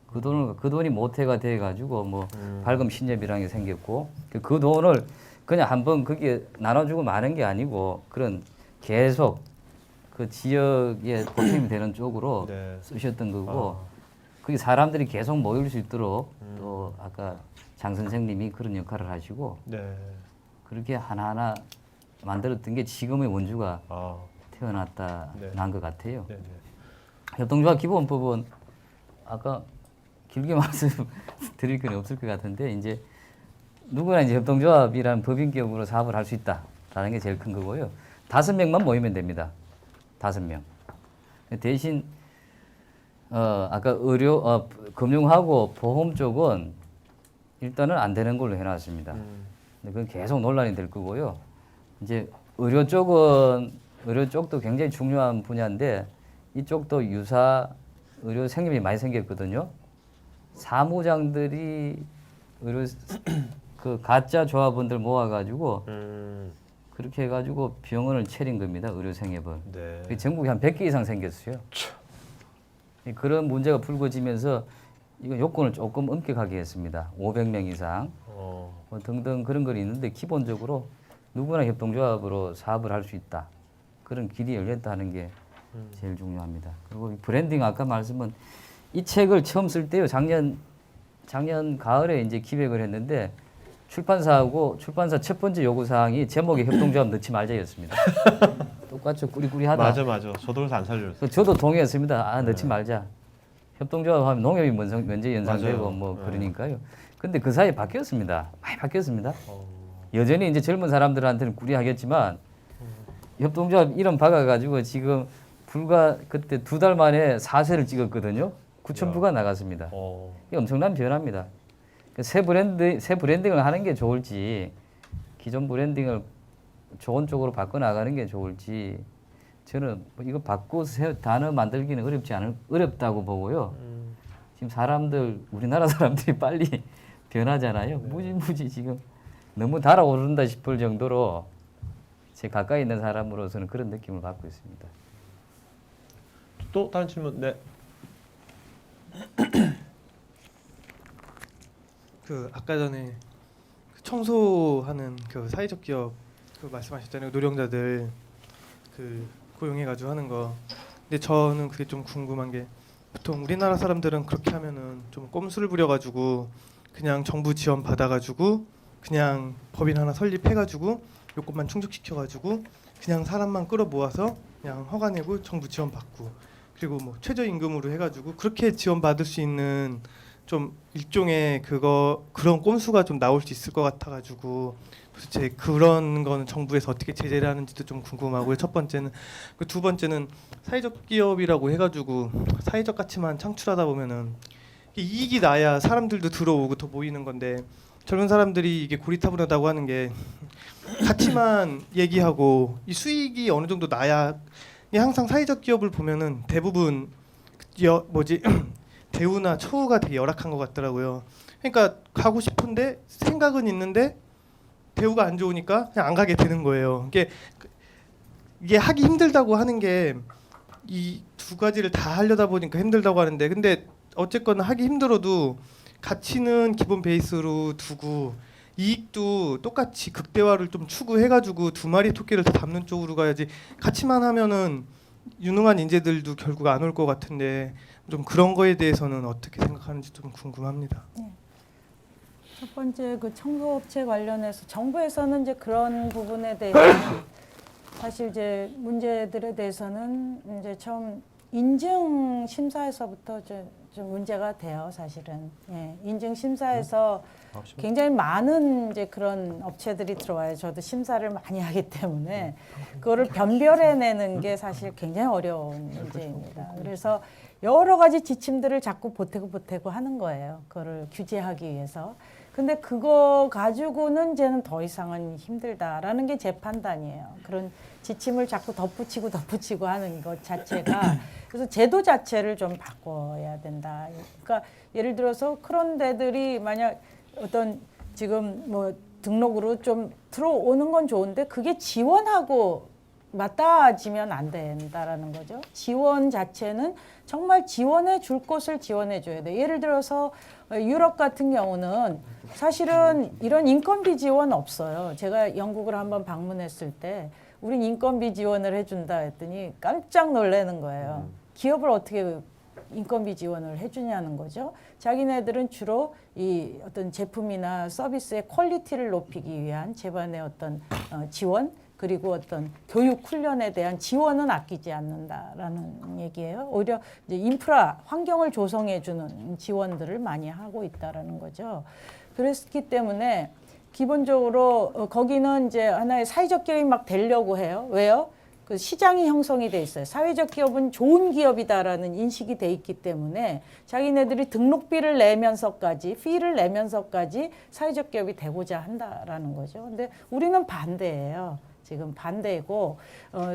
그 돈이 모태가 돼 가지고 뭐 발금 신협이라는 게 생겼고 그 돈을 그냥 한번 그게 나눠주고 마는 게 아니고 그런 계속 그 지역에 보탬이 되는 쪽으로 네. 쓰셨던 거고 그게 사람들이 계속 모일 수 있도록 또 아까 장 선생님이 그런 역할을 하시고 네. 그렇게 하나하나 만들었던 게 지금의 원주가 아. 태어났다 네. 난 것 같아요. 네. 네. 협동조합 기본법은 아까 길게 말씀드릴 건 없을 것 같은데 이제 누구나 이제 협동조합이라는 법인격으로 사업을 할 수 있다라는 게 제일 큰 거고요. 5명만 모이면 됩니다. 5명. 대신 아까 의료, 금융하고 보험 쪽은 일단은 안 되는 걸로 해놨습니다. 근데 그건 계속 논란이 될 거고요. 이제 의료 쪽도 굉장히 중요한 분야인데 이쪽도 유사 의료 생님이 많이 생겼거든요. 사무장들이 의료 그 가짜 조합원들 모아가지고 그렇게 해가지고 병원을 차린 겁니다. 의료 생협을. 네. 그게 전국에 한 100개 이상 생겼어요. 그런 문제가 불거지면서 이거 요건을 조금 엄격하게 했습니다. 500명 이상 뭐 등등 그런 거 있는데 기본적으로 누구나 협동조합으로 사업을 할 수 있다. 그런 길이 열렸다는 게 제일 중요합니다. 그리고 브랜딩 아까 말씀은 이 책을 처음 쓸 때요. 작년 가을에 이제 기획을 했는데 출판사하고 출판사 첫 번째 요구 사항이 제목에 협동조합 넣지 말자였습니다. 똑같죠. 꾸리꾸리하다. 맞아. 저도 그래서 안 살려줬어요. 그래서 저도 동의했습니다. 넣지 말자. 협동조합 하면 농협이 먼저 연상되고 맞아요. 뭐 네. 그러니까요. 근데 그 사이에 바뀌었습니다. 많이 바뀌었습니다. 여전히 이제 젊은 사람들한테는 꾸리하겠지만 협동조합 이름 박아가지고 지금 불과 그때 2달 만에 4세를 찍었거든요. 9,000부가 나갔습니다. 이게 엄청난 변화입니다. 새 브랜딩을 하는 게 좋을지 기존 브랜딩을 좋은 쪽으로 바꿔 나가는 게 좋을지 저는 뭐 이거 바꾸고 새 단어 만들기는 어렵다고 보고요. 지금 우리나라 사람들이 빨리 변하잖아요. 무지 지금 너무 달아오른다 싶을 정도로 제 가까이 있는 사람으로서는 그런 느낌을 받고 있습니다. 또 다른 질문. 네. 그 아까 전에 그 청소하는 그 사회적 기업 그 말씀하셨잖아요. 노령자들 그 고용해가지고 하는 거. 근데 저는 그게 좀 궁금한 게 보통 우리나라 사람들은 그렇게 하면은 좀 꼼수를 부려가지고 그냥 정부 지원 받아가지고 그냥 법인 하나 설립해가지고 요것만 충족시켜가지고 그냥 사람만 끌어모아서 그냥 허가 내고 정부 지원 받고 그리고 뭐 최저임금으로 해가지고 그렇게 지원 받을 수 있는 좀 일종의 그런 꼼수가 좀 나올 수 있을 것 같아가지고 도대체 그런 거는 정부에서 어떻게 제재를 하는지도 좀 궁금하고요. 첫 번째는 그 두 번째는 사회적 기업이라고 해가지고 사회적 가치만 창출하다 보면은 이익이 나야 사람들도 들어오고 더 모이는 건데 젊은 사람들이 이게 고리타분하다고 하는 게 가치만 얘기하고 이 수익이 어느 정도 나야 항상 사회적 기업을 보면은 대부분 대우나 처우가 되게 열악한 것 같더라고요. 그러니까 가고 싶은데 생각은 있는데 대우가 안 좋으니까 그냥 안 가게 되는 거예요. 이게 하기 힘들다고 하는 게 이 두 가지를 다 하려다 보니까 힘들다고 하는데 근데 어쨌거나 하기 힘들어도 가치는 기본 베이스로 두고 이익도 똑같이 극대화를 좀 추구해가지고 두 마리 토끼를 다 잡는 쪽으로 가야지 가치만 하면은 유능한 인재들도 결국 안 올 것 같은데 좀 그런 거에 대해서는 어떻게 생각하는지 좀 궁금합니다. 첫 번째 그 청소업체 관련해서 정부에서는 이제 그런 부분에 대해서 사실 이제 문제들에 대해서는 이제 처음 인증 심사에서부터 좀 문제가 돼요, 사실은. 예, 인증 심사에서 굉장히 많은 이제 그런 업체들이 들어와요. 저도 심사를 많이 하기 때문에 그거를 변별해내는 게 사실 굉장히 어려운 문제입니다. 그래서 여러 가지 지침들을 자꾸 보태고 하는 거예요. 그거를 규제하기 위해서. 근데 그거 가지고는 이제는 더 이상은 힘들다라는 게 제 판단이에요. 그런 지침을 자꾸 덧붙이고 하는 것 자체가 그래서 제도 자체를 좀 바꿔야 된다. 그러니까 예를 들어서 그런 데들이 만약 어떤 지금 뭐 등록으로 좀 들어오는 건 좋은데 그게 지원하고 맞닿아지면 안 된다라는 거죠. 지원 자체는 정말 지원해 줄 곳을 지원해 줘야 돼. 예를 들어서 유럽 같은 경우는 사실은 이런 인건비 지원 없어요. 제가 영국을 한번 방문했을 때 우린 인건비 지원을 해준다 했더니 깜짝 놀라는 거예요. 기업을 어떻게 인건비 지원을 해주냐는 거죠. 자기네들은 주로 이 어떤 제품이나 서비스의 퀄리티를 높이기 위한 제반의 어떤 지원 그리고 어떤 교육 훈련에 대한 지원은 아끼지 않는다라는 얘기예요. 오히려 이제 인프라 환경을 조성해주는 지원들을 많이 하고 있다라는 거죠. 그렇기 때문에 기본적으로 거기는 이제 하나의 사회적 기업이 막 되려고 해요. 왜요? 그 시장이 형성이 돼 있어요. 사회적 기업은 좋은 기업이다라는 인식이 돼 있기 때문에 자기네들이 등록비를 내면서까지 피를 내면서까지 사회적 기업이 되고자 한다라는 거죠. 근데 우리는 반대예요. 지금 반대고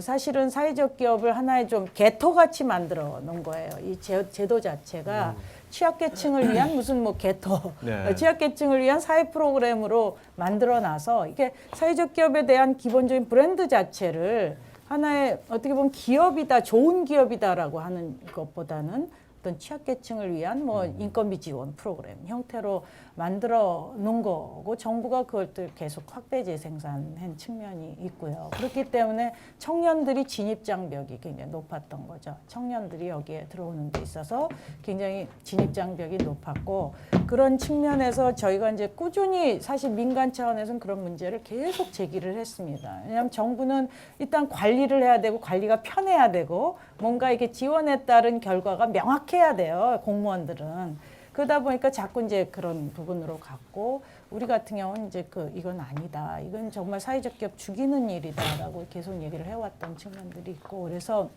사실은 사회적 기업을 하나의 좀 개토같이 만들어 놓은 거예요. 이 제도 자체가 취약계층을 위한 무슨 뭐 개토, 네. 취약계층을 위한 사회 프로그램으로 만들어놔서 이게 사회적 기업에 대한 기본적인 브랜드 자체를 하나의 어떻게 보면 기업이다, 좋은 기업이다라고 하는 것보다는 어떤 취약계층을 위한 뭐 인건비 지원 프로그램 형태로 만들어 놓은 거고 정부가 그걸 또 계속 확대 재생산한 측면이 있고요. 그렇기 때문에 청년들이 진입 장벽이 굉장히 높았던 거죠. 청년들이 여기에 들어오는 데 있어서 굉장히 진입 장벽이 높았고 그런 측면에서 저희가 이제 꾸준히 사실 민간 차원에서는 그런 문제를 계속 제기를 했습니다. 왜냐하면 정부는 일단 관리를 해야 되고 관리가 편해야 되고 뭔가 이렇게 지원에 따른 결과가 명확해야 돼요. 공무원들은. 그러다 보니까 자꾸 이제 그런 부분으로 갔고 우리 같은 경우는 이제 이건 아니다. 이건 정말 사회적 기업 죽이는 일이다라고 계속 얘기를 해왔던 측면들이 있고 그래서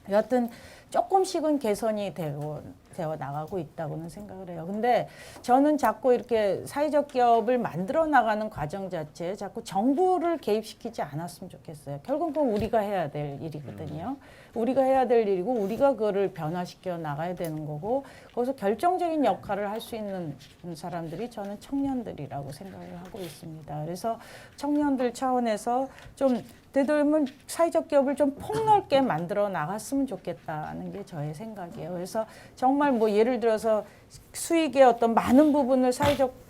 여하튼 조금씩은 개선이 되어 나가고 있다고는 생각을 해요. 근데 저는 자꾸 이렇게 사회적 기업을 만들어 나가는 과정 자체에 자꾸 정부를 개입시키지 않았으면 좋겠어요. 결국은 그건 우리가 해야 될 일이거든요. 우리가 해야 될 일이고 우리가 그거를 변화시켜 나가야 되는 거고 거기서 결정적인 역할을 할 수 있는 사람들이 저는 청년들이라고 생각을 하고 있습니다. 그래서 청년들 차원에서 좀 되도록이면 사회적 기업을 좀 폭넓게 만들어 나갔으면 좋겠다는 게 저의 생각이에요. 그래서 정말 뭐 예를 들어서 수익의 어떤 많은 부분을 사회적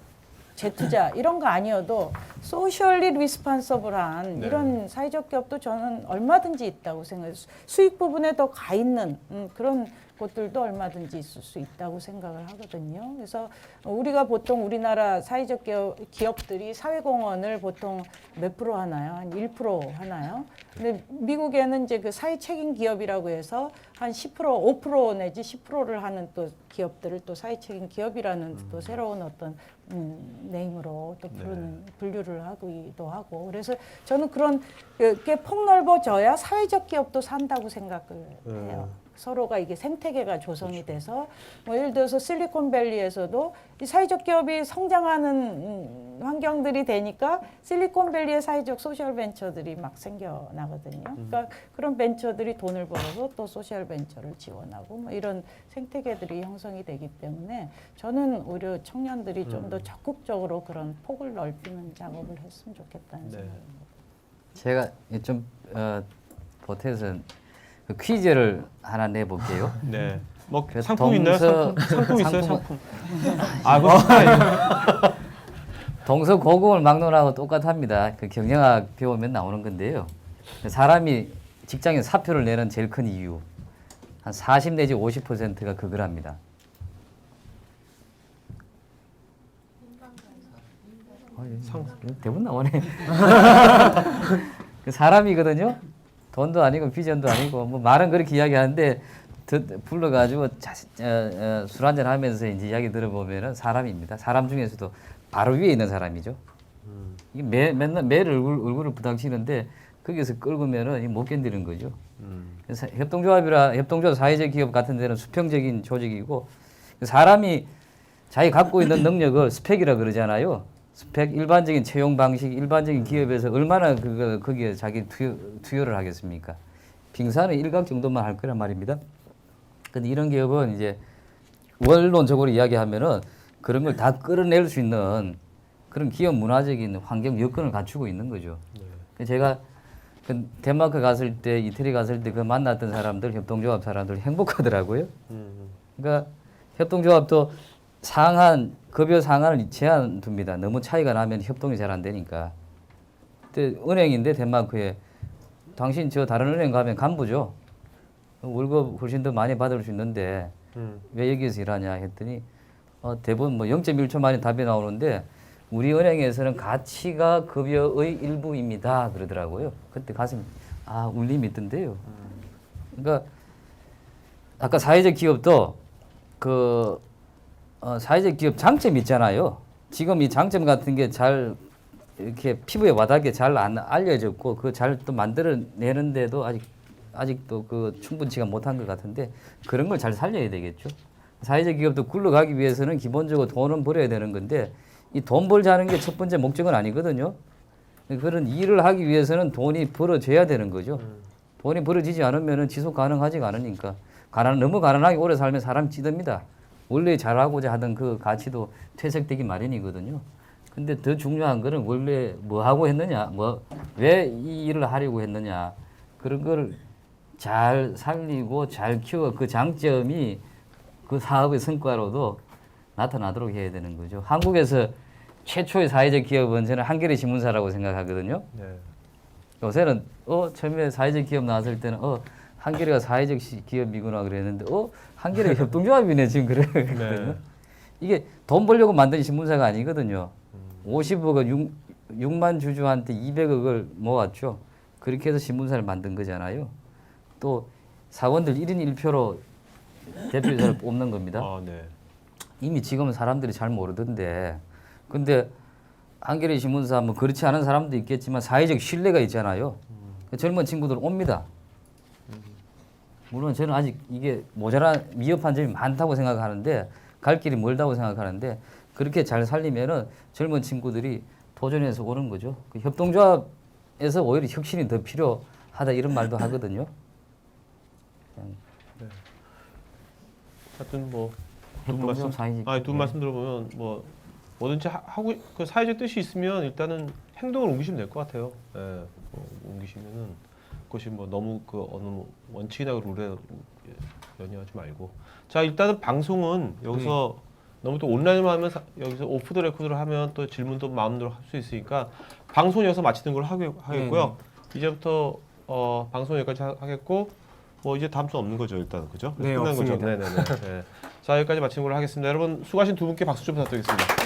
재투자 이런 거 아니어도 소셜리 리스폰서블한 네. 이런 사회적 기업도 저는 얼마든지 있다고 생각해요. 수익 부분에 더 가 있는 그런 곳들도 얼마든지 있을 수 있다고 생각을 하거든요. 그래서 우리가 보통 우리나라 사회적 기업들이 사회공헌을 보통 몇 프로 하나요? 한 1% 하나요? 근데 미국에는 이제 그 사회 책임 기업이라고 해서 한 10%, 5% 내지 10%를 하는 또 기업들을 또 사회 책임 기업이라는 또 새로운 어떤 네임으로 또 분류를 하기도 하고 그래서 저는 그런 게 폭넓어져야 사회적 기업도 산다고 생각을 해요. 서로가 이게 생태계가 조성이 돼서 뭐 예를 들어서 실리콘밸리에서도 이 사회적 기업이 성장하는 환경들이 되니까 실리콘밸리의 사회적 소셜 벤처들이 막 생겨나거든요. 그러니까 그런 벤처들이 돈을 벌어서 또 소셜 벤처를 지원하고 뭐 이런 생태계들이 형성이 되기 때문에 저는 오히려 청년들이 좀 더 적극적으로 그런 폭을 넓히는 작업을 했으면 좋겠다는 생각입니다. 제가 좀 보태서 그 퀴즈를 하나 내볼게요. 네. 뭐 그 상품 있나요? 상품 있어요? 상품은- 상품. 아, 그거 동서 고금을 막론하고 똑같합니다. 그 경영학 배우면 나오는 건데요. 사람이 직장에 사표를 내는 제일 큰 이유 한 40 내지 50%가 그거랍니다. 대부분 나오네. 그 사람이거든요. 돈도 아니고 비전도 아니고 뭐 말은 그렇게 이야기하는데 불러가지고 술 한잔 하면서 이제 이야기 들어보면은 사람입니다. 사람 중에서도 바로 위에 있는 사람이죠. 이게 맨날 매일 얼굴을 부닥치는데 거기서 끌고면은 못 견디는 거죠. 그래서 협동조합 사회적 기업 같은 데는 수평적인 조직이고 사람이 자기 갖고 있는 능력을 스펙이라 그러잖아요. 스펙 일반적인 채용 방식 일반적인 기업에서 얼마나 거기에 자기 투여를 하겠습니까? 빙산은 일각 정도만 할 거란 말입니다. 근데 이런 기업은 이제 원론적으로 이야기하면은 그런 걸 다 끌어낼 수 있는 그런 기업 문화적인 환경 여건을 갖추고 있는 거죠. 제가 그 덴마크 갔을 때, 이태리 갔을 때 그 만났던 사람들, 협동조합 사람들 행복하더라고요. 그러니까 협동조합도 급여 상한을 제한 둡니다. 너무 차이가 나면 협동이 잘 안 되니까. 그때 은행인데 덴마크에 당신 저 다른 은행 가면 간부죠. 월급 훨씬 더 많이 받을 수 있는데 왜 여기서 일하냐 했더니 대부분 뭐 0.1초 만에 답이 나오는데 우리 은행에서는 가치가 급여의 일부입니다 그러더라고요. 그때 가슴 울림이 있던데요. 그러니까 아까 사회적 기업도 그 사회적 기업 장점이 있잖아요. 지금 이 장점 같은 게 잘 이렇게 피부에 와닿게 잘 안 알려졌고 그 잘 또 만들어내는데도 아직도 그 충분치가 못한 것 같은데 그런 걸 잘 살려야 되겠죠. 사회적 기업도 굴러가기 위해서는 기본적으로 돈은 벌어야 되는 건데 이 돈 벌자는 게 첫 번째 목적은 아니거든요. 그런 일을 하기 위해서는 돈이 벌어져야 되는 거죠. 돈이 벌어지지 않으면 지속 가능하지가 않으니까 너무 가난하게 오래 살면 사람 찌듭니다. 원래 잘하고자 하던 그 가치도 퇴색되기 마련이거든요. 근데 더 중요한 거는 원래 뭐 하고 했느냐, 왜 이 일을 하려고 했느냐 그런 걸 잘 살리고 잘 키워 그 장점이 그 사업의 성과로도 나타나도록 해야 되는 거죠. 한국에서 최초의 사회적 기업은 저는 한겨레 신문사라고 생각하거든요. 네. 요새는 처음에 사회적 기업 나왔을 때는 한겨레가 사회적 기업이구나 그랬는데 한겨레가 협동조합이네 지금 그러거든요. 네. 이게 돈 벌려고 만든 신문사가 아니거든요. 50억을 6만 주주한테 200억을 모았죠. 그렇게 해서 신문사를 만든 거잖아요. 또 사원들 1인 1표로 대표이사를 뽑는 겁니다. 네. 이미 지금은 사람들이 잘 모르던데 근데 한겨레 신문사 뭐 그렇지 않은 사람도 있겠지만 사회적 신뢰가 있잖아요. 젊은 친구들 옵니다. 물론 저는 아직 이게 모자란 미흡한 점이 많다고 생각하는데 갈 길이 멀다고 생각하는데 그렇게 잘 살리면은 젊은 친구들이 도전해서 오는 거죠. 그 협동조합에서 오히려 혁신이 더 필요하다 이런 말도 하거든요. 하여튼 뭐 협동조합 사회적 두 말씀 들어보면 뭐든지 하고 그 사회적 뜻이 있으면 일단은 행동을 옮기시면 될 것 같아요. 옮기시면은 그것이 뭐 너무 그 어느 원칙이나 룰에 연연하지 말고. 자 일단은 방송은 여기서 너무 또 온라인으로 하면 여기서 오프 더 레코드를 하면 또 질문도 마음대로 할 수 있으니까 방송 여기서 마치는 걸로 하겠고요. 이제부터 방송 여기까지 하겠고 뭐 이제 다음 주 없는 거죠 일단 그죠? 네, 끝난 없습니다. 거죠. 네네네. 네. 자 여기까지 마치는 걸로 하겠습니다. 여러분 수고하신 두 분께 박수 좀 부탁드리겠습니다.